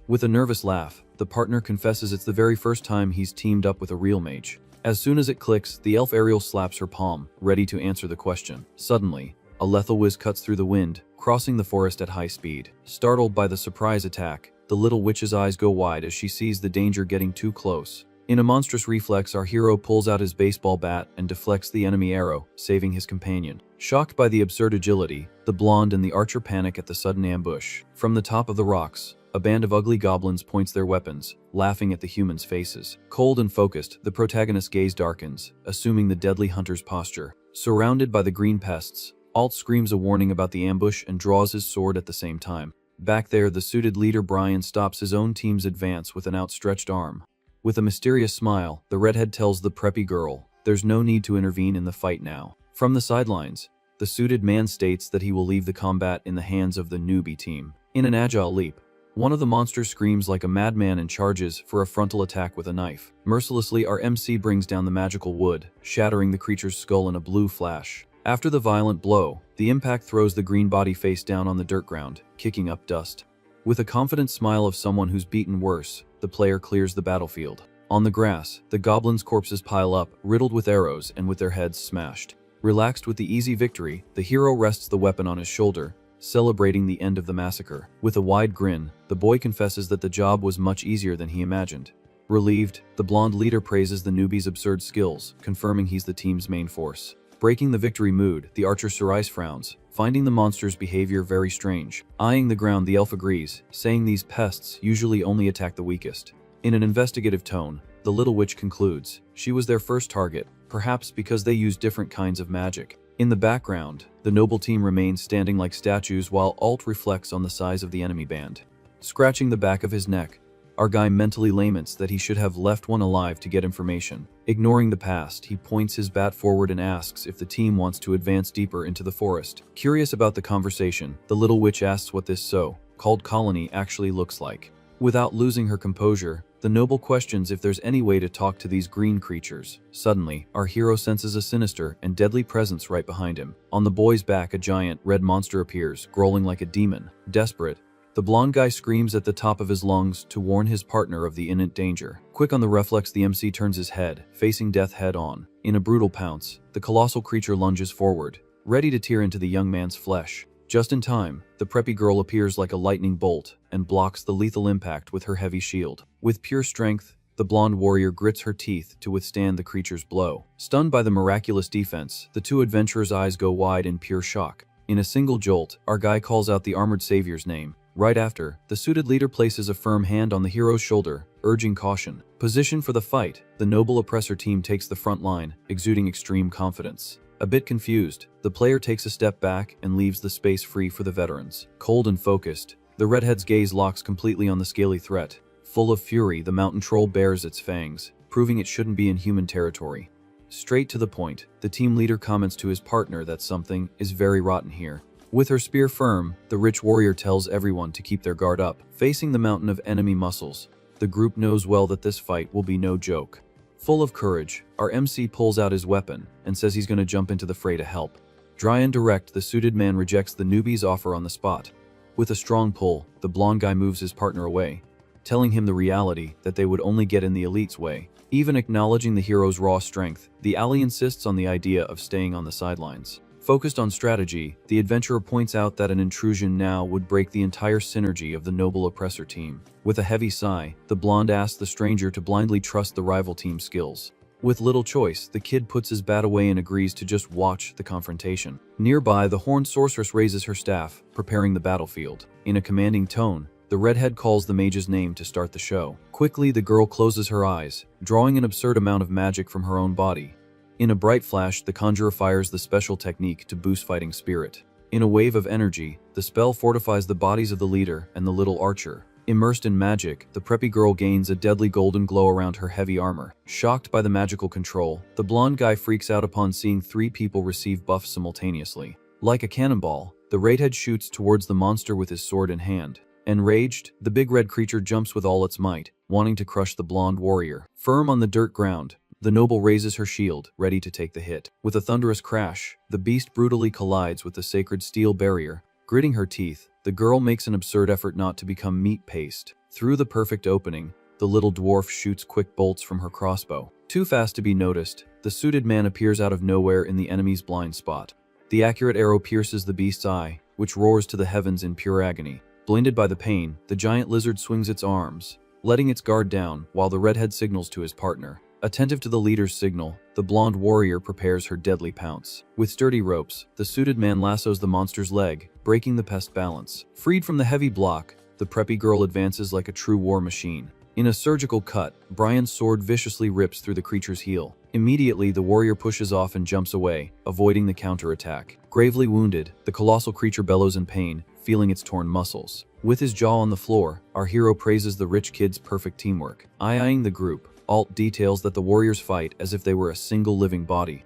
With a nervous laugh, the partner confesses it's the very first time he's teamed up with a real mage. As soon as it clicks, the elf Ariel slaps her palm, ready to answer the question. Suddenly, a lethal whiz cuts through the wind, crossing the forest at high speed. Startled by the surprise attack, the little witch's eyes go wide as she sees the danger getting too close. In a monstrous reflex, our hero pulls out his baseball bat and deflects the enemy arrow, saving his companion. Shocked by the absurd agility, the blonde and the archer panic at the sudden ambush. From the top of the rocks, a band of ugly goblins points their weapons, laughing at the humans' faces. Cold and focused, the protagonist's gaze darkens, assuming the deadly hunter's posture. Surrounded by the green pests, Alt screams a warning about the ambush and draws his sword at the same time. Back there, the suited leader Brian stops his own team's advance with an outstretched arm. With a mysterious smile, the redhead tells the preppy girl, there's no need to intervene in the fight now. From the sidelines, the suited man states that he will leave the combat in the hands of the newbie team. In an agile leap, one of the monsters screams like a madman and charges for a frontal attack with a knife. Mercilessly, our MC brings down the magical wood, shattering the creature's skull in a blue flash. After the violent blow, the impact throws the green body face down on the dirt ground, kicking up dust. With a confident smile of someone who's beaten worse, the player clears the battlefield. On the grass, the goblins' corpses pile up, riddled with arrows and with their heads smashed. Relaxed with the easy victory, the hero rests the weapon on his shoulder, celebrating the end of the massacre. With a wide grin, the boy confesses that the job was much easier than he imagined. Relieved, the blonde leader praises the newbie's absurd skills, confirming he's the team's main force. Breaking the victory mood, the archer Sarais frowns, finding the monster's behavior very strange. Eyeing the ground, the elf agrees, saying these pests usually only attack the weakest. In an investigative tone, the little witch concludes she was their first target, perhaps because they use different kinds of magic. In the background, the noble team remains standing like statues while Alt reflects on the size of the enemy band. Scratching the back of his neck, our guy mentally laments that he should have left one alive to get information. Ignoring the past, he points his bat forward and asks if the team wants to advance deeper into the forest. Curious about the conversation, the little witch asks what this so-called colony actually looks like. Without losing her composure, the noble questions if there's any way to talk to these green creatures. Suddenly, our hero senses a sinister and deadly presence right behind him. On the boy's back, a giant red monster appears, growling like a demon. Desperate, the blonde guy screams at the top of his lungs to warn his partner of the imminent danger. Quick on the reflex, the MC turns his head, facing death head-on. In a brutal pounce, the colossal creature lunges forward, ready to tear into the young man's flesh. Just in time, the preppy girl appears like a lightning bolt and blocks the lethal impact with her heavy shield. With pure strength, the blonde warrior grits her teeth to withstand the creature's blow. Stunned by the miraculous defense, the two adventurers' eyes go wide in pure shock. In a single jolt, our guy calls out the armored savior's name. Right after, the suited leader places a firm hand on the hero's shoulder, urging caution. Positioned for the fight, the noble oppressor team takes the front line, exuding extreme confidence. A bit confused, the player takes a step back and leaves the space free for the veterans. Cold and focused, the redhead's gaze locks completely on the scaly threat. Full of fury, the mountain troll bares its fangs, proving it shouldn't be in human territory. Straight to the point, the team leader comments to his partner that something is very rotten here. With her spear firm, the rich warrior tells everyone to keep their guard up. Facing the mountain of enemy muscles, the group knows well that this fight will be no joke. Full of courage, our MC pulls out his weapon and says he's going to jump into the fray to help. Dry and direct, the suited man rejects the newbie's offer on the spot. With a strong pull, the blonde guy moves his partner away, telling him the reality that they would only get in the elite's way. Even acknowledging the hero's raw strength, the ally insists on the idea of staying on the sidelines. Focused on strategy, the adventurer points out that an intrusion now would break the entire synergy of the noble oppressor team. With a heavy sigh, the blonde asks the stranger to blindly trust the rival team's skills. With little choice, the kid puts his bat away and agrees to just watch the confrontation. Nearby, the horned sorceress raises her staff, preparing the battlefield. In a commanding tone, the redhead calls the mage's name to start the show. Quickly, the girl closes her eyes, drawing an absurd amount of magic from her own body. In a bright flash, the conjurer fires the special technique to boost fighting spirit. In a wave of energy, the spell fortifies the bodies of the leader and the little archer. Immersed in magic, the preppy girl gains a deadly golden glow around her heavy armor. Shocked by the magical control, the blonde guy freaks out upon seeing 3 people receive buffs simultaneously. Like a cannonball, the redhead shoots towards the monster with his sword in hand. Enraged, the big red creature jumps with all its might, wanting to crush the blonde warrior. Firm on the dirt ground, the noble raises her shield, ready to take the hit. With a thunderous crash, the beast brutally collides with the sacred steel barrier. Gritting her teeth, the girl makes an absurd effort not to become meat paste. Through the perfect opening, the little dwarf shoots quick bolts from her crossbow. Too fast to be noticed, the suited man appears out of nowhere in the enemy's blind spot. The accurate arrow pierces the beast's eye, which roars to the heavens in pure agony. Blinded by the pain, the giant lizard swings its arms, letting its guard down while the redhead signals to his partner. Attentive to the leader's signal, the blonde warrior prepares her deadly pounce. With sturdy ropes, the suited man lassos the monster's leg, breaking the pest balance. Freed from the heavy block, the preppy girl advances like a true war machine. In a surgical cut, Brian's sword viciously rips through the creature's heel. Immediately, the warrior pushes off and jumps away, avoiding the counterattack. Gravely wounded, the colossal creature bellows in pain, feeling its torn muscles. With his jaw on the floor, our hero praises the rich kid's perfect teamwork. Eyeing the group, Alt details that the warriors fight as if they were a single living body.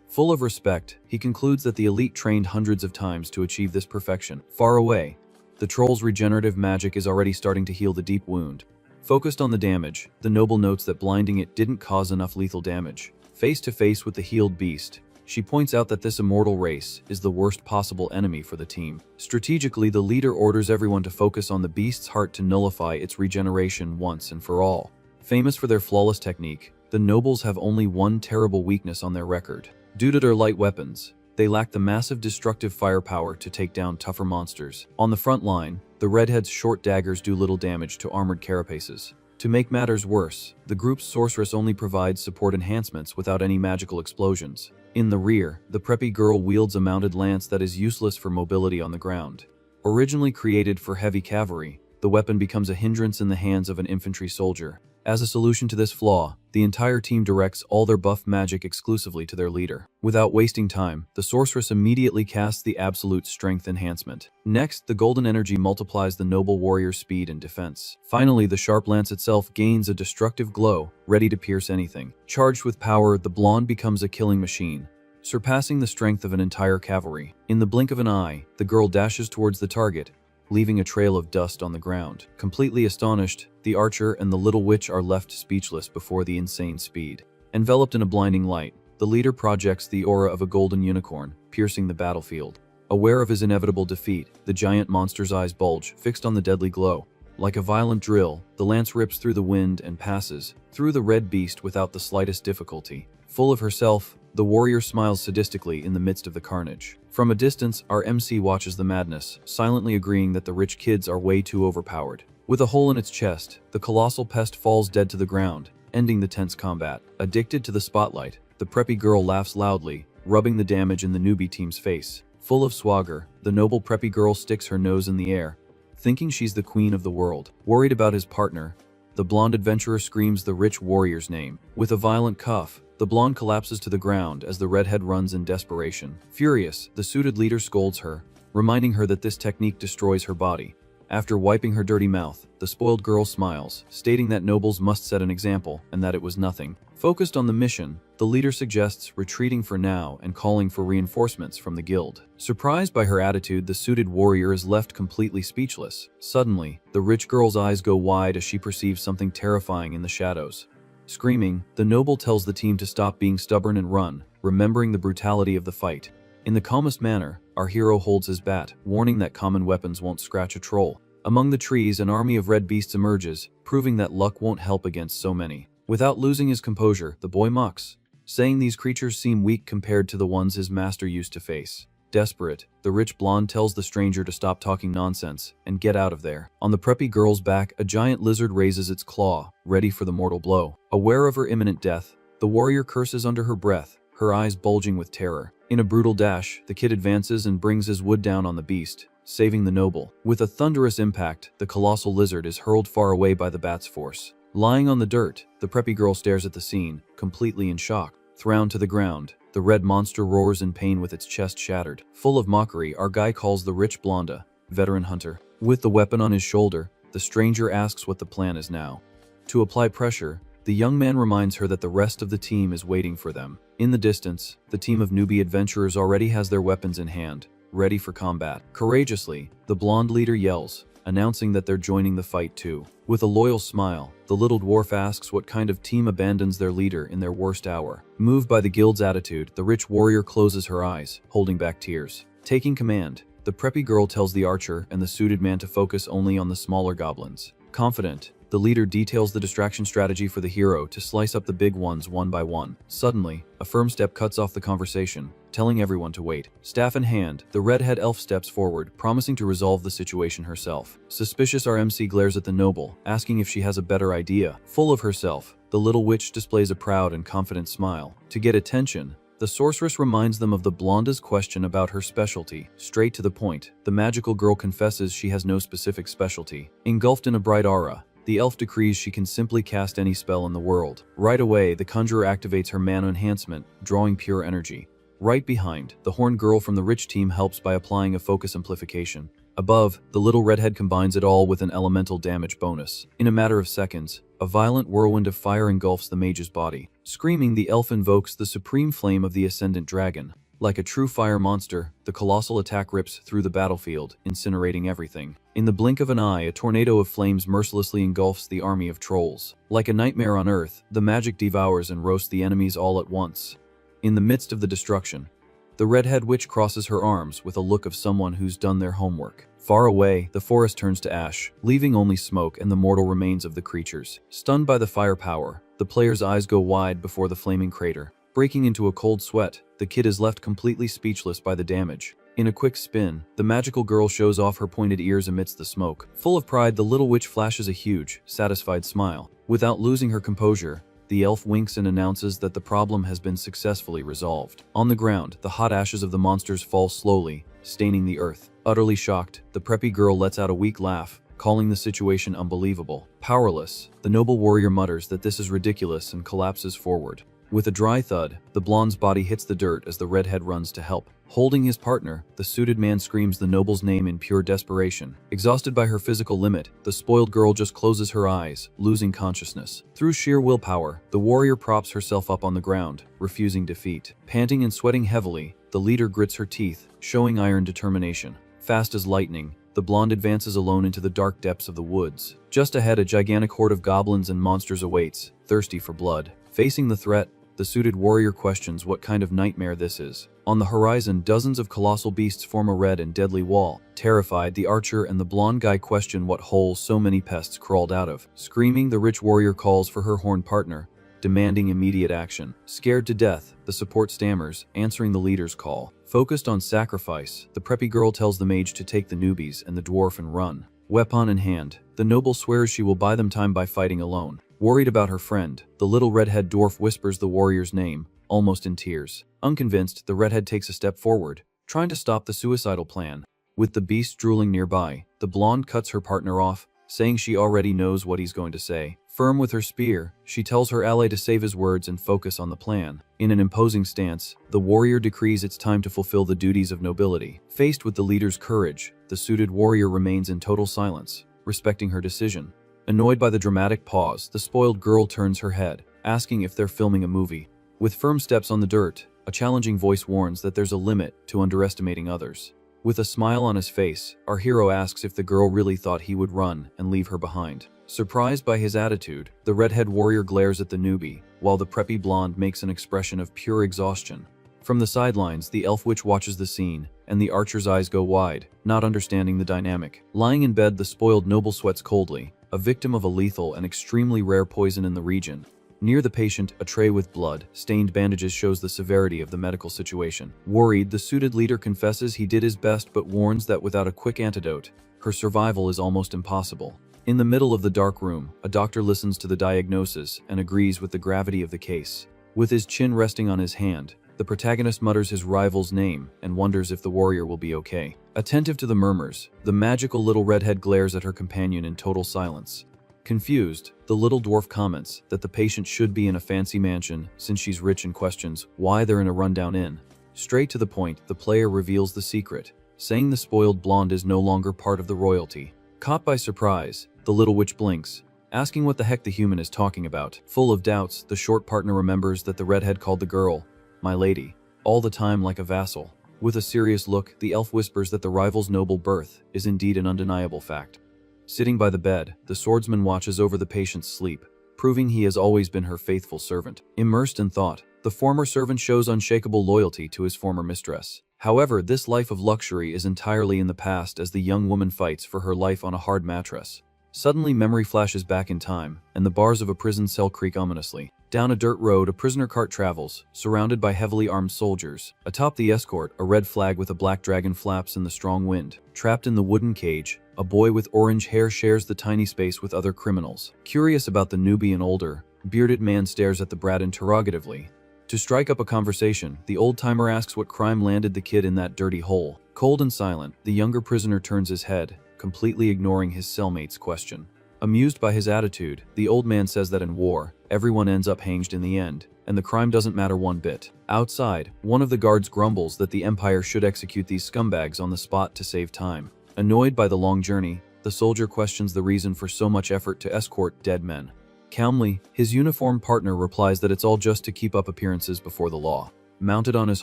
Full of respect, he concludes that the elite trained hundreds of times to achieve this perfection. Far away, the troll's regenerative magic is already starting to heal the deep wound. Focused on the damage, the noble notes that blinding it didn't cause enough lethal damage. Face to face with the healed beast, she points out that this immortal race is the worst possible enemy for the team. Strategically, the leader orders everyone to focus on the beast's heart to nullify its regeneration once and for all. Famous for their flawless technique, the nobles have only one terrible weakness on their record. Due to their light weapons, they lack the massive destructive firepower to take down tougher monsters. On the front line, the redhead's short daggers do little damage to armored carapaces. To make matters worse, the group's sorceress only provides support enhancements without any magical explosions. In the rear, the preppy girl wields a mounted lance that is useless for mobility on the ground. Originally created for heavy cavalry, the weapon becomes a hindrance in the hands of an infantry soldier. As a solution to this flaw, the entire team directs all their buff magic exclusively to their leader. Without wasting time, the sorceress immediately casts the absolute strength enhancement. Next, the golden energy multiplies the noble warrior's speed and defense. Finally, the sharp lance itself gains a destructive glow, ready to pierce anything. Charged with power, the blonde becomes a killing machine, surpassing the strength of an entire cavalry. In the blink of an eye, the girl dashes towards the target, leaving a trail of dust on the ground. Completely astonished, the archer and the little witch are left speechless before the insane speed. Enveloped in a blinding light, the leader projects the aura of a golden unicorn, piercing the battlefield. Aware of his inevitable defeat, the giant monster's eyes bulge, fixed on the deadly glow. Like a violent drill, the lance rips through the wind and passes through the red beast without the slightest difficulty. Full of herself, the warrior smiles sadistically in the midst of the carnage. From a distance, our MC watches the madness, silently agreeing that the rich kids are way too overpowered. With a hole in its chest, the colossal pest falls dead to the ground, ending the tense combat. Addicted to the spotlight, the preppy girl laughs loudly, rubbing the damage in the newbie team's face. Full of swagger, the noble preppy girl sticks her nose in the air, thinking she's the queen of the world. Worried about his partner, the blonde adventurer screams the rich warrior's name. With a violent cuff, the blonde collapses to the ground as the redhead runs in desperation. Furious, the suited leader scolds her, reminding her that this technique destroys her body. After wiping her dirty mouth, the spoiled girl smiles, stating that nobles must set an example and that it was nothing. Focused on the mission, the leader suggests retreating for now and calling for reinforcements from the guild. Surprised by her attitude, the suited warrior is left completely speechless. Suddenly, the rich girl's eyes go wide as she perceives something terrifying in the shadows. Screaming, the noble tells the team to stop being stubborn and run, remembering the brutality of the fight. In the calmest manner, our hero holds his bat, warning that common weapons won't scratch a troll. Among the trees, an army of red beasts emerges, proving that luck won't help against so many. Without losing his composure, the boy mocks, saying these creatures seem weak compared to the ones his master used to face. Desperate, the rich blonde tells the stranger to stop talking nonsense and get out of there. On the preppy girl's back, a giant lizard raises its claw, ready for the mortal blow. Aware of her imminent death, the warrior curses under her breath, her eyes bulging with terror. In a brutal dash, the kid advances and brings his wood down on the beast, saving the noble. With a thunderous impact, the colossal lizard is hurled far away by the bat's force. Lying on the dirt, the preppy girl stares at the scene, completely in shock. Thrown to the ground, the red monster roars in pain with its chest shattered. Full of mockery, our guy calls the rich blonde, veteran hunter. With the weapon on his shoulder, the stranger asks what the plan is now. To apply pressure, the young man reminds her that the rest of the team is waiting for them. In the distance, the team of newbie adventurers already has their weapons in hand, ready for combat. Courageously, the blonde leader yells, announcing that they're joining the fight too. With a loyal smile, the little dwarf asks what kind of team abandons their leader in their worst hour. Moved by the guild's attitude, the rich warrior closes her eyes, holding back tears. Taking command, the preppy girl tells the archer and the suited man to focus only on the smaller goblins. Confident, the leader details the distraction strategy for the hero to slice up the big ones one by one. Suddenly, a firm step cuts off the conversation, telling everyone to wait. Staff in hand, the redhead elf steps forward, promising to resolve the situation herself. Suspicious, our MC glares at the noble, asking if she has a better idea. Full of herself, the little witch displays a proud and confident smile. To get attention, the sorceress reminds them of the blonde's question about her specialty. Straight to the point, the magical girl confesses she has no specific specialty. Engulfed in a bright aura, the elf decrees she can simply cast any spell in the world. Right away, the conjurer activates her mana enhancement, drawing pure energy. Right behind, the horned girl from the rich team helps by applying a focus amplification. Above, the little redhead combines it all with an elemental damage bonus. In a matter of seconds, a violent whirlwind of fire engulfs the mage's body. Screaming, the elf invokes the supreme flame of the ascendant dragon. Like a true fire monster, the colossal attack rips through the battlefield, incinerating everything. In the blink of an eye, a tornado of flames mercilessly engulfs the army of trolls. Like a nightmare on earth, the magic devours and roasts the enemies all at once. In the midst of the destruction, the redhead witch crosses her arms with a look of someone who's done their homework. Far away, the forest turns to ash, leaving only smoke and the mortal remains of the creatures. Stunned by the fire power, the player's eyes go wide before the flaming crater. Breaking into a cold sweat, the kid is left completely speechless by the damage. In a quick spin, the magical girl shows off her pointed ears amidst the smoke. Full of pride, the little witch flashes a huge, satisfied smile. Without losing her composure, the elf winks and announces that the problem has been successfully resolved. On the ground, the hot ashes of the monsters fall slowly, staining the earth. Utterly shocked, the preppy girl lets out a weak laugh, calling the situation unbelievable. Powerless, the noble warrior mutters that this is ridiculous and collapses forward. With a dry thud, the blonde's body hits the dirt as the redhead runs to help. Holding his partner, the suited man screams the noble's name in pure desperation. Exhausted by her physical limit, the spoiled girl just closes her eyes, losing consciousness. Through sheer willpower, the warrior props herself up on the ground, refusing defeat. Panting and sweating heavily, the leader grits her teeth, showing iron determination. Fast as lightning, the blonde advances alone into the dark depths of the woods. Just ahead, a gigantic horde of goblins and monsters awaits, thirsty for blood. Facing the threat, the suited warrior questions what kind of nightmare this is. On the horizon, dozens of colossal beasts form a red and deadly wall. Terrified, the archer and the blonde guy question what hole so many pests crawled out of. Screaming, the rich warrior calls for her horned partner, demanding immediate action. Scared to death, the support stammers, answering the leader's call. Focused on sacrifice, the preppy girl tells the mage to take the newbies and the dwarf and run. Weapon in hand, the noble swears she will buy them time by fighting alone. Worried about her friend, the little redhead dwarf whispers the warrior's name, almost in tears. Unconvinced, the redhead takes a step forward, trying to stop the suicidal plan. With the beast drooling nearby, the blonde cuts her partner off, saying she already knows what he's going to say. Firm with her spear, she tells her ally to save his words and focus on the plan. In an imposing stance, the warrior decrees it's time to fulfill the duties of nobility. Faced with the leader's courage, the suited warrior remains in total silence, respecting her decision. Annoyed by the dramatic pause, the spoiled girl turns her head, asking if they're filming a movie. With firm steps on the dirt, a challenging voice warns that there's a limit to underestimating others. With a smile on his face, our hero asks if the girl really thought he would run and leave her behind. Surprised by his attitude, the redhead warrior glares at the newbie, while the preppy blonde makes an expression of pure exhaustion. From the sidelines, the elf witch watches the scene, and the archer's eyes go wide, not understanding the dynamic. Lying in bed, the spoiled noble sweats coldly, a victim of a lethal and extremely rare poison in the region. Near the patient, a tray with blood-stained bandages shows the severity of the medical situation. Worried, the suited leader confesses he did his best but warns that without a quick antidote, her survival is almost impossible. In the middle of the dark room, a doctor listens to the diagnosis and agrees with the gravity of the case. With his chin resting on his hand, the protagonist mutters his rival's name and wonders if the warrior will be okay. Attentive to the murmurs, the magical little redhead glares at her companion in total silence. Confused, the little dwarf comments that the patient should be in a fancy mansion since she's rich and questions why they're in a rundown inn. Straight to the point, the player reveals the secret, saying the spoiled blonde is no longer part of the royalty. Caught by surprise, the little witch blinks, asking what the heck the human is talking about. Full of doubts, the short partner remembers that the redhead called the girl "my lady" all the time like a vassal. With a serious look, the elf whispers that the rival's noble birth is indeed an undeniable fact. Sitting by the bed, the swordsman watches over the patient's sleep, proving he has always been her faithful servant. Immersed in thought, the former servant shows unshakable loyalty to his former mistress. However, this life of luxury is entirely in the past as the young woman fights for her life on a hard mattress. Suddenly, memory flashes back in time, and the bars of a prison cell creak ominously. Down a dirt road, a prisoner cart travels, surrounded by heavily armed soldiers. Atop the escort, a red flag with a black dragon flaps in the strong wind. Trapped in the wooden cage, a boy with orange hair shares the tiny space with other criminals. Curious about the newbie, an older, bearded man stares at the brat interrogatively. To strike up a conversation, the old-timer asks what crime landed the kid in that dirty hole. Cold and silent, the younger prisoner turns his head, completely ignoring his cellmate's question. Amused by his attitude, the old man says that in war, everyone ends up hanged in the end, and the crime doesn't matter one bit. Outside, one of the guards grumbles that the Empire should execute these scumbags on the spot to save time. Annoyed by the long journey, the soldier questions the reason for so much effort to escort dead men. Calmly, his uniformed partner replies that it's all just to keep up appearances before the law. Mounted on his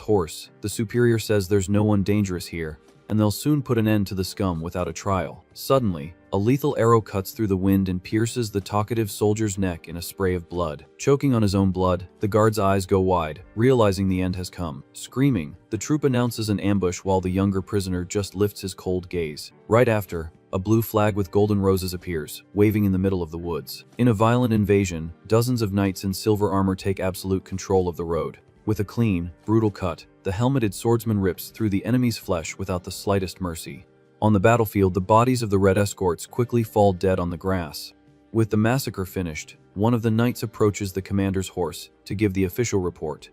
horse, the superior says there's no one dangerous here, and they'll soon put an end to the scum without a trial. Suddenly, a lethal arrow cuts through the wind and pierces the talkative soldier's neck in a spray of blood. Choking on his own blood, the guard's eyes go wide, realizing the end has come. Screaming, the troop announces an ambush while the younger prisoner just lifts his cold gaze. Right after, a blue flag with golden roses appears, waving in the middle of the woods. In a violent invasion, dozens of knights in silver armor take absolute control of the road. With a clean, brutal cut, the helmeted swordsman rips through the enemy's flesh without the slightest mercy. On the battlefield, the bodies of the red escorts quickly fall dead on the grass. With the massacre finished, one of the knights approaches the commander's horse to give the official report.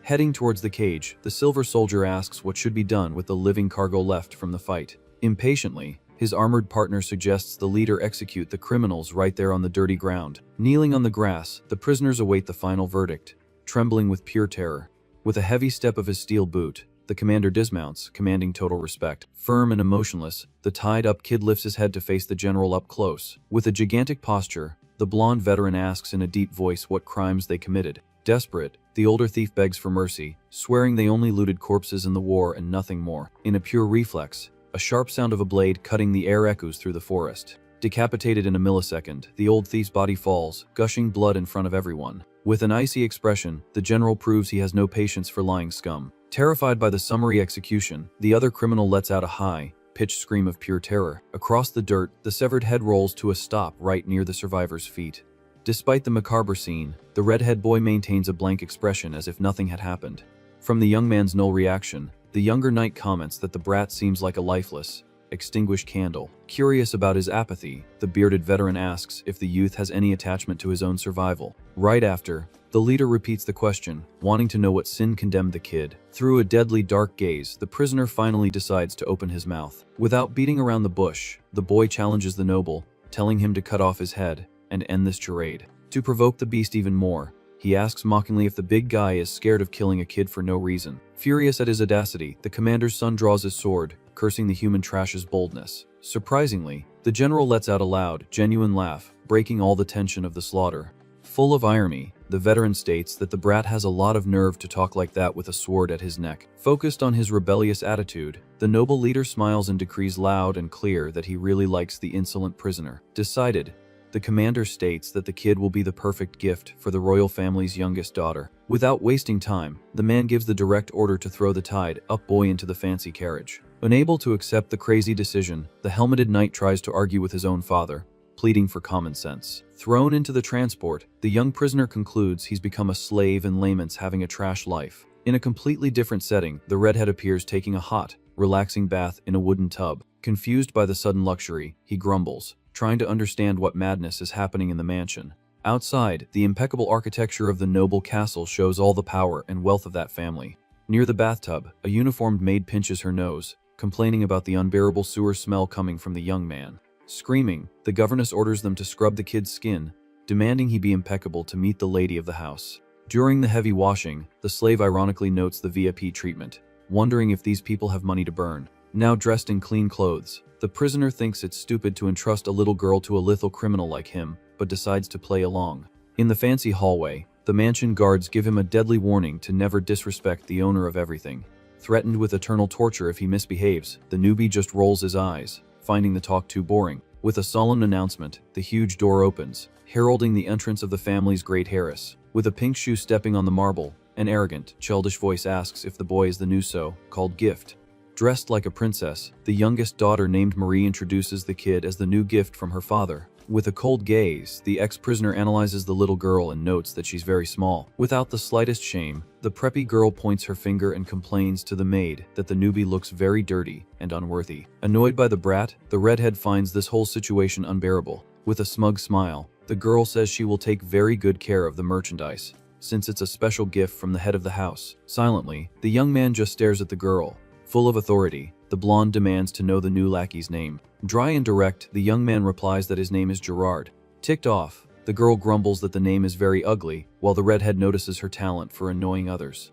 Heading towards the cage, the silver soldier asks what should be done with the living cargo left from the fight. Impatiently, his armored partner suggests the leader execute the criminals right there on the dirty ground. Kneeling on the grass, the prisoners await the final verdict, trembling with pure terror. With a heavy step of his steel boot, the commander dismounts, commanding total respect. Firm and emotionless, the tied-up kid lifts his head to face the general up close. With a gigantic posture, the blonde veteran asks in a deep voice what crimes they committed. Desperate, the older thief begs for mercy, swearing they only looted corpses in the war and nothing more. In a pure reflex, a sharp sound of a blade cutting the air echoes through the forest. Decapitated in a millisecond, the old thief's body falls, gushing blood in front of everyone. With an icy expression, the general proves he has no patience for lying scum. Terrified by the summary execution, the other criminal lets out a high-pitched scream of pure terror. Across the dirt, the severed head rolls to a stop right near the survivor's feet. Despite the macabre scene, the redhead boy maintains a blank expression as if nothing had happened. From the young man's null reaction, the younger knight comments that the brat seems like a lifeless, extinguished candle. Curious about his apathy, the bearded veteran asks if the youth has any attachment to his own survival. Right after, the leader repeats the question, wanting to know what sin condemned the kid. Through a deadly dark gaze, the prisoner finally decides to open his mouth. Without beating around the bush, the boy challenges the noble, telling him to cut off his head and end this charade. To provoke the beast even more, he asks mockingly if the big guy is scared of killing a kid for no reason. Furious at his audacity, the commander's son draws his sword, cursing the human trash's boldness. Surprisingly, the general lets out a loud, genuine laugh, breaking all the tension of the slaughter. Full of irony, the veteran states that the brat has a lot of nerve to talk like that with a sword at his neck. Focused on his rebellious attitude, the noble leader smiles and decrees loud and clear that he really likes the insolent prisoner. Decided, the commander states that the kid will be the perfect gift for the royal family's youngest daughter. Without wasting time, the man gives the direct order to throw the tied-up boy into the fancy carriage. Unable to accept the crazy decision, the helmeted knight tries to argue with his own father, pleading for common sense. Thrown into the transport, the young prisoner concludes he's become a slave and laments having a trash life. In a completely different setting, the redhead appears taking a hot, relaxing bath in a wooden tub. Confused by the sudden luxury, he grumbles, trying to understand what madness is happening in the mansion. Outside, the impeccable architecture of the noble castle shows all the power and wealth of that family. Near the bathtub, a uniformed maid pinches her nose, complaining about the unbearable sewer smell coming from the young man. Screaming, the governess orders them to scrub the kid's skin, demanding he be impeccable to meet the lady of the house. During the heavy washing, the slave ironically notes the VIP treatment, wondering if these people have money to burn. Now dressed in clean clothes, the prisoner thinks it's stupid to entrust a little girl to a lethal criminal like him, but decides to play along. In the fancy hallway, the mansion guards give him a deadly warning to never disrespect the owner of everything. Threatened with eternal torture if he misbehaves, the newbie just rolls his eyes, finding the talk too boring. With a solemn announcement, the huge door opens, heralding the entrance of the family's great heiress. With a pink shoe stepping on the marble, an arrogant, childish voice asks if the boy is the new so-called gift. Dressed like a princess, the youngest daughter named Marie introduces the kid as the new gift from her father. With a cold gaze, the ex-prisoner analyzes the little girl and notes that she's very small. Without the slightest shame, the preppy girl points her finger and complains to the maid that the newbie looks very dirty and unworthy. Annoyed by the brat, the redhead finds this whole situation unbearable. With a smug smile, the girl says she will take very good care of the merchandise, since it's a special gift from the head of the house. Silently, the young man just stares at the girl. Full of authority, the blonde demands to know the new lackey's name. Dry and direct, the young man replies that his name is Gerard. Ticked off, the girl grumbles that the name is very ugly, while the redhead notices her talent for annoying others.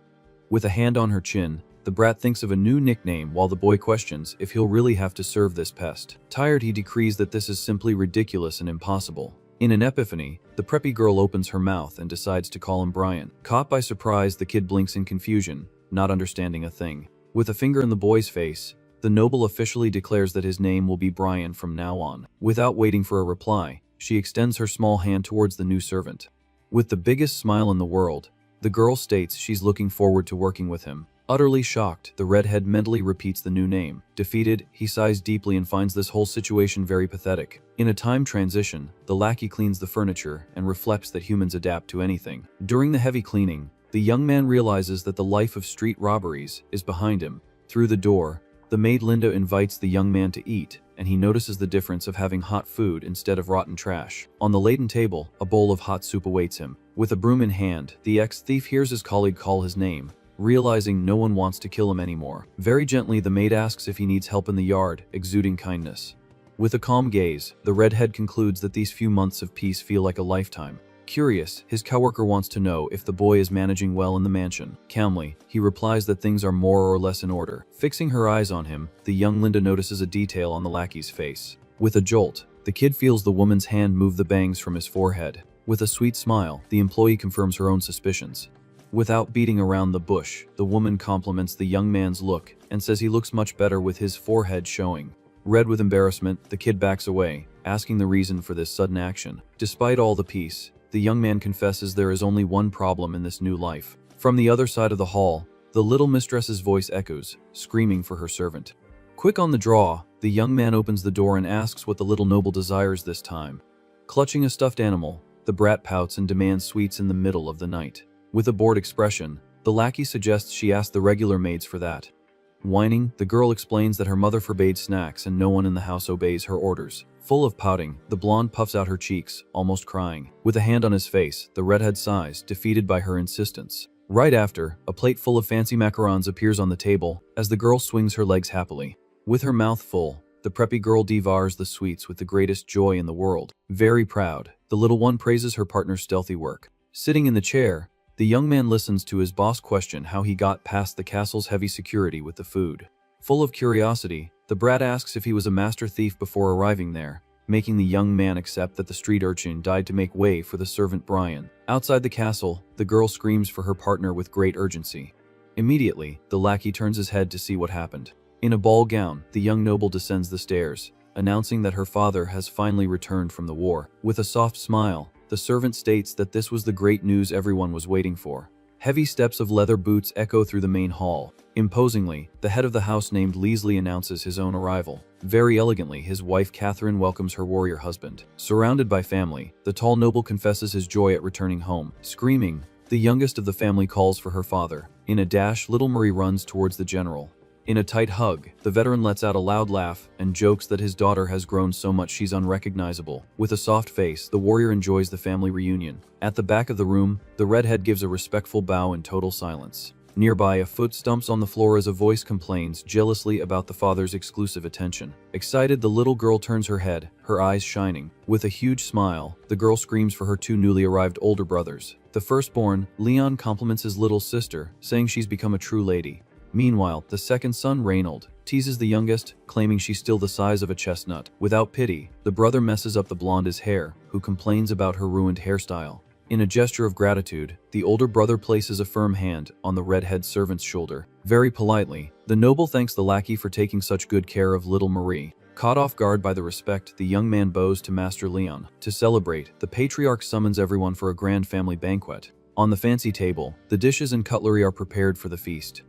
With a hand on her chin, the brat thinks of a new nickname while the boy questions if he'll really have to serve this pest. Tired, he decrees that this is simply ridiculous and impossible. In an epiphany, the preppy girl opens her mouth and decides to call him Brian. Caught by surprise, the kid blinks in confusion, not understanding a thing. With a finger in the boy's face, the noble officially declares that his name will be Brian from now on. Without waiting for a reply, she extends her small hand towards the new servant. With the biggest smile in the world, the girl states she's looking forward to working with him. Utterly shocked, the redhead mentally repeats the new name. Defeated, he sighs deeply and finds this whole situation very pathetic. In a time transition, the lackey cleans the furniture and reflects that humans adapt to anything. During the heavy cleaning, the young man realizes that the life of street robberies is behind him. Through the door, the maid Linda invites the young man to eat, and he notices the difference of having hot food instead of rotten trash. On the laden table, a bowl of hot soup awaits him. With a broom in hand, the ex-thief hears his colleague call his name, realizing no one wants to kill him anymore. Very gently, the maid asks if he needs help in the yard, exuding kindness. With a calm gaze, the redhead concludes that these few months of peace feel like a lifetime. Curious, his coworker wants to know if the boy is managing well in the mansion. Calmly, he replies that things are more or less in order. Fixing her eyes on him, the young Linda notices a detail on the lackey's face. With a jolt, the kid feels the woman's hand move the bangs from his forehead. With a sweet smile, the employee confirms her own suspicions. Without beating around the bush, the woman compliments the young man's look and says he looks much better with his forehead showing. Red with embarrassment, the kid backs away, asking the reason for this sudden action. Despite all the peace, the young man confesses there is only one problem in this new life. From the other side of the hall, the little mistress's voice echoes, screaming for her servant. Quick on the draw, the young man opens the door and asks what the little noble desires this time. Clutching a stuffed animal, the brat pouts and demands sweets in the middle of the night. With a bored expression, the lackey suggests she ask the regular maids for that. Whining, the girl explains that her mother forbade snacks and no one in the house obeys her orders. Full of pouting, the blonde puffs out her cheeks, almost crying. With a hand on his face, the redhead sighs, defeated by her insistence. Right after, a plate full of fancy macarons appears on the table as the girl swings her legs happily. With her mouth full, the preppy girl devours the sweets with the greatest joy in the world. Very proud, the little one praises her partner's stealthy work. Sitting in the chair, the young man listens to his boss question how he got past the castle's heavy security with the food. Full of curiosity, the brat asks if he was a master thief before arriving there, making the young man accept that the street urchin died to make way for the servant Brian. Outside the castle, the girl screams for her partner with great urgency. Immediately, the lackey turns his head to see what happened. In a ball gown, the young noble descends the stairs, announcing that her father has finally returned from the war. With a soft smile, the servant states that this was the great news everyone was waiting for. Heavy steps of leather boots echo through the main hall. Imposingly, the head of the house named Leasley announces his own arrival. Very elegantly, his wife Catherine welcomes her warrior husband. Surrounded by family, the tall noble confesses his joy at returning home. Screaming, the youngest of the family calls for her father. In a dash, little Marie runs towards the general. In a tight hug, the veteran lets out a loud laugh and jokes that his daughter has grown so much she's unrecognizable. With a soft face, the warrior enjoys the family reunion. At the back of the room, the redhead gives a respectful bow in total silence. Nearby, a foot stumps on the floor as a voice complains jealously about the father's exclusive attention. Excited, the little girl turns her head, her eyes shining. With a huge smile, the girl screams for her two newly arrived older brothers. The firstborn, Leon, compliments his little sister, saying she's become a true lady. Meanwhile, the second son, Reynold, teases the youngest, claiming she's still the size of a chestnut. Without pity, the brother messes up the blonde's hair, who complains about her ruined hairstyle. In a gesture of gratitude, the older brother places a firm hand on the redhead servant's shoulder. Very politely, the noble thanks the lackey for taking such good care of little Marie. Caught off guard by the respect, the young man bows to Master Leon. To celebrate, the patriarch summons everyone for a grand family banquet. On the fancy table, the dishes and cutlery are prepared for the feast.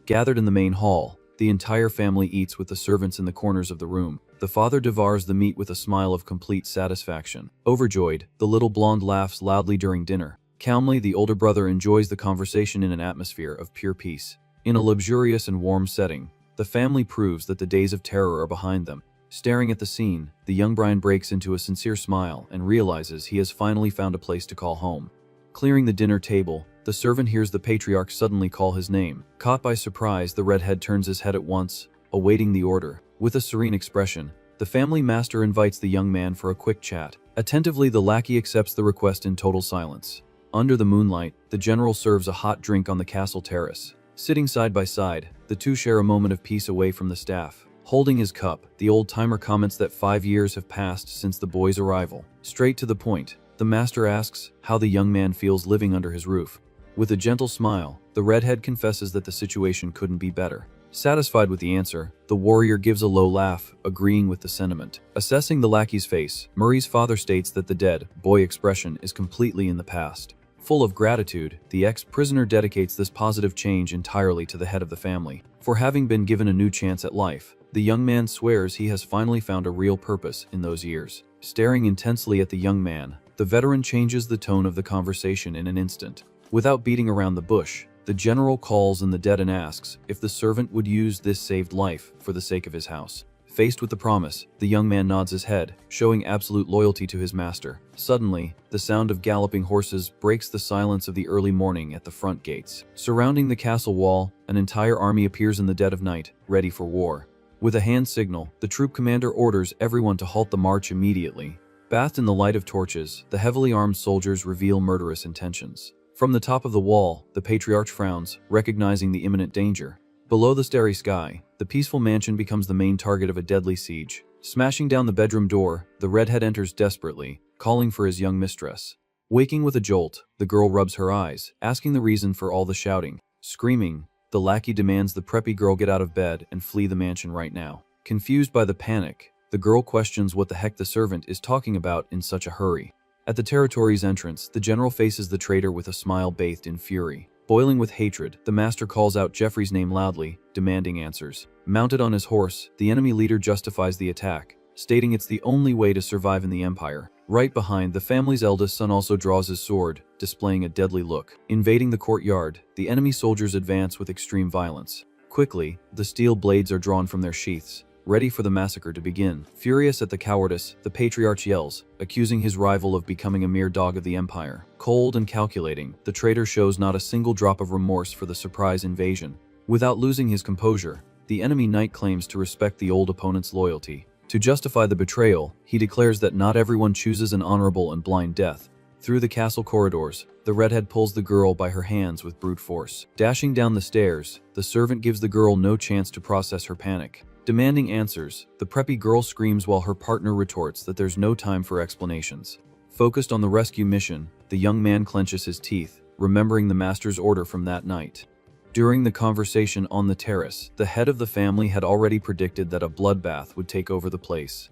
Gathered in the main hall, the entire family eats with the servants in the corners of the room. The father devours the meat with a smile of complete satisfaction. Overjoyed, the little blonde laughs loudly during dinner. Calmly, the older brother enjoys the conversation in an atmosphere of pure peace. In a luxurious and warm setting, the family proves that the days of terror are behind them. Staring at the scene, the young Brian breaks into a sincere smile and realizes he has finally found a place to call home. Clearing the dinner table, the servant hears the patriarch suddenly call his name. Caught by surprise, the redhead turns his head at once, awaiting the order. With a serene expression, the family master invites the young man for a quick chat. Attentively, the lackey accepts the request in total silence. Under the moonlight, the general serves a hot drink on the castle terrace. Sitting side by side, the two share a moment of peace away from the staff. Holding his cup, the old-timer comments that 5 years have passed since the boy's arrival. Straight to the point, the master asks how the young man feels living under his roof. With a gentle smile, the redhead confesses that the situation couldn't be better. Satisfied with the answer, the warrior gives a low laugh, agreeing with the sentiment. Assessing the lackey's face, Murray's father states that the dead boy expression is completely in the past. Full of gratitude, the ex-prisoner dedicates this positive change entirely to the head of the family. For having been given a new chance at life, the young man swears he has finally found a real purpose in those years. Staring intensely at the young man, the veteran changes the tone of the conversation in an instant. Without beating around the bush, the general calls in the dead and asks if the servant would use this saved life for the sake of his house. Faced with the promise, the young man nods his head, showing absolute loyalty to his master. Suddenly, the sound of galloping horses breaks the silence of the early morning at the front gates. Surrounding the castle wall, an entire army appears in the dead of night, ready for war. With a hand signal, the troop commander orders everyone to halt the march immediately. Bathed in the light of torches, the heavily armed soldiers reveal murderous intentions. From the top of the wall, the patriarch frowns, recognizing the imminent danger. Below the starry sky, the peaceful mansion becomes the main target of a deadly siege. Smashing down the bedroom door, the redhead enters desperately, calling for his young mistress. Waking with a jolt, the girl rubs her eyes, asking the reason for all the shouting. Screaming, the lackey demands the preppy girl get out of bed and flee the mansion right now. Confused by the panic, the girl questions what the heck the servant is talking about in such a hurry. At the territory's entrance, the general faces the traitor with a smile bathed in fury. Boiling with hatred, the master calls out Jeffrey's name loudly, demanding answers. Mounted on his horse, the enemy leader justifies the attack, stating it's the only way to survive in the Empire. Right behind, the family's eldest son also draws his sword, displaying a deadly look. Invading the courtyard, the enemy soldiers advance with extreme violence. Quickly, the steel blades are drawn from their sheaths, ready for the massacre to begin. Furious at the cowardice, the patriarch yells, accusing his rival of becoming a mere dog of the Empire. Cold and calculating, the traitor shows not a single drop of remorse for the surprise invasion. Without losing his composure, the enemy knight claims to respect the old opponent's loyalty. To justify the betrayal, he declares that not everyone chooses an honorable and blind death. Through the castle corridors, the redhead pulls the girl by her hands with brute force. Dashing down the stairs, the servant gives the girl no chance to process her panic. Demanding answers, the preppy girl screams while her partner retorts that there's no time for explanations. Focused on the rescue mission, the young man clenches his teeth, remembering the master's order from that night. During the conversation on the terrace, the head of the family had already predicted that a bloodbath would take over the place.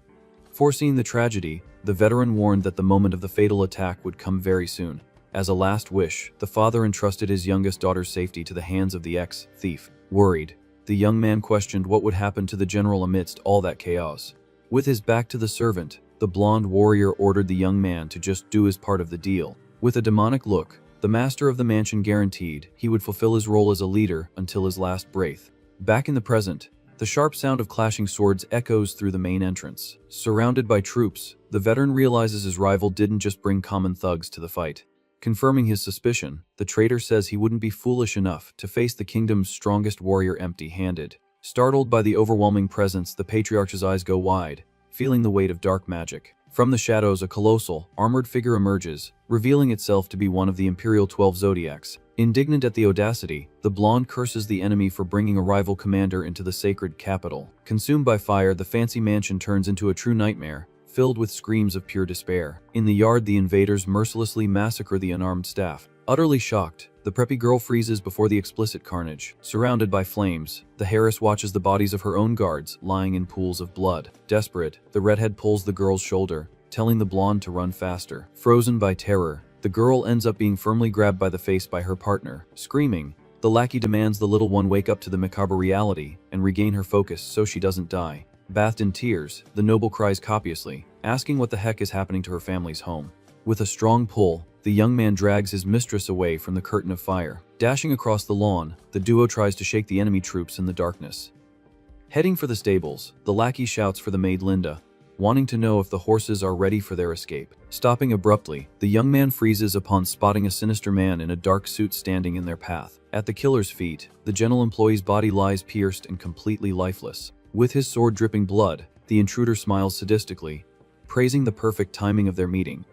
Foreseeing the tragedy, the veteran warned that the moment of the fatal attack would come very soon. As a last wish, the father entrusted his youngest daughter's safety to the hands of the ex-thief. Worried, the young man questioned what would happen to the general amidst all that chaos. With his back to the servant, the blonde warrior ordered the young man to just do his part of the deal. With a demonic look, the master of the mansion guaranteed he would fulfill his role as a leader until his last breath. Back in the present, the sharp sound of clashing swords echoes through the main entrance. Surrounded by troops, the veteran realizes his rival didn't just bring common thugs to the fight. Confirming his suspicion, the traitor says he wouldn't be foolish enough to face the kingdom's strongest warrior empty-handed. Startled by the overwhelming presence, the patriarch's eyes go wide, feeling the weight of dark magic. From the shadows, a colossal, armored figure emerges, revealing itself to be one of the Imperial 12 Zodiacs. Indignant at the audacity, the blonde curses the enemy for bringing a rival commander into the sacred capital. Consumed by fire, the fancy mansion turns into a true nightmare, filled with screams of pure despair. In the yard, the invaders mercilessly massacre the unarmed staff. Utterly shocked, the preppy girl freezes before the explicit carnage. Surrounded by flames, the heiress watches the bodies of her own guards lying in pools of blood. Desperate, the redhead pulls the girl's shoulder, telling the blonde to run faster. Frozen by terror, the girl ends up being firmly grabbed by the face by her partner. Screaming, the lackey demands the little one wake up to the macabre reality and regain her focus so she doesn't die. Bathed in tears, the noble cries copiously, asking what the heck is happening to her family's home. With a strong pull, the young man drags his mistress away from the curtain of fire. Dashing across the lawn, the duo tries to shake the enemy troops in the darkness. Heading for the stables, the lackey shouts for the maid Linda, wanting to know if the horses are ready for their escape. Stopping abruptly, the young man freezes upon spotting a sinister man in a dark suit standing in their path. At the killer's feet, the gentle employee's body lies pierced and completely lifeless. With his sword dripping blood, the intruder smiles sadistically, praising the perfect timing of their meeting.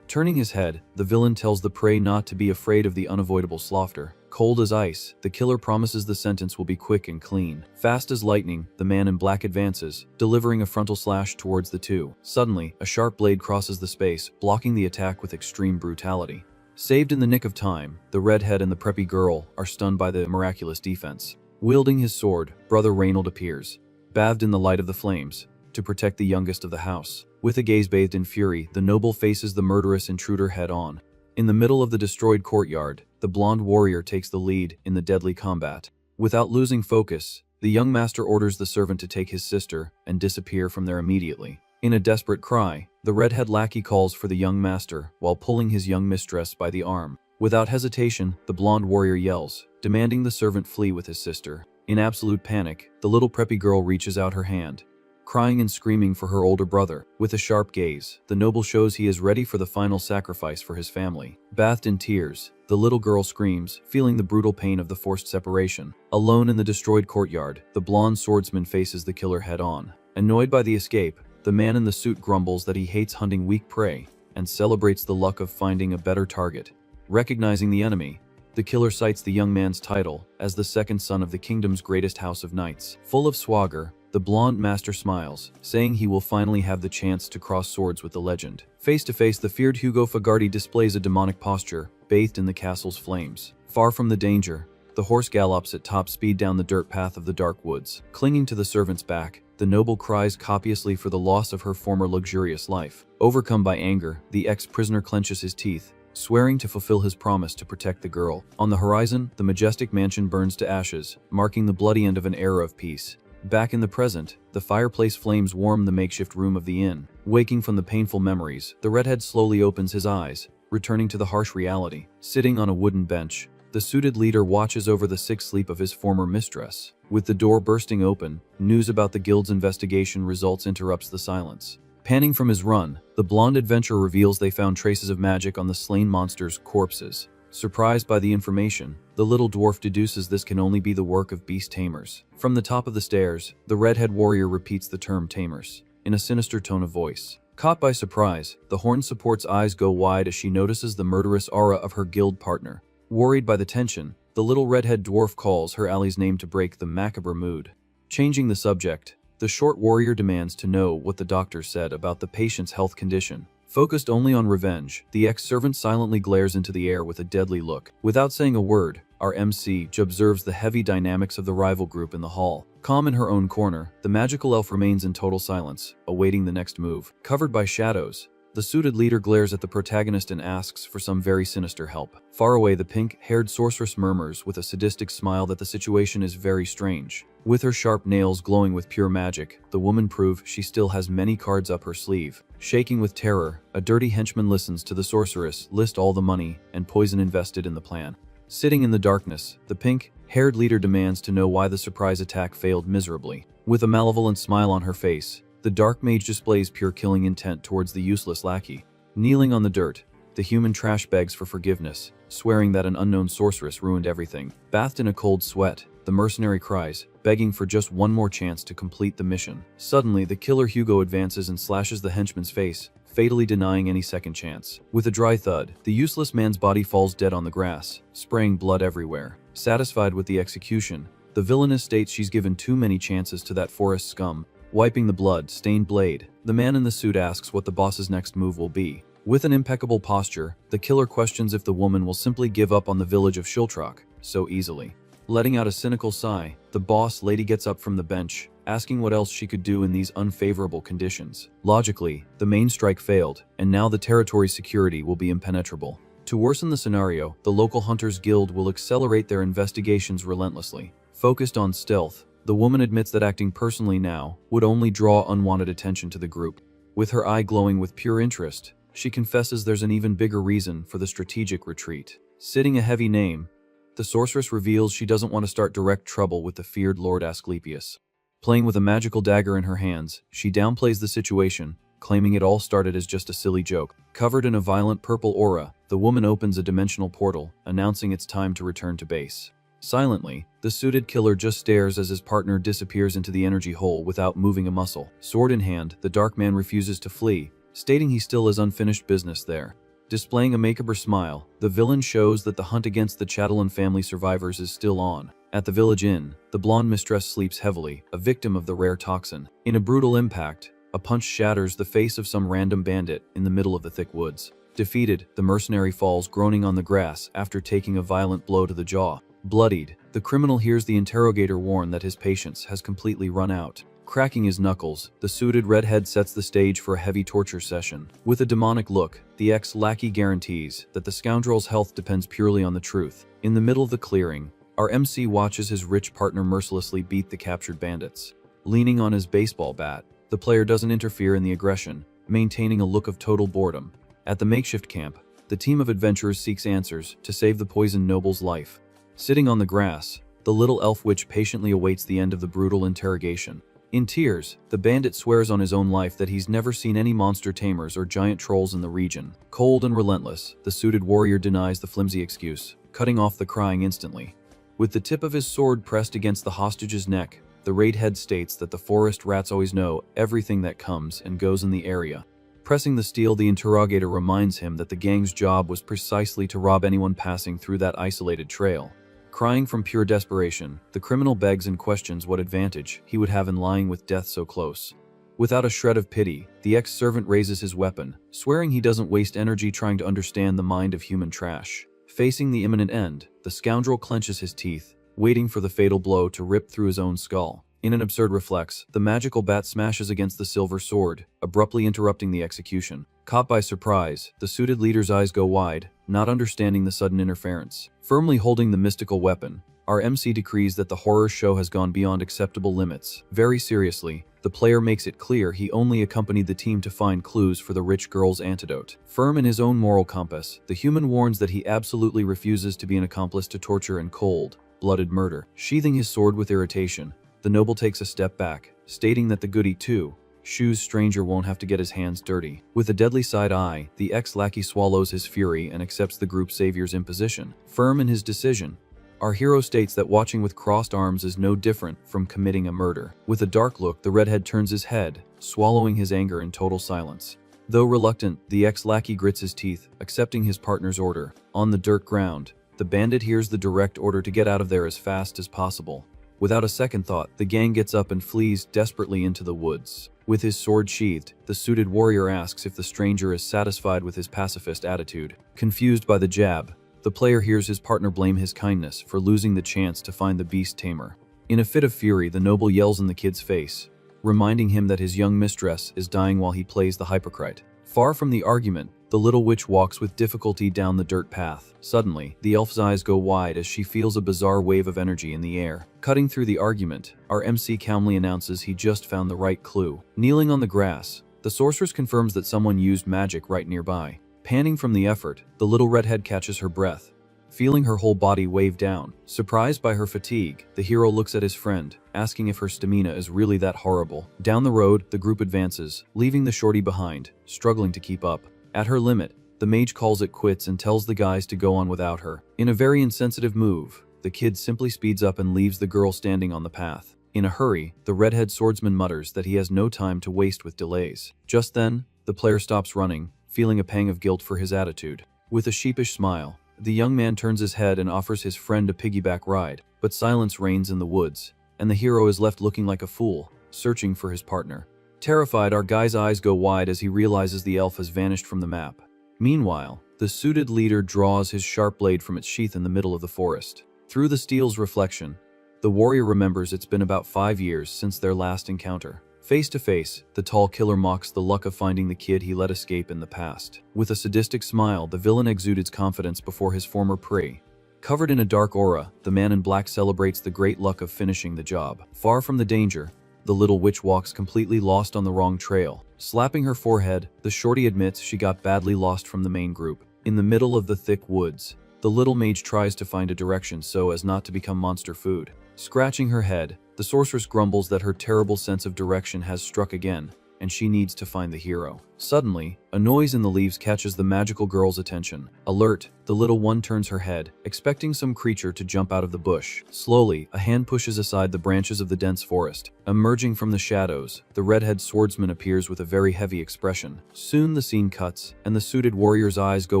Turning his head, the villain tells the prey not to be afraid of the unavoidable slaughter. Cold as ice, the killer promises the sentence will be quick and clean. Fast as lightning, the man in black advances, delivering a frontal slash towards the two. Suddenly, a sharp blade crosses the space, blocking the attack with extreme brutality. Saved in the nick of time, the redhead and the preppy girl are stunned by the miraculous defense. Wielding his sword, Brother Reynold appears, bathed in the light of the flames, to protect the youngest of the house. With a gaze bathed in fury, the noble faces the murderous intruder head-on. In the middle of the destroyed courtyard, the blonde warrior takes the lead in the deadly combat. Without losing focus, the young master orders the servant to take his sister and disappear from there immediately. In a desperate cry, the redhead lackey calls for the young master while pulling his young mistress by the arm. Without hesitation, the blonde warrior yells, demanding the servant flee with his sister. In absolute panic, the little preppy girl reaches out her hand, crying and screaming for her older brother. With a sharp gaze, the noble shows he is ready for the final sacrifice for his family. Bathed in tears, the little girl screams, feeling the brutal pain of the forced separation. Alone in the destroyed courtyard, the blonde swordsman faces the killer head-on. Annoyed by the escape, the man in the suit grumbles that he hates hunting weak prey and celebrates the luck of finding a better target. Recognizing the enemy, the killer cites the young man's title as the second son of the kingdom's greatest house of knights. Full of swagger, the blonde master smiles, saying he will finally have the chance to cross swords with the legend. Face to face, the feared Hugo Fagardi displays a demonic posture, bathed in the castle's flames. Far from the danger, the horse gallops at top speed down the dirt path of the dark woods. Clinging to the servant's back, the noble cries copiously for the loss of her former luxurious life. Overcome by anger, the ex-prisoner clenches his teeth, swearing to fulfill his promise to protect the girl. On the horizon, the majestic mansion burns to ashes, marking the bloody end of an era of peace. Back in the present, the fireplace flames warm the makeshift room of the inn. Waking from the painful memories, the redhead slowly opens his eyes, returning to the harsh reality. Sitting on a wooden bench, the suited leader watches over the sick sleep of his former mistress. With the door bursting open, news about the guild's investigation results interrupts the silence. Panning from his run, the blonde adventurer reveals they found traces of magic on the slain monsters' corpses. Surprised by the information, the little dwarf deduces this can only be the work of beast tamers. From the top of the stairs, the redhead warrior repeats the term tamers, in a sinister tone of voice. Caught by surprise, the horn support's eyes go wide as she notices the murderous aura of her guild partner. Worried by the tension, the little redhead dwarf calls her ally's name to break the macabre mood. Changing the subject, the short warrior demands to know what the doctor said about the patient's health condition. Focused only on revenge, the ex-servant silently glares into the air with a deadly look. Without saying a word, our MC observes the heavy dynamics of the rival group in the hall. Calm in her own corner, the magical elf remains in total silence, awaiting the next move. Covered by shadows, the suited leader glares at the protagonist and asks for some very sinister help. Far away, the pink-haired sorceress murmurs with a sadistic smile that the situation is very strange. With her sharp nails glowing with pure magic, the woman proves she still has many cards up her sleeve. Shaking with terror, a dirty henchman listens to the sorceress list all the money and poison invested in the plan. Sitting in the darkness, the pink-haired leader demands to know why the surprise attack failed miserably. With a malevolent smile on her face, the dark mage displays pure killing intent towards the useless lackey. Kneeling on the dirt, the human trash begs for forgiveness, swearing that an unknown sorceress ruined everything. Bathed in a cold sweat, the mercenary cries, begging for just one more chance to complete the mission. Suddenly, the killer Hugo advances and slashes the henchman's face, fatally denying any second chance. With a dry thud, the useless man's body falls dead on the grass, spraying blood everywhere. Satisfied with the execution, the villainess states she's given too many chances to that forest scum. Wiping the blood-stained blade, the man in the suit asks what the boss's next move will be. With an impeccable posture, the killer questions if the woman will simply give up on the village of Shiltrock so easily. Letting out a cynical sigh, the boss lady gets up from the bench, asking what else she could do in these unfavorable conditions. Logically, the main strike failed, and now the territory's security will be impenetrable. To worsen the scenario, the local Hunters Guild will accelerate their investigations relentlessly. Focused on stealth, the woman admits that acting personally now would only draw unwanted attention to the group. With her eye glowing with pure interest, she confesses there's an even bigger reason for the strategic retreat. Sitting a heavy name, the sorceress reveals she doesn't want to start direct trouble with the feared Lord Asclepius. Playing with a magical dagger in her hands, she downplays the situation, claiming it all started as just a silly joke. Covered in a violent purple aura, the woman opens a dimensional portal, announcing it's time to return to base. Silently, the suited killer just stares as his partner disappears into the energy hole without moving a muscle. Sword in hand, the dark man refuses to flee, stating he still has unfinished business there. Displaying a macabre smile, the villain shows that the hunt against the Chatelain family survivors is still on. At the village inn, the blonde mistress sleeps heavily, a victim of the rare toxin. In a brutal impact, a punch shatters the face of some random bandit in the middle of the thick woods. Defeated, the mercenary falls groaning on the grass after taking a violent blow to the jaw. Bloodied, the criminal hears the interrogator warn that his patience has completely run out. Cracking his knuckles, the suited redhead sets the stage for a heavy torture session. With a demonic look, the ex-lackey guarantees that the scoundrel's health depends purely on the truth. In the middle of the clearing, our MC watches his rich partner mercilessly beat the captured bandits. Leaning on his baseball bat, the player doesn't interfere in the aggression, maintaining a look of total boredom. At the makeshift camp, the team of adventurers seeks answers to save the poisoned noble's life. Sitting on the grass, the little elf witch patiently awaits the end of the brutal interrogation. In tears, the bandit swears on his own life that he's never seen any monster tamers or giant trolls in the region. Cold and relentless, the suited warrior denies the flimsy excuse, cutting off the crying instantly. With the tip of his sword pressed against the hostage's neck, the raidhead states that the forest rats always know everything that comes and goes in the area. Pressing the steel, the interrogator reminds him that the gang's job was precisely to rob anyone passing through that isolated trail. Crying from pure desperation, the criminal begs and questions what advantage he would have in lying with death so close. Without a shred of pity, the ex-servant raises his weapon, swearing he doesn't waste energy trying to understand the mind of human trash. Facing the imminent end, the scoundrel clenches his teeth, waiting for the fatal blow to rip through his own skull. In an absurd reflex, the magical bat smashes against the silver sword, abruptly interrupting the execution. Caught by surprise, the suited leader's eyes go wide, not understanding the sudden interference. Firmly holding the mystical weapon, our MC decrees that the horror show has gone beyond acceptable limits. Very seriously, the player makes it clear he only accompanied the team to find clues for the rich girl's antidote. Firm in his own moral compass, the human warns that he absolutely refuses to be an accomplice to torture and cold-blooded murder. Sheathing his sword with irritation, the noble takes a step back, stating that the goody two-shoes stranger won't have to get his hands dirty. With a deadly side eye, the ex-lackey swallows his fury and accepts the group savior's imposition. Firm in his decision, our hero states that watching with crossed arms is no different from committing a murder. With a dark look, the redhead turns his head, swallowing his anger in total silence. Though reluctant, the ex-lackey grits his teeth, accepting his partner's order. On the dirt ground, the bandit hears the direct order to get out of there as fast as possible. Without a second thought, the gang gets up and flees desperately into the woods. With his sword sheathed, the suited warrior asks if the stranger is satisfied with his pacifist attitude. Confused by the jab, the player hears his partner blame his kindness for losing the chance to find the beast tamer. In a fit of fury, the noble yells in the kid's face, reminding him that his young mistress is dying while he plays the hypocrite. Far from the argument, the little witch walks with difficulty down the dirt path. Suddenly, the elf's eyes go wide as she feels a bizarre wave of energy in the air. Cutting through the argument, our MC calmly announces he just found the right clue. Kneeling on the grass, the sorceress confirms that someone used magic right nearby. Panting from the effort, the little redhead catches her breath, feeling her whole body wave down. Surprised by her fatigue, the hero looks at his friend, asking if her stamina is really that horrible. Down the road, the group advances, leaving the shorty behind, struggling to keep up. At her limit, the mage calls it quits and tells the guys to go on without her. In a very insensitive move, the kid simply speeds up and leaves the girl standing on the path. In a hurry, the redhead swordsman mutters that he has no time to waste with delays. Just then, the player stops running, feeling a pang of guilt for his attitude. With a sheepish smile, the young man turns his head and offers his friend a piggyback ride, but silence reigns in the woods, and the hero is left looking like a fool, searching for his partner. Terrified, our guy's eyes go wide as he realizes the elf has vanished from the map. Meanwhile, the suited leader draws his sharp blade from its sheath in the middle of the forest. Through the steel's reflection, the warrior remembers it's been about 5 years since their last encounter. Face to face, the tall killer mocks the luck of finding the kid he let escape in the past. With a sadistic smile, the villain exudes confidence before his former prey. Covered in a dark aura, the man in black celebrates the great luck of finishing the job. Far from the danger, the little witch walks completely lost on the wrong trail. Slapping her forehead, the shorty admits she got badly lost from the main group. In the middle of the thick woods, the little mage tries to find a direction so as not to become monster food. Scratching her head, the sorceress grumbles that her terrible sense of direction has struck again, and she needs to find the hero. Suddenly, a noise in the leaves catches the magical girl's attention. Alert, the little one turns her head, expecting some creature to jump out of the bush. Slowly, a hand pushes aside the branches of the dense forest. Emerging from the shadows, the redhead swordsman appears with a very heavy expression. Soon the scene cuts, and the suited warrior's eyes go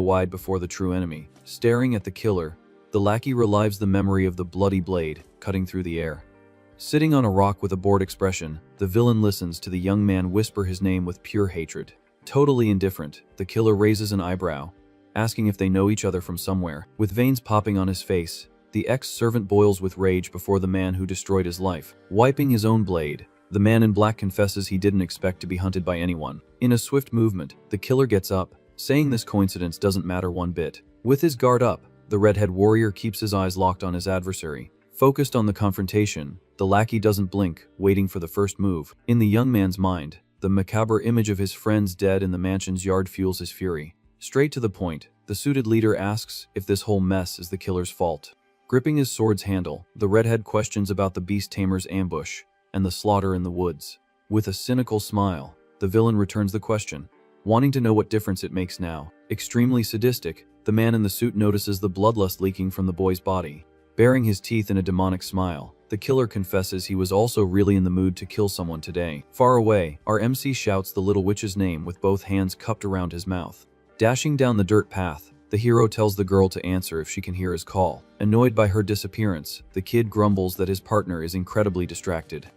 wide before the true enemy. Staring at the killer, the lackey relives the memory of the bloody blade, cutting through the air. Sitting on a rock with a bored expression, the villain listens to the young man whisper his name with pure hatred. Totally indifferent, the killer raises an eyebrow, asking if they know each other from somewhere. With veins popping on his face, the ex-servant boils with rage before the man who destroyed his life. Wiping his own blade, the man in black confesses he didn't expect to be hunted by anyone. In a swift movement, the killer gets up, saying this coincidence doesn't matter one bit. With his guard up, the redhead warrior keeps his eyes locked on his adversary. Focused on the confrontation, the lackey doesn't blink, waiting for the first move. In the young man's mind, the macabre image of his friends dead in the mansion's yard fuels his fury. Straight to the point, the suited leader asks if this whole mess is the killer's fault. Gripping his sword's handle, the redhead questions about the beast tamer's ambush and the slaughter in the woods. With a cynical smile, the villain returns the question, wanting to know what difference it makes now. Extremely sadistic, the man in the suit notices the bloodlust leaking from the boy's body. Baring his teeth in a demonic smile, the killer confesses he was also really in the mood to kill someone today. Far away, our MC shouts the little witch's name with both hands cupped around his mouth. Dashing down the dirt path, the hero tells the girl to answer if she can hear his call. Annoyed by her disappearance, the kid grumbles that his partner is incredibly distracted.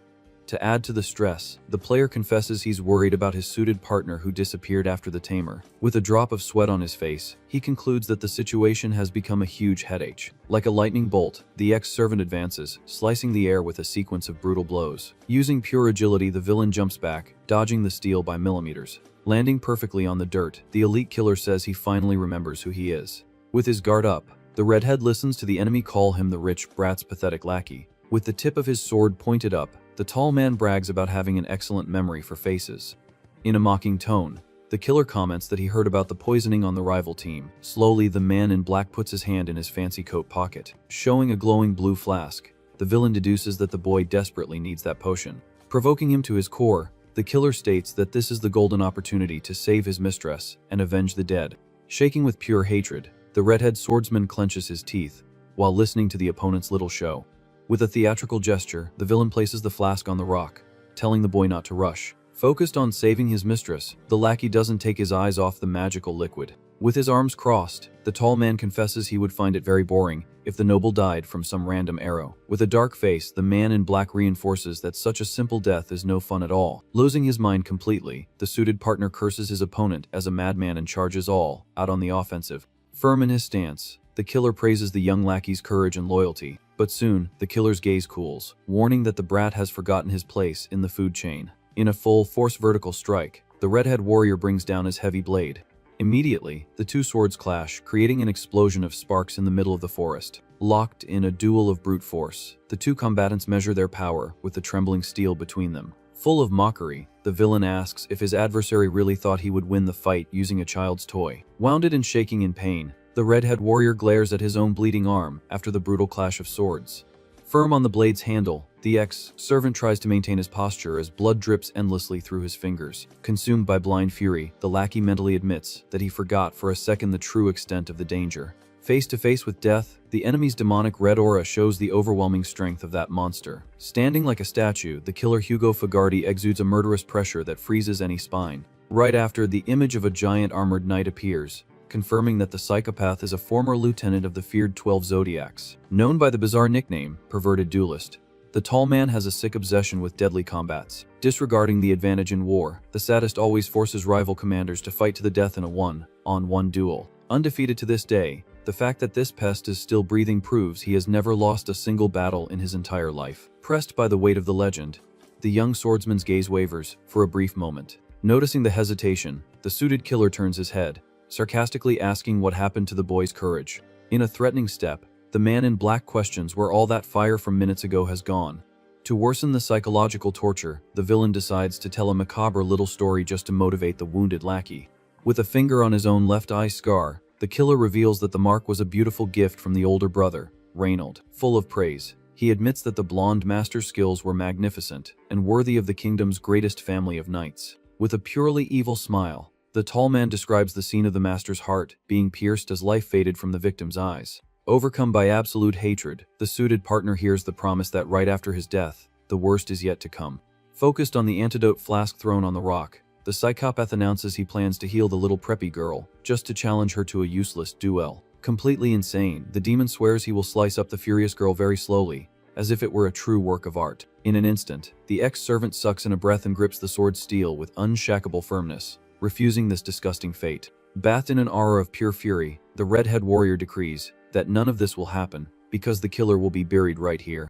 To add to the stress, the player confesses he's worried about his suited partner who disappeared after the tamer. With a drop of sweat on his face, he concludes that the situation has become a huge headache. Like a lightning bolt, the ex-servant advances, slicing the air with a sequence of brutal blows. Using pure agility, the villain jumps back, dodging the steel by millimeters. Landing perfectly on the dirt, the elite killer says he finally remembers who he is. With his guard up, the redhead listens to the enemy call him the rich brat's pathetic lackey. With the tip of his sword pointed up, the tall man brags about having an excellent memory for faces. In a mocking tone, the killer comments that he heard about the poisoning on the rival team. Slowly, the man in black puts his hand in his fancy coat pocket. Showing a glowing blue flask, the villain deduces that the boy desperately needs that potion. Provoking him to his core, the killer states that this is the golden opportunity to save his mistress and avenge the dead. Shaking with pure hatred, the redhead swordsman clenches his teeth while listening to the opponent's little show. With a theatrical gesture, the villain places the flask on the rock, telling the boy not to rush. Focused on saving his mistress, the lackey doesn't take his eyes off the magical liquid. With his arms crossed, the tall man confesses he would find it very boring if the noble died from some random arrow. With a dark face, the man in black reinforces that such a simple death is no fun at all. Losing his mind completely, the suited partner curses his opponent as a madman and charges all out on the offensive. Firm in his stance, the killer praises the young lackey's courage and loyalty. But soon, the killer's gaze cools, warning that the brat has forgotten his place in the food chain. In a full force vertical strike, the redhead warrior brings down his heavy blade. Immediately, the two swords clash, creating an explosion of sparks in the middle of the forest. Locked in a duel of brute force, the two combatants measure their power with the trembling steel between them. Full of mockery, the villain asks if his adversary really thought he would win the fight using a child's toy. Wounded and shaking in pain, the redhead warrior glares at his own bleeding arm after the brutal clash of swords. Firm on the blade's handle, the ex-servant tries to maintain his posture as blood drips endlessly through his fingers. Consumed by blind fury, the lackey mentally admits that he forgot for a second the true extent of the danger. Face to face with death, the enemy's demonic red aura shows the overwhelming strength of that monster. Standing like a statue, the killer Hugo Fagardi exudes a murderous pressure that freezes any spine. Right after, the image of a giant armored knight appears, confirming that the psychopath is a former lieutenant of the feared 12 Zodiacs. Known by the bizarre nickname, Perverted Duelist, the tall man has a sick obsession with deadly combats. Disregarding the advantage in war, the sadist always forces rival commanders to fight to the death in a one-on-one duel. Undefeated to this day, the fact that this pest is still breathing proves he has never lost a single battle in his entire life. Pressed by the weight of the legend, the young swordsman's gaze wavers for a brief moment. Noticing the hesitation, the suited killer turns his head, sarcastically asking what happened to the boy's courage. In a threatening step, the man in black questions where all that fire from minutes ago has gone. To worsen the psychological torture, the villain decides to tell a macabre little story just to motivate the wounded lackey. With a finger on his own left eye scar, the killer reveals that the mark was a beautiful gift from the older brother, Reynold. Full of praise, he admits that the blonde master's skills were magnificent and worthy of the kingdom's greatest family of knights. With a purely evil smile, the tall man describes the scene of the master's heart being pierced as life faded from the victim's eyes. Overcome by absolute hatred, the suited partner hears the promise that right after his death, the worst is yet to come. Focused on the antidote flask thrown on the rock, the psychopath announces he plans to heal the little preppy girl, just to challenge her to a useless duel. Completely insane, the demon swears he will slice up the furious girl very slowly, as if it were a true work of art. In an instant, the ex-servant sucks in a breath and grips the sword's steel with unshackable firmness, refusing this disgusting fate. Bathed in an aura of pure fury, the redhead warrior decrees that none of this will happen, because the killer will be buried right here.